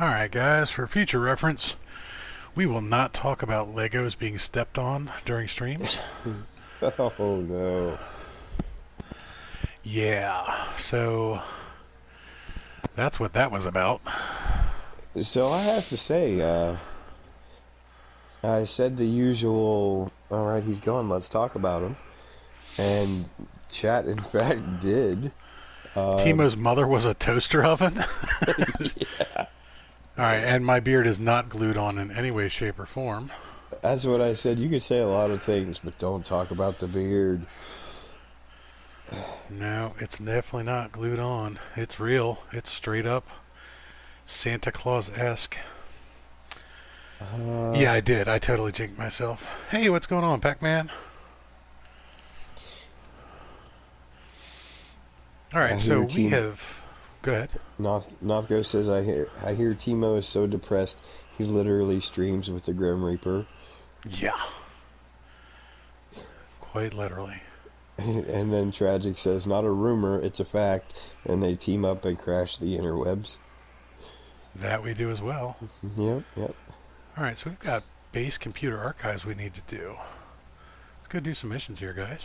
Alright guys, for future reference, we will not talk about Legos being stepped on during streams. Oh no. Yeah, so that's what that was about. So I have to say, I said the usual, alright, he's gone, let's talk about him. And chat, in fact, did. Timo's mother was a toaster oven? Yeah. Alright, and my beard is not glued on in any way, shape, or form. That's what I said. You could say a lot of things, but don't talk about the beard. No, it's definitely not glued on. It's real. It's straight up Santa Claus-esque. Yeah, I did. I totally jinked myself. Hey, what's going on, Pac-Man? Alright, so we have... Go ahead. Novko says, I hear Timo is so depressed he literally streams with the Grim Reaper. Yeah. Quite literally. And then Tragic says, not a rumor, it's a fact, and they team up and crash the interwebs. That we do as well. Yep. Alright, so we've got base computer archives we need to do. Let's go do some missions here, guys.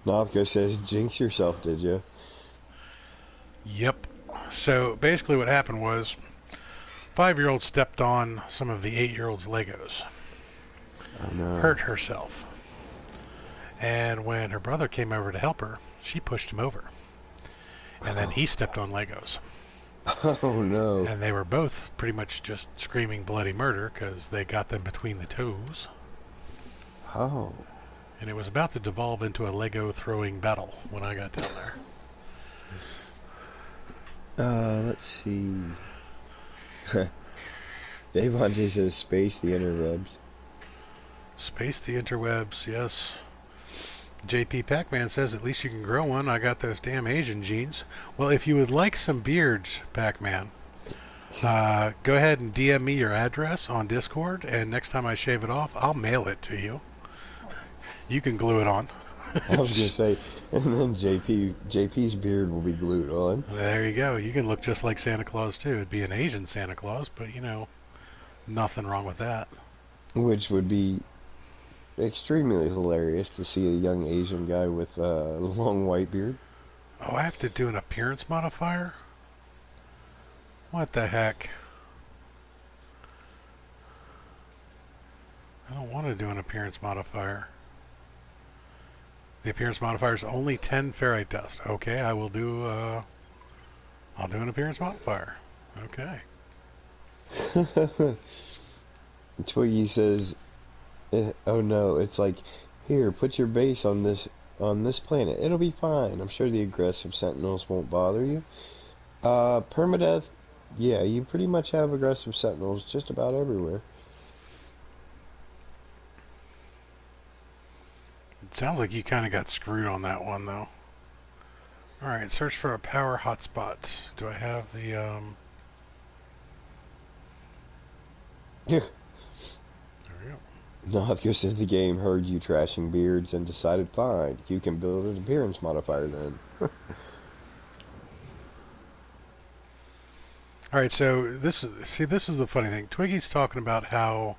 Novko says, jinx yourself, did you? Yep. So basically what happened was 5-year-old stepped on some of the 8-year-old's Legos. Oh, no. Hurt herself. And when her brother came over to help her, she pushed him over. And then he stepped on Legos. Oh no. And they were both pretty much just screaming bloody murder because they got them between the toes. Oh. And it was about to devolve into a Lego throwing battle when I got down there. Let's see. Devontae says space the interwebs. Space the interwebs, yes. JP Pac-Man says, at least you can grow one. I got those damn Asian genes. Well, if you would like some beards, Pac-Man, go ahead and DM me your address on Discord, and next time I shave it off, I'll mail it to you. You can glue it on. I was going to say, and then JP's beard will be glued on. There you go. You can look just like Santa Claus, too. It'd be an Asian Santa Claus, but, you know, nothing wrong with that. Which would be extremely hilarious to see a young Asian guy with a long white beard. Oh, I have to do an appearance modifier? What the heck? I don't want to do an appearance modifier. The appearance modifier is only 10 ferrite dust. Okay, I will do, I'll do an appearance modifier. Okay. Twiggy says, oh no, it's like, here, put your base on this planet. It'll be fine. I'm sure the aggressive sentinels won't bother you. Permadeath, yeah, you pretty much have aggressive sentinels just about everywhere. It sounds like you kind of got screwed on that one, though. Alright, search for a power hotspot. Do I have the, Yeah. There we go. Nathio says the game heard you trashing beards and decided, fine, you can build an appearance modifier then. Alright, so this is the funny thing. Twiggy's talking about how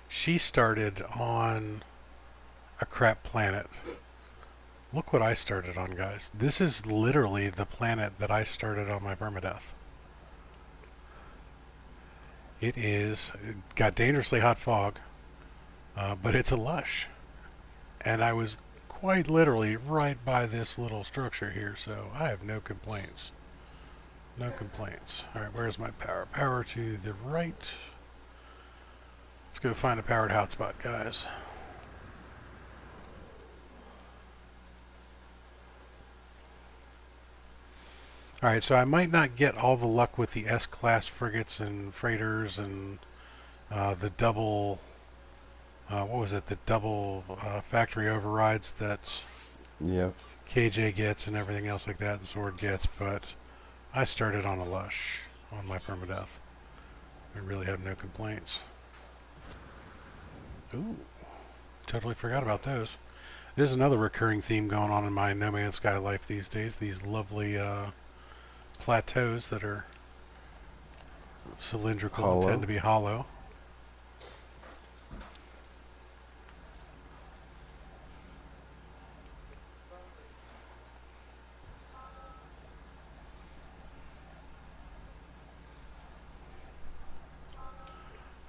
she started on a crap planet. Look what I started on, guys. This is literally the planet that I started on my permadeath. It got dangerously hot fog, but it's a lush. And I was quite literally right by this little structure here, so I have no complaints. No complaints. Alright, where's my power? Power to the right. Let's go find a powered hotspot, guys. Alright, so I might not get all the luck with the S-class frigates and freighters and the double, what was it, the double factory overrides that Yep. KJ gets and everything else like that and Sword gets, but I started on a lush on my permadeath. I really have no complaints. Ooh, totally forgot about those. There's another recurring theme going on in my No Man's Sky life these days. These lovely plateaus that are cylindrical and tend to be hollow.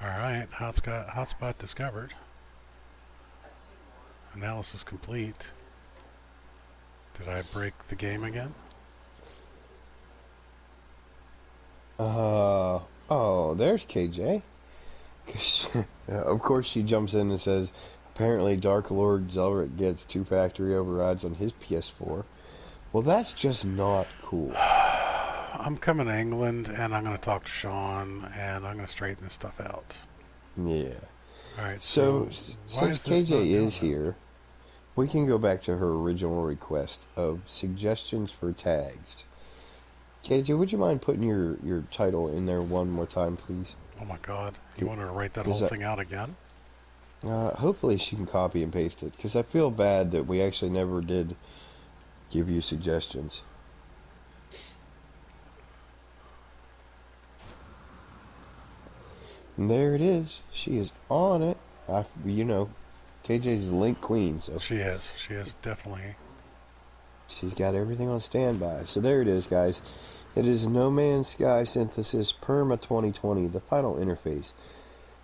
Alright, hotspot discovered. Analysis complete. Did I break the game again? Oh, there's KJ. Of course she jumps in and says, apparently Dark Lord Zelric gets 2 factory overrides on his PS4. Well, that's just not cool. I'm coming to England, and I'm going to talk to Sean, and I'm going to straighten this stuff out. Yeah. Alright, so since KJ is here, we can go back to her original request of suggestions for tags. KJ, would you mind putting your title in there one more time, please? Oh my god. You want her to write that whole thing out again? Hopefully she can copy and paste it, because I feel bad that we actually never did give you suggestions. And there it is. She is on it. You know, KJ's Link Queen, so she is definitely. She's got everything on standby. So there it is, guys. It is No Man's Sky Synthesis Perma2020, the final interface.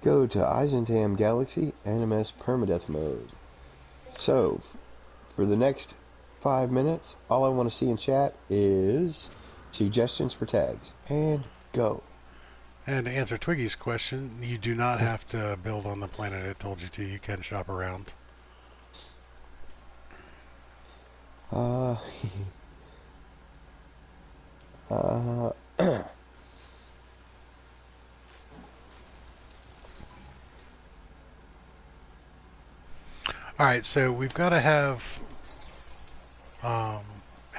Go to Eisentam Galaxy NMS Permadeath mode. So, for the next 5 minutes, all I want to see in chat is suggestions for tags. And go. And to answer Twiggy's question, you do not have to build on the planet it told you to. You can shop around. Alright, so we've got to have... how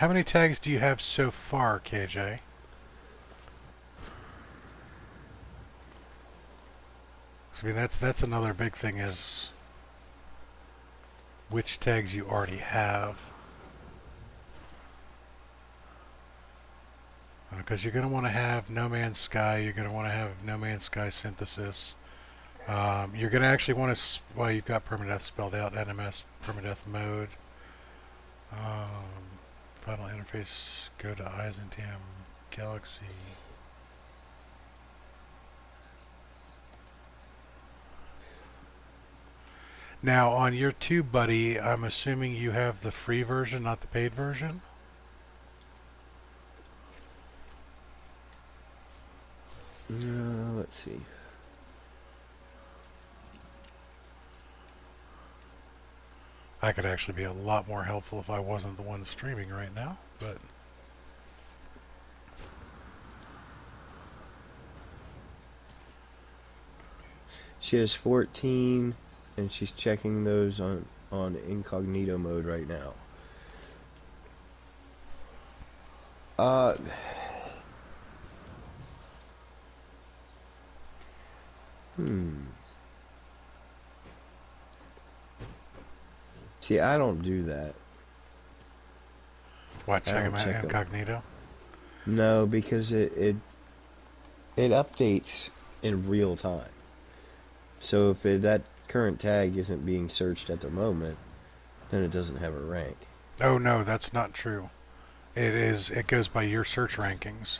many tags do you have so far, KJ? I mean, that's another big thing is which tags you already have. Because you're going to want to have No Man's Sky, you're going to want to have No Man's Sky Synthesis. You're going to actually want to, well, you've got Permadeath spelled out, NMS Permadeath mode. Final interface, go to Eisentam Galaxy. Now, on your tube, buddy, I'm assuming you have the free version, not the paid version? Let's see. I could actually be a lot more helpful if I wasn't the one streaming right now, but... She has 14, and she's checking those on incognito mode right now. See, I don't do that. What, I check them don't out check them. incognito? No, because it updates in real time. So if that current tag isn't being searched at the moment, then it doesn't have a rank. Oh no, that's not true. It goes by your search rankings.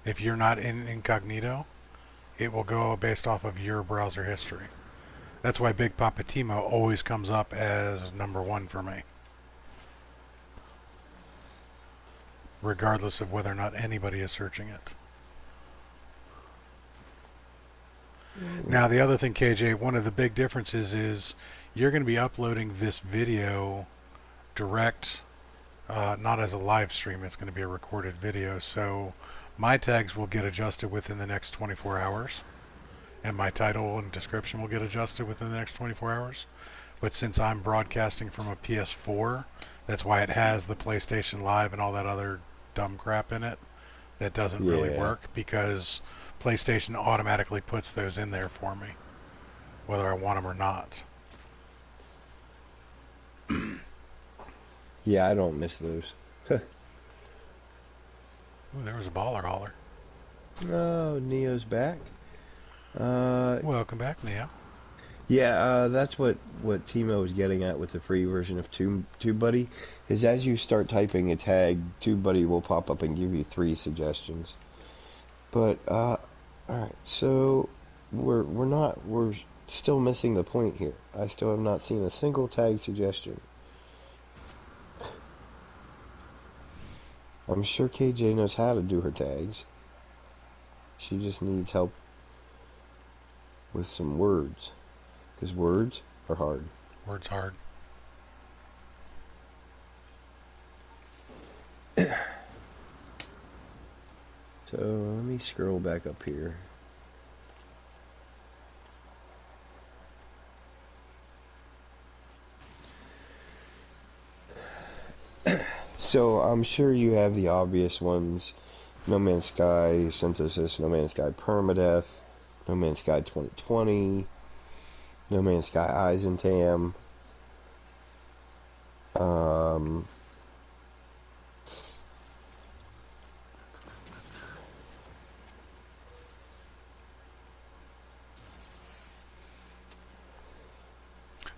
If you're not in incognito, it will go based off of your browser history. That's why Big Papa Timo always comes up as #1 for me, regardless of whether or not anybody is searching it. Now, the other thing, KJ, one of the big differences is you're going to be uploading this video direct, not as a live stream. It's going to be a recorded video. So my tags will get adjusted within the next 24 hours, and my title and description will get adjusted within the next 24 hours. But since I'm broadcasting from a PS4, that's why it has the PlayStation Live and all that other dumb crap in it. That doesn't really Yeah. work because PlayStation automatically puts those in there for me, whether I want them or not. Yeah, I don't miss those. Ooh, there was a baller hauler. Oh, Neo's back. Welcome back, Neo. Yeah, that's what Timo was getting at with the free version of TubeBuddy, is as you start typing a tag, TubeBuddy will pop up and give you 3 suggestions. But alright, so we're still missing the point here. I still have not seen a single tag suggestion. I'm sure KJ knows how to do her tags. She just needs help with some words. Because words are hard. Words hard. So let me scroll back up here. So I'm sure you have the obvious ones: No Man's Sky Synthesis, No Man's Sky Permadeath, No Man's Sky 2020, No Man's Sky Eisentam.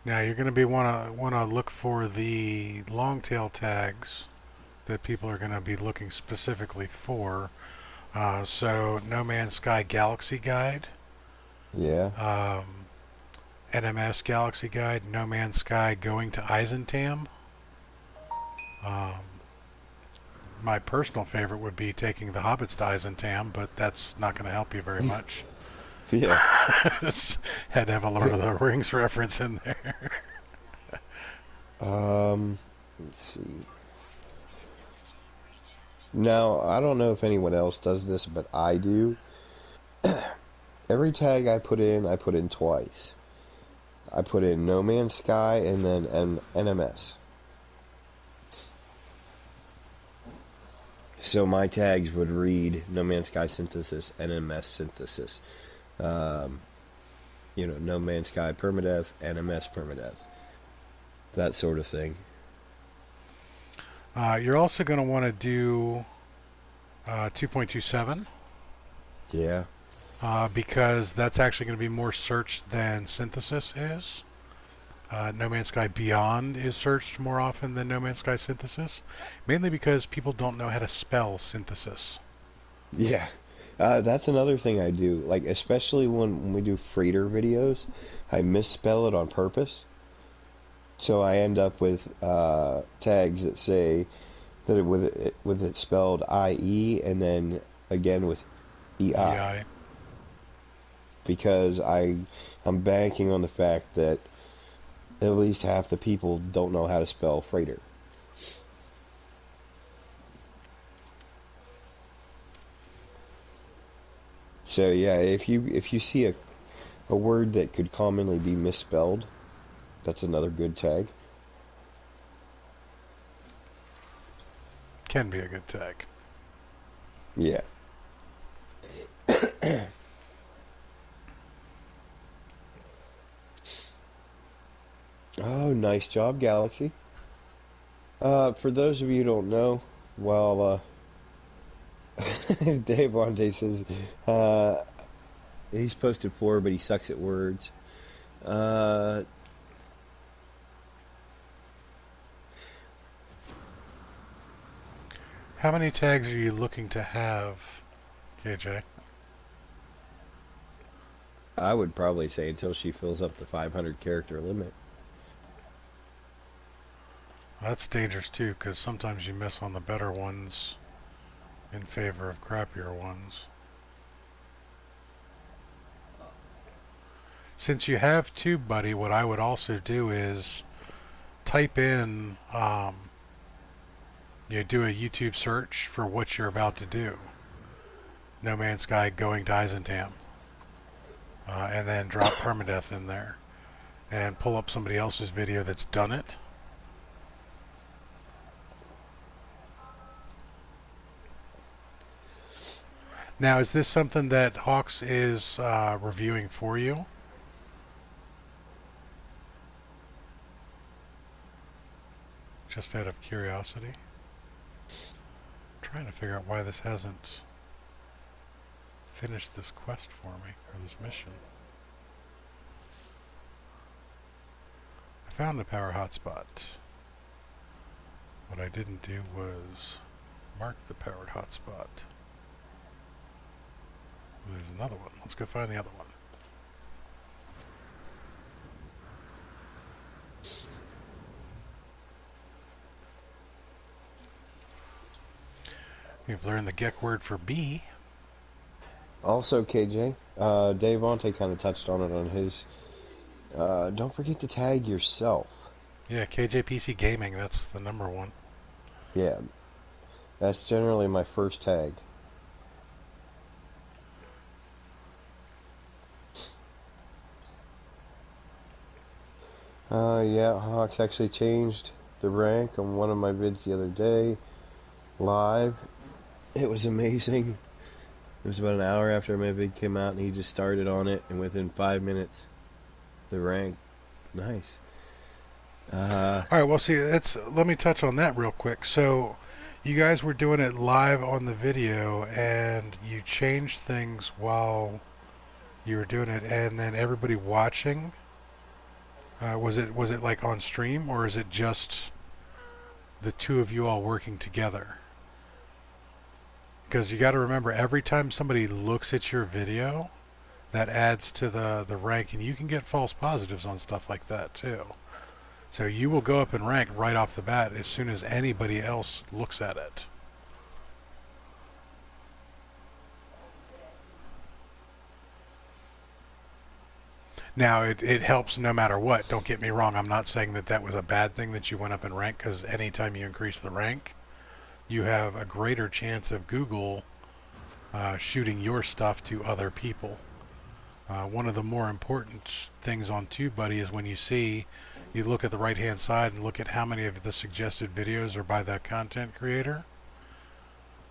Now you're going to be want to look for the long tail tags that people are going to be looking specifically for. So No Man's Sky Galaxy Guide, Yeah. NMS Galaxy Guide, No Man's Sky Going to Eisentam. My personal favorite would be taking the Hobbits to Eisentam, but that's not going to help you very much. Yeah. Had to have a Lord of the Rings reference in there. Let's see. Now, I don't know if anyone else does this, but I do. Every tag I put in twice. I put in No Man's Sky and then NMS. So my tags would read No Man's Sky Synthesis, NMS Synthesis. No Man's Sky Permadeath, NMS Permadeath. That sort of thing. You're also going to want to do 2.27. Yeah. Because that's actually going to be more searched than Synthesis is. No Man's Sky Beyond is searched more often than No Man's Sky Synthesis, mainly because people don't know how to spell synthesis. Yeah. That's another thing I do. Like, especially when we do freighter videos, I misspell it on purpose. So I end up with tags that say that with it spelled IE and then again with EI. Because I'm banking on the fact that at least half the people don't know how to spell freighter. So yeah, if you see a word that could commonly be misspelled, that's another good tag. Can be a good tag. Yeah. Oh, nice job, Galaxy. For those of you who don't know, well, Dave Bonte says he's posted 4, but he sucks at words. How many tags are you looking to have, KJ? I would probably say until she fills up the 500 character limit. That's dangerous too, because sometimes you miss on the better ones in favor of crappier ones. Since you have TubeBuddy, what I would also do is type in, do a YouTube search for what you're about to do. No Man's Sky going to Eisentam. And then drop permadeath in there. And pull up somebody else's video that's done it. Now, is this something that Hawks is reviewing for you? Just out of curiosity. I'm trying to figure out why this hasn't finished this quest for me, or this mission. I found a power hotspot. What I didn't do was mark the powered hotspot. There's another one. Let's go find the other one. We've learned the Gek word for bee. Also, KJ, Dave Bonte kind of touched on it on his. Don't forget to tag yourself. Yeah, KJPC Gaming, that's the number one. Yeah, that's generally my first tag. Yeah, Hawks actually changed the rank on one of my vids the other day, live. It was amazing. It was about an hour after my vid came out, and he just started on it, and within 5 minutes, the rank, nice. All right, well, see, let me touch on that real quick. So, you guys were doing it live on the video, and you changed things while you were doing it, and then everybody watching. Was it like on stream, or is it just the two of you all working together? Because you got to remember, every time somebody looks at your video, that adds to the rank, and you can get false positives on stuff like that too. So you will go up in rank right off the bat as soon as anybody else looks at it. Now, it helps no matter what. Don't get me wrong. I'm not saying that was a bad thing that you went up in rank, because anytime you increase the rank, you have a greater chance of Google shooting your stuff to other people. One of the more important things on TubeBuddy is when you look at the right-hand side and look at how many of the suggested videos are by that content creator.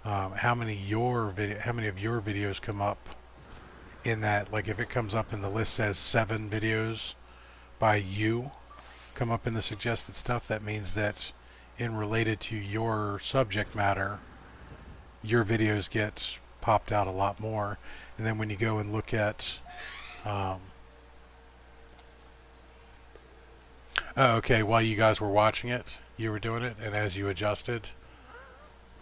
How many of your videos come up in that? Like if it comes up and the list says 7 videos by you come up in the suggested stuff, that means that in related to your subject matter, your videos get popped out a lot more. And then when you go and look at okay, while you guys were watching it, you were doing it, and as you adjusted,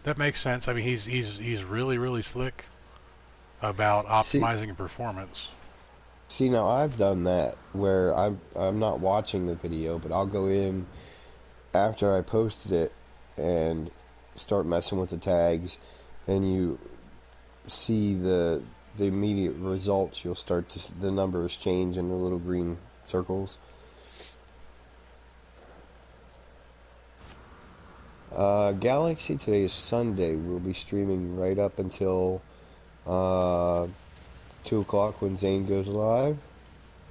that makes sense. I mean, he's really, really slick about optimizing performance. See, now I've done that where I'm not watching the video, but I'll go in after I posted it and start messing with the tags, and you see the immediate results. You'll start to the numbers change in the little green circles. Galaxy, today is Sunday. We'll be streaming right up until 2 o'clock when Zane goes live.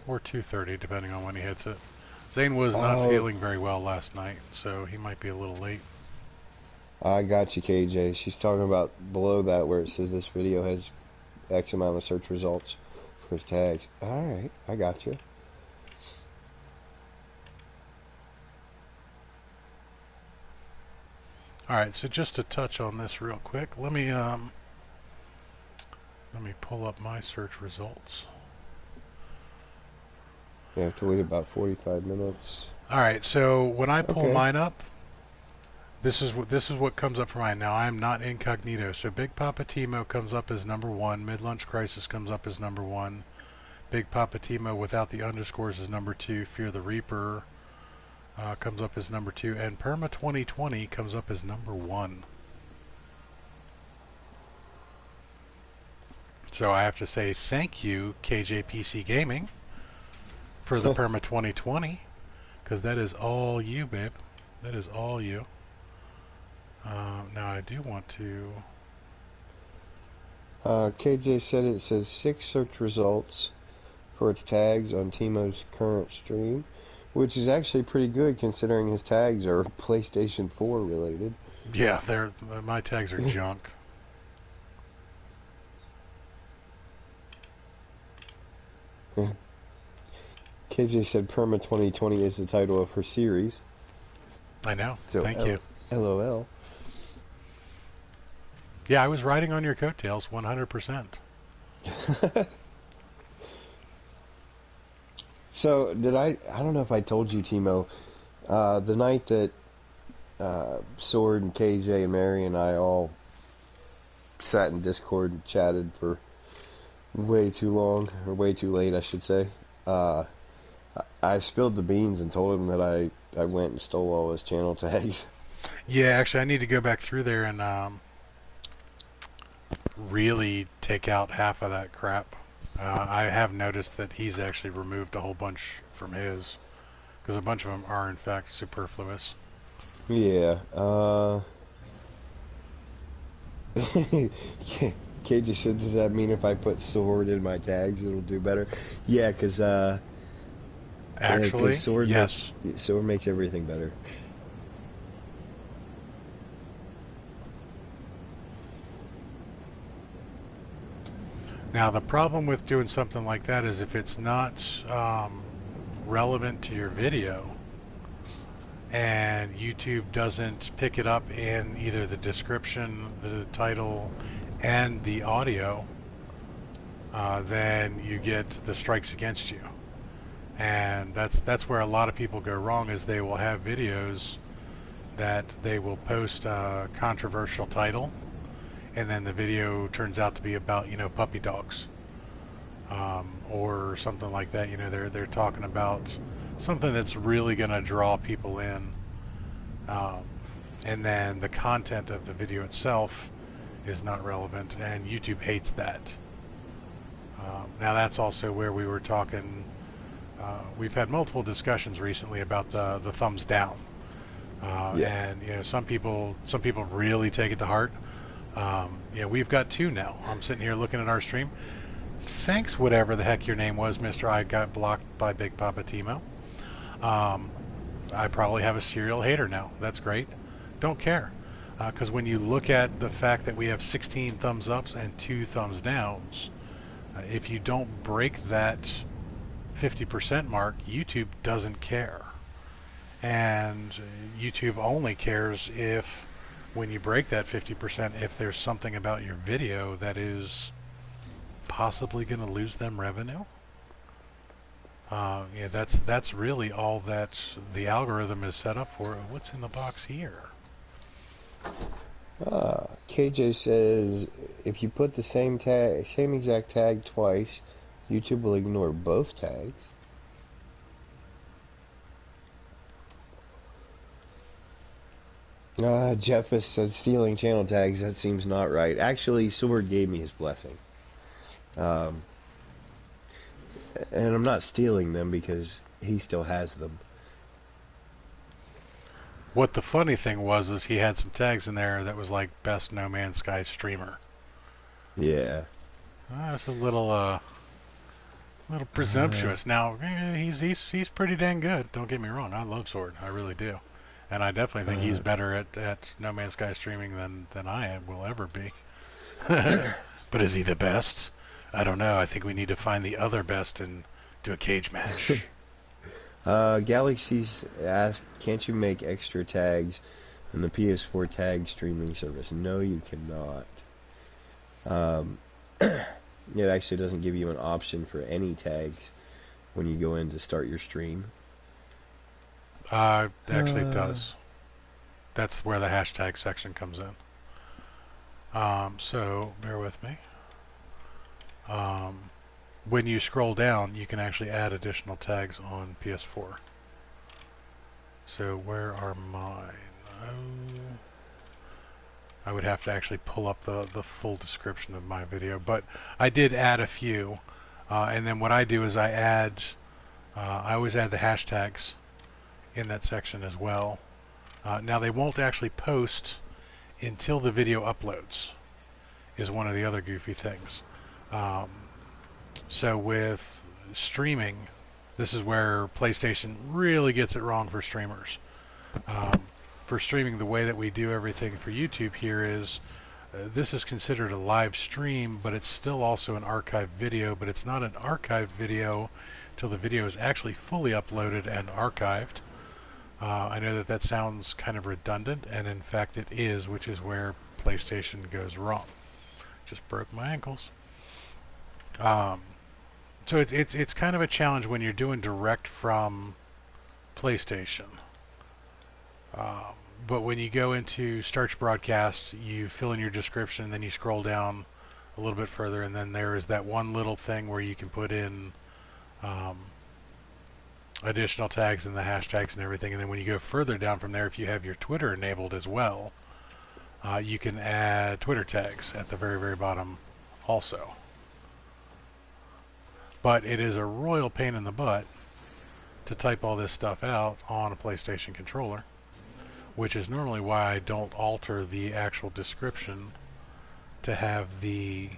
Or 2:30, depending on when he hits it. Zane was not feeling very well last night, so he might be a little late. I got you, KJ. She's talking about below that where it says this video has X amount of search results for his tags. Alright, I got you. All right, so just to touch on this real quick, let me pull up my search results. You have to wait about 45 minutes. All right, so when I pull Okay. mine up, this is what comes up for mine. Now I'm not incognito, so Big Papa Timo comes up as #1. Mid-Lunch Crisis comes up as #1. Big Papa Timo without the underscores is #2. Fear the Reaper comes up as #2, and Perma2020 comes up as #1. So I have to say thank you, KJPC Gaming, for the Perma2020, because that is all you, babe. That is all you. Now I do want to... KJ said it says 6 search results for its tags on Timo's current stream, which is actually pretty good considering his tags are PlayStation 4 related. Yeah, my tags are junk. KJ said Perma2020 is the title of her series. I know. So Thank you. LOL. Yeah, I was riding on your coattails 100%. So, I don't know if I told you, Timo, the night that Sword and KJ and Mary and I all sat in Discord and chatted for way too long, or way too late, I should say, I spilled the beans and told him that I went and stole all his channel tags. Yeah, actually, I need to go back through there and really take out half of that crap. I have noticed that he's actually removed a whole bunch from his, because a bunch of them are in fact superfluous. Yeah. KJ said, does that mean if I put Sword in my tags it'll do better? Yeah, because actually, Sword yes. Sword makes everything better. Now the problem with doing something like that is if it's not relevant to your video and YouTube doesn't pick it up in either the description, the title, and the audio, then you get the strikes against you. And that's where a lot of people go wrong, is they will have videos that they will post a controversial title, and then the video turns out to be about, puppy dogs, or something like that. They're talking about something that's really going to draw people in, and then the content of the video itself is not relevant, and YouTube hates that. Now that's also where we were talking. We've had multiple discussions recently about the thumbs down, and some people really take it to heart. We've got 2 now. I'm sitting here looking at our stream. Thanks, whatever the heck your name was, Mr. I got blocked by Big Papa Timo. I probably have a serial hater now. That's great. Don't care. Because when you look at the fact that we have 16 thumbs ups and 2 thumbs downs, if you don't break that 50% mark, YouTube doesn't care. And YouTube only cares if, when you break that 50%, if there's something about your video that is possibly going to lose them revenue. That's really all that the algorithm is set up for. What's in the box here? KJ says if you put the same exact tag twice, YouTube will ignore both tags. Jeff has said stealing channel tags, that seems not right. Actually, Sword gave me his blessing. And I'm not stealing them because he still has them. What the funny thing was is he had some tags in there that was like best No Man's Sky streamer. Yeah. That's a little presumptuous. Now he's pretty dang good. Don't get me wrong. I love Sword. I really do. And I definitely think he's better at No Man's Sky streaming than I will ever be. But is he the best? I don't know. I think we need to find the other best and do a cage match. Galaxies asked, can't you make extra tags in the PS4 tag streaming service. No, you cannot. It actually doesn't give you an option for any tags when you go in to start your stream. Actually it does. That's where the hashtag section comes in. So bear with me. When you scroll down, you can actually add additional tags on PS4. So where are mine? Oh, I would have to actually pull up the full description of my video, but I did add a few. And then what I do is I always add the hashtags in that section as well. Now they won't actually post until the video uploads, is one of the other goofy things. So with streaming, this is where PlayStation really gets it wrong for streamers. For streaming, the way that we do everything for YouTube here is this is considered a live stream, but it's still also an archived video, but it's not an archived video till the video is actually fully uploaded and archived. I know that sounds kind of redundant, and in fact it is, which is where PlayStation goes wrong. Just broke my ankles. So it's kind of a challenge when you're doing direct from PlayStation. But when you go into Start Broadcast, you fill in your description, and then you scroll down a little bit further, and then there is that one little thing where you can put in additional tags and the hashtags and everything. And then when you go further down from there, if you have your Twitter enabled as well, you can add Twitter tags at the very, very bottom also. But it is a royal pain in the butt to type all this stuff out on a PlayStation controller, which is normally why I don't alter the actual description to have the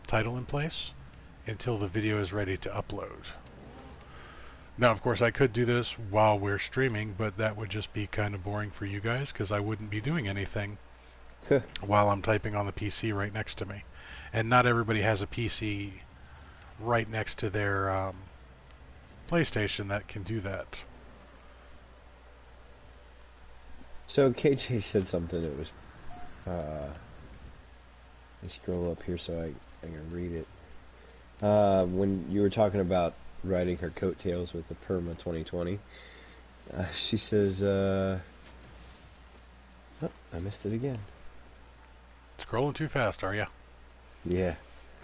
title in place until the video is ready to upload. Now, of course, I could do this while we're streaming, but that would just be kind of boring for you guys because I wouldn't be doing anything while I'm typing on the PC right next to me. And not everybody has a PC right next to their PlayStation that can do that. So KJ said something that was, let me scroll up here so I can read it. When you were talking about riding her coattails with the Perma2020, she says, oh, I missed it again. Scrolling too fast, are you? Yeah.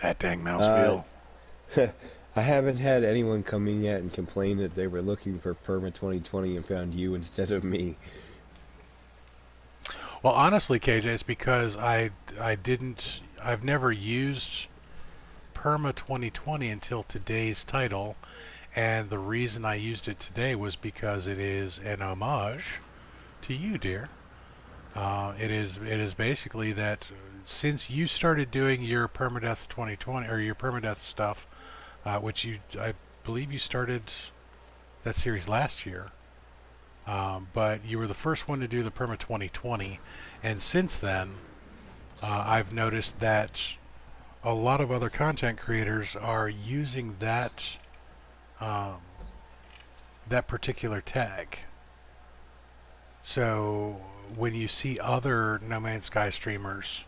That dang mouse wheel. I haven't had anyone come in yet and complain that they were looking for Perma2020 and found you instead of me. Well, honestly, KJ, it's because I've never used Perma2020 until today's title, and the reason I used it today was because it is an homage to you, dear. It is basically that since you started doing your Permadeath 2020 or your Permadeath stuff, which I believe you started that series last year, but you were the first one to do the Perma 2020, and since then I've noticed that a lot of other content creators are using that that particular tag. So when you see other No Man's Sky streamers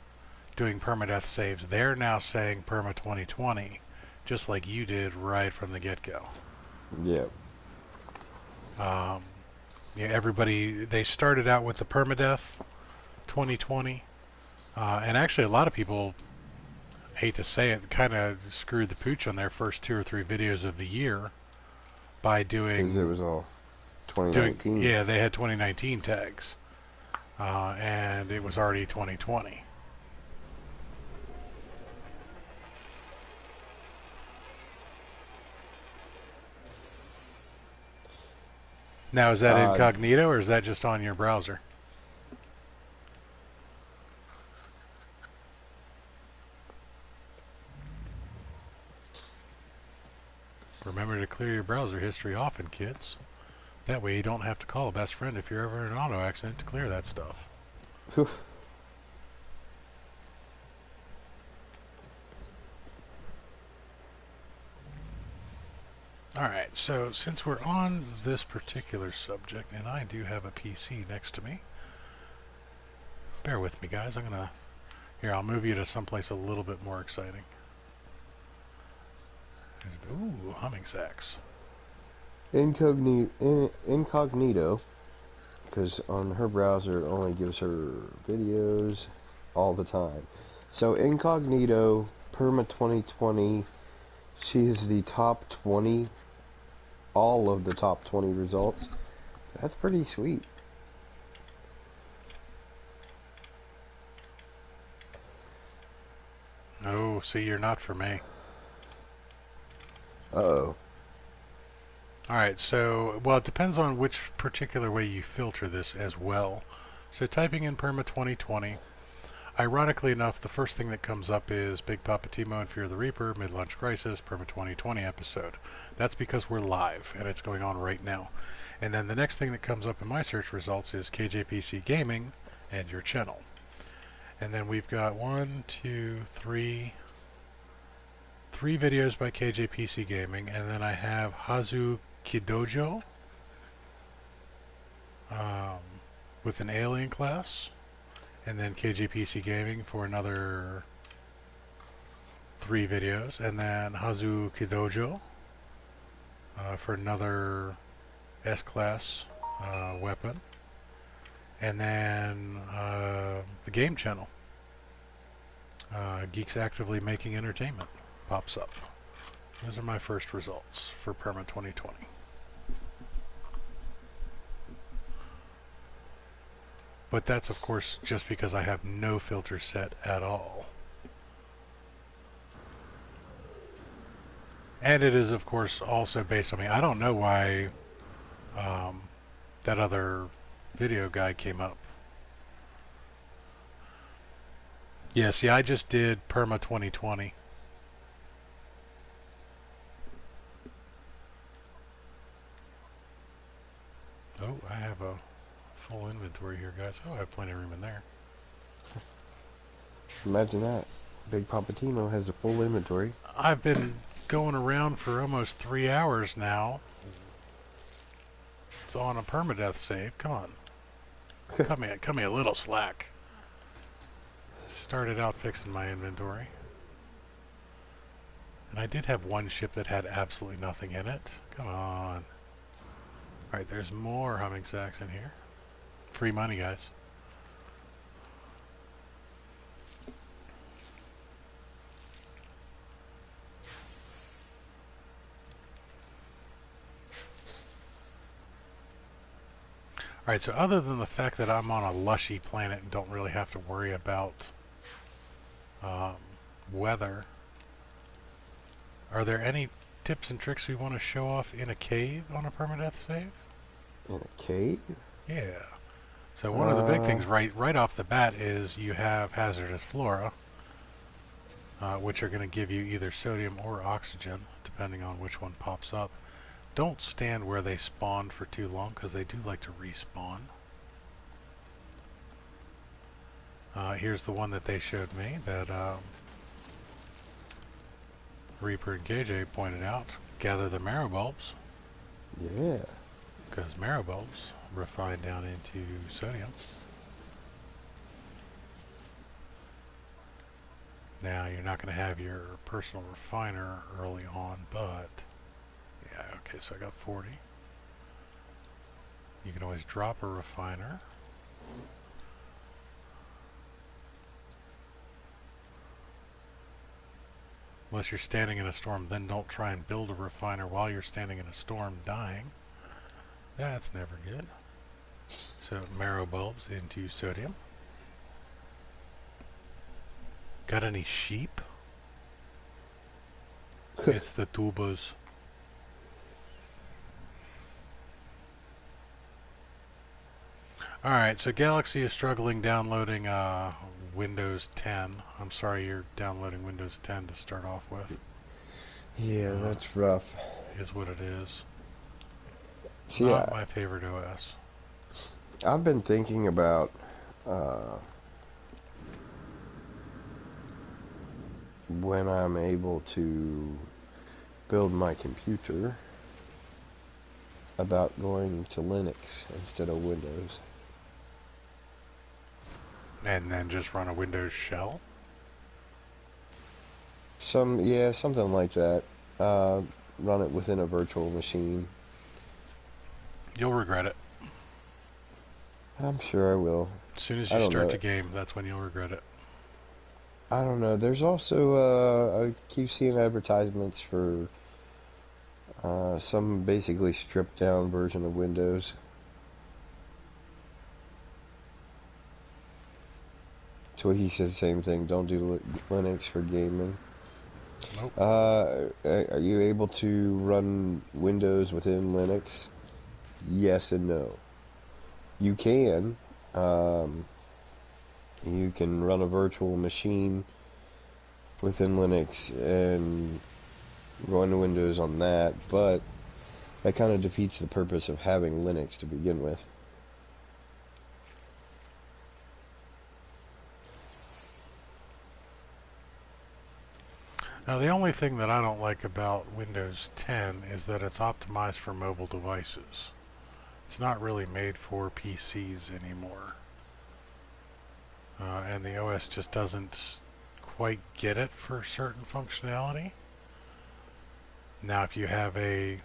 doing permadeath saves, they're now saying Perma 2020, just like you did right from the get-go. Yeah. Yeah, everybody, they started out with the permadeath 2020, and actually a lot of people, hate to say it, kind of screwed the pooch on their first 2 or 3 videos of the year by doing... Because it was all 2019. Yeah, they had 2019 tags, and it was already 2020. Now, is that incognito, or is that just on your browser? Remember to clear your browser history often, kids. That way you don't have to call a best friend if you're ever in an auto accident to clear that stuff. Whew. Alright, so since we're on this particular subject, and I do have a PC next to me, bear with me, guys. Here, I'll move you to someplace a little bit more exciting. Ooh, humming sacks. Incognito, because on her browser it only gives her videos all the time. So Incognito, Perma2020, she is the top 20, all of the top 20 results. That's pretty sweet. Oh, see, you're not for me. Uh-oh. Alright, so, well, it depends on which particular way you filter this as well. So typing in Perma2020, ironically enough, the first thing that comes up is Big Papa Timo and Fear the Reaper, Mid-Lunch Crisis, Perma2020 episode. That's because we're live, and it's going on right now. And then the next thing that comes up in my search results is KJPC Gaming and your channel. And then we've got three videos by KJPC Gaming, and then I have Hazu Kidojo with an alien class, and then KJPC Gaming for another 3 videos, and then Hazu Kidojo for another S-class weapon, and then the game channel, Geeks Actively Making Entertainment, pops up. Those are my first results for Perma2020. But that's, of course, just because I have no filter set at all. And it is, of course, also based on me. I don't know why that other video guy came up. Yeah, see, I just did Perma2020. Oh, I have a full inventory here, guys. Oh, I have plenty of room in there. Imagine that. Big Papa Timo has a full inventory. I've been going around for almost 3 hours now. It's on a permadeath save. Come on. cut me a little slack. Started out fixing my inventory. And I did have one ship that had absolutely nothing in it. Come on. Alright, there's more humming sacks in here. Free money, guys. Alright, so other than the fact that I'm on a lushy planet and don't really have to worry about weather, are there any tips and tricks we want to show off in a cave on a permadeath save? In a cave? Yeah. So one of the big things right off the bat is you have hazardous flora, which are going to give you either sodium or oxygen, depending on which one pops up. Don't stand where they spawned for too long, because they do like to respawn. Here's the one that they showed me that Reaper and KJ pointed out. Gather the marrow bulbs. Yeah. Because marrow bulbs refine down into sodium. Now, you're not going to have your personal refiner early on, but yeah, okay, so I got 40. You can always drop a refiner. Unless you're standing in a storm, then don't try and build a refiner while you're standing in a storm dying. That's never good. So marrow bulbs into sodium. Got any sheep? It's the tubas. Alright, so Galaxy is struggling downloading Windows 10. I'm sorry you're downloading Windows 10 to start off with. Yeah, that's rough. Is what it is. See, Not my favorite OS. I've been thinking about when I'm able to build my computer about going to Linux instead of Windows. And then just run a Windows shell? Yeah, something like that. Run it within a virtual machine. You'll regret it. I'm sure I will. As soon as I you don't start know. the game, that's when you'll regret it. I don't know. There's also, I keep seeing advertisements for some basically stripped down version of Windows. So he says the same thing. Don't do Linux for gaming. Nope. Are you able to run Windows within Linux? Yes and no. You can. You can run a virtual machine within Linux and run Windows on that, but that kind of defeats the purpose of having Linux to begin with. Now, the only thing that I don't like about Windows 10 is that it's optimized for mobile devices. It's not really made for PCs anymore. And the OS just doesn't quite get it for certain functionality. Now, if you have a...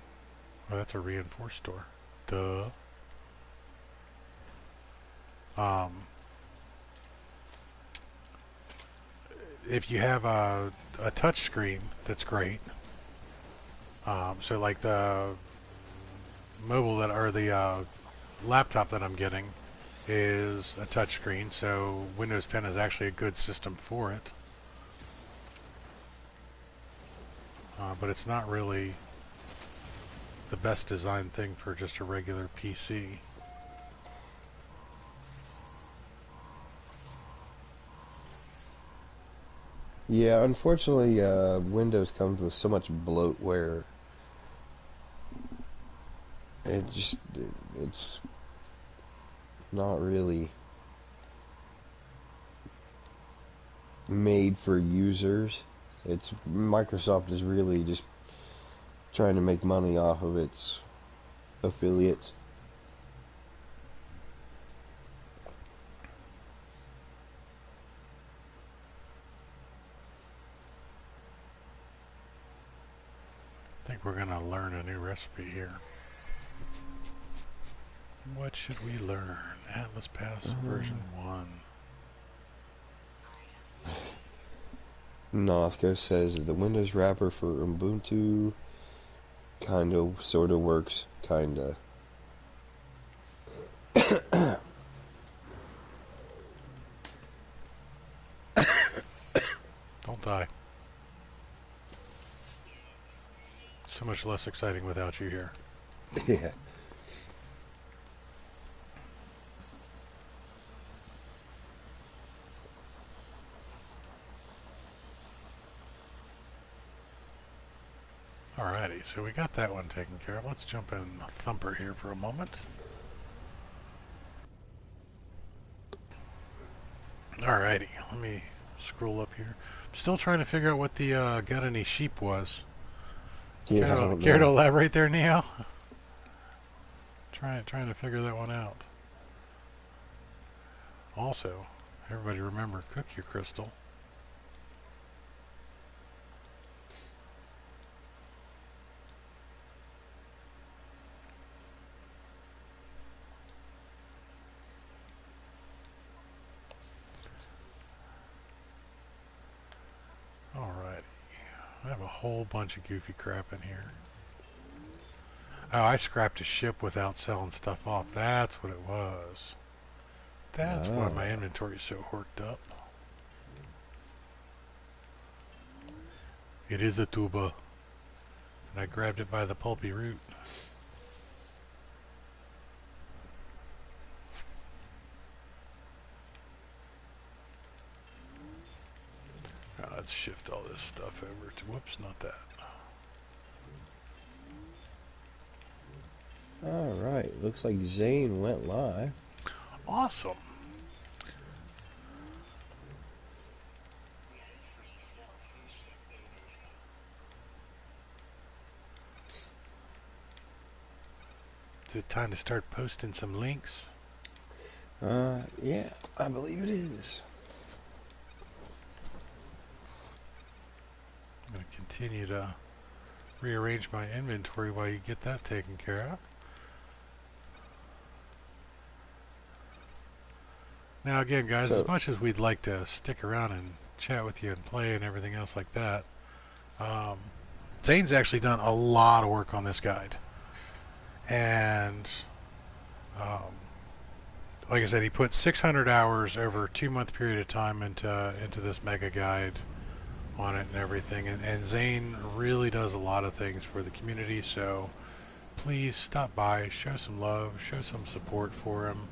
well, that's a reinforced door. Duh. If you have a touch screen, that's great. So like the mobile that, or the laptop that I'm getting is a touch screen, so Windows 10 is actually a good system for it. But it's not really the best designed thing for just a regular PC. Yeah, unfortunately, Windows comes with so much bloatware. It's not really made for users. Microsoft is really just trying to make money off of its affiliates. I think we're going to learn a new recipe here. What should we learn? Atlas Pass version 1. Nothco says the Windows wrapper for Ubuntu sorta works, kinda. Don't die. So much less exciting without you here. Yeah. Alrighty, so we got that one taken care of. Let's jump in Thumper here for a moment. Alrighty, let me scroll up here. I'm still trying to figure out what the got any sheep was. Yeah, I don't Care to know. elaborate there, Neo? Trying to figure that one out. Also, everybody remember, cook your crystal. Alrighty. I have a whole bunch of goofy crap in here. Oh, I scrapped a ship without selling stuff off. That's what it was. That's why my inventory is so horked up. It is a tuba. And I grabbed it by the pulpy root. Let's shift all this stuff over to... whoops, not that. Alright, looks like Zane went live. Awesome. Is it time to start posting some links? Yeah, I believe it is. I'm going to continue to rearrange my inventory while you get that taken care of. Now again, guys, as much as we'd like to stick around and chat with you and play and everything else like that, Zane's actually done a lot of work on this guide. And like I said, he put 600 hours over a 2-month period of time into this mega guide on it and everything. And Zane really does a lot of things for the community, so please stop by, show some love, show some support for him.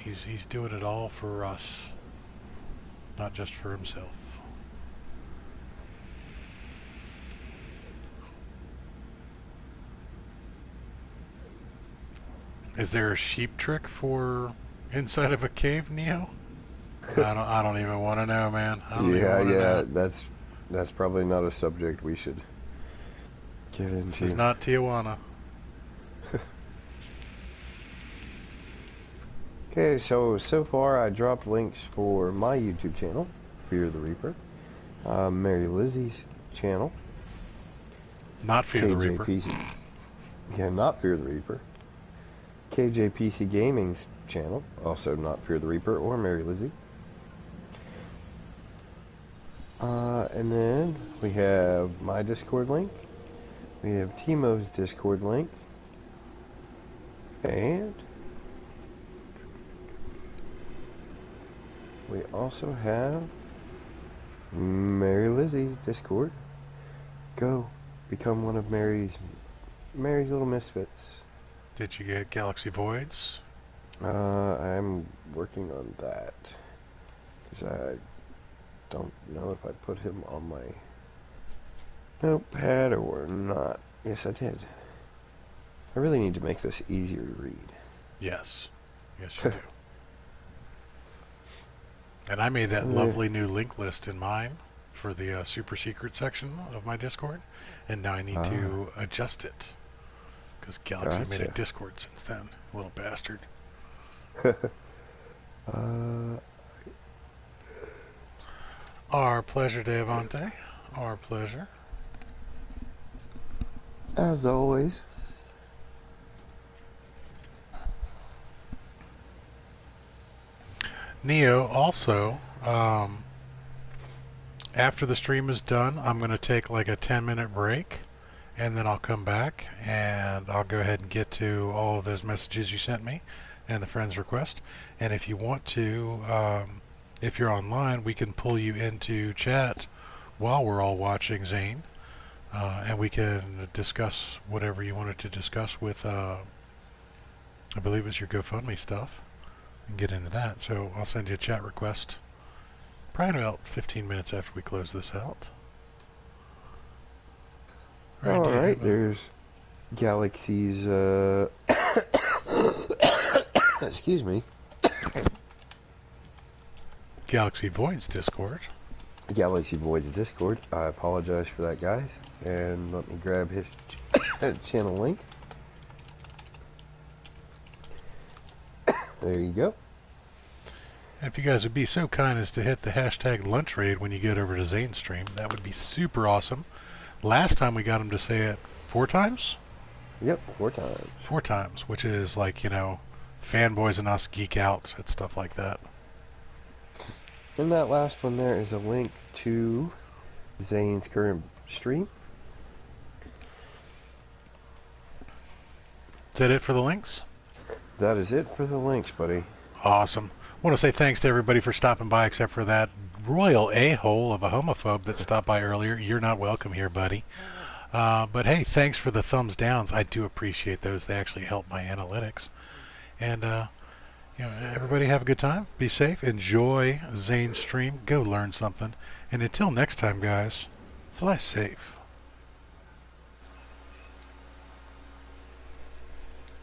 He's doing it all for us, not just for himself. Is there a sheep trick for inside of a cave, Neo? I don't even want to know, man. Yeah. That's probably not a subject we should get into. This is not Tijuana. Okay, so far I dropped links for my YouTube channel, Fear the Reaper, Mary Lizzie's channel, not Fear the Reaper. Yeah, not Fear the Reaper. KJPC Gaming's channel, also not Fear the Reaper or Mary Lizzie. And then we have my Discord link. We have Timo's Discord link. And we also have Mary Lizzie's Discord. Go become one of Mary's little misfits. Did you get Galaxy Voids? I'm working on that because I don't know if I put him on my notepad or not. Yes, I did. I really need to make this easier to read. Yes. Yes, you do. And I made that lovely new link list in mine for the super secret section of my Discord, and now I need to adjust it because Galaxy made a Discord since then. Little bastard. Our pleasure, Devante. Our pleasure. As always. Neo, also, after the stream is done, I'm going to take like a 10-minute break, and then I'll come back, and I'll go ahead and get to all of those messages you sent me, and the friend's request. And if you want to, if you're online, we can pull you into chat while we're all watching Zane, and we can discuss whatever you wanted to discuss with, I believe it's your GoFundMe stuff, and get into that. So I'll send you a chat request probably in about 15 minutes after we close this out. Alright, there's Galaxy's, excuse me. Galaxy Void's Discord. Galaxy Void's Discord. I apologize for that, guys. And let me grab his channel link. There you go. And if you guys would be so kind as to hit the hashtag lunch raid when you get over to Zane's stream, that would be super awesome. Last time we got him to say it 4 times? Yep, 4 times. 4 times, which is like, you know, fanboys and us geek out at stuff like that. In that last one there is a link to Zane's current stream. Is that it for the links? That is it for the links, buddy. Awesome. I want to say thanks to everybody for stopping by, except for that royal a-hole of a homophobe that stopped by earlier. You're not welcome here, buddy. But hey, thanks for the thumbs downs. I do appreciate those. They actually help my analytics. And you know, everybody have a good time. Be safe. Enjoy Zane's stream. Go learn something. And until next time, guys, fly safe.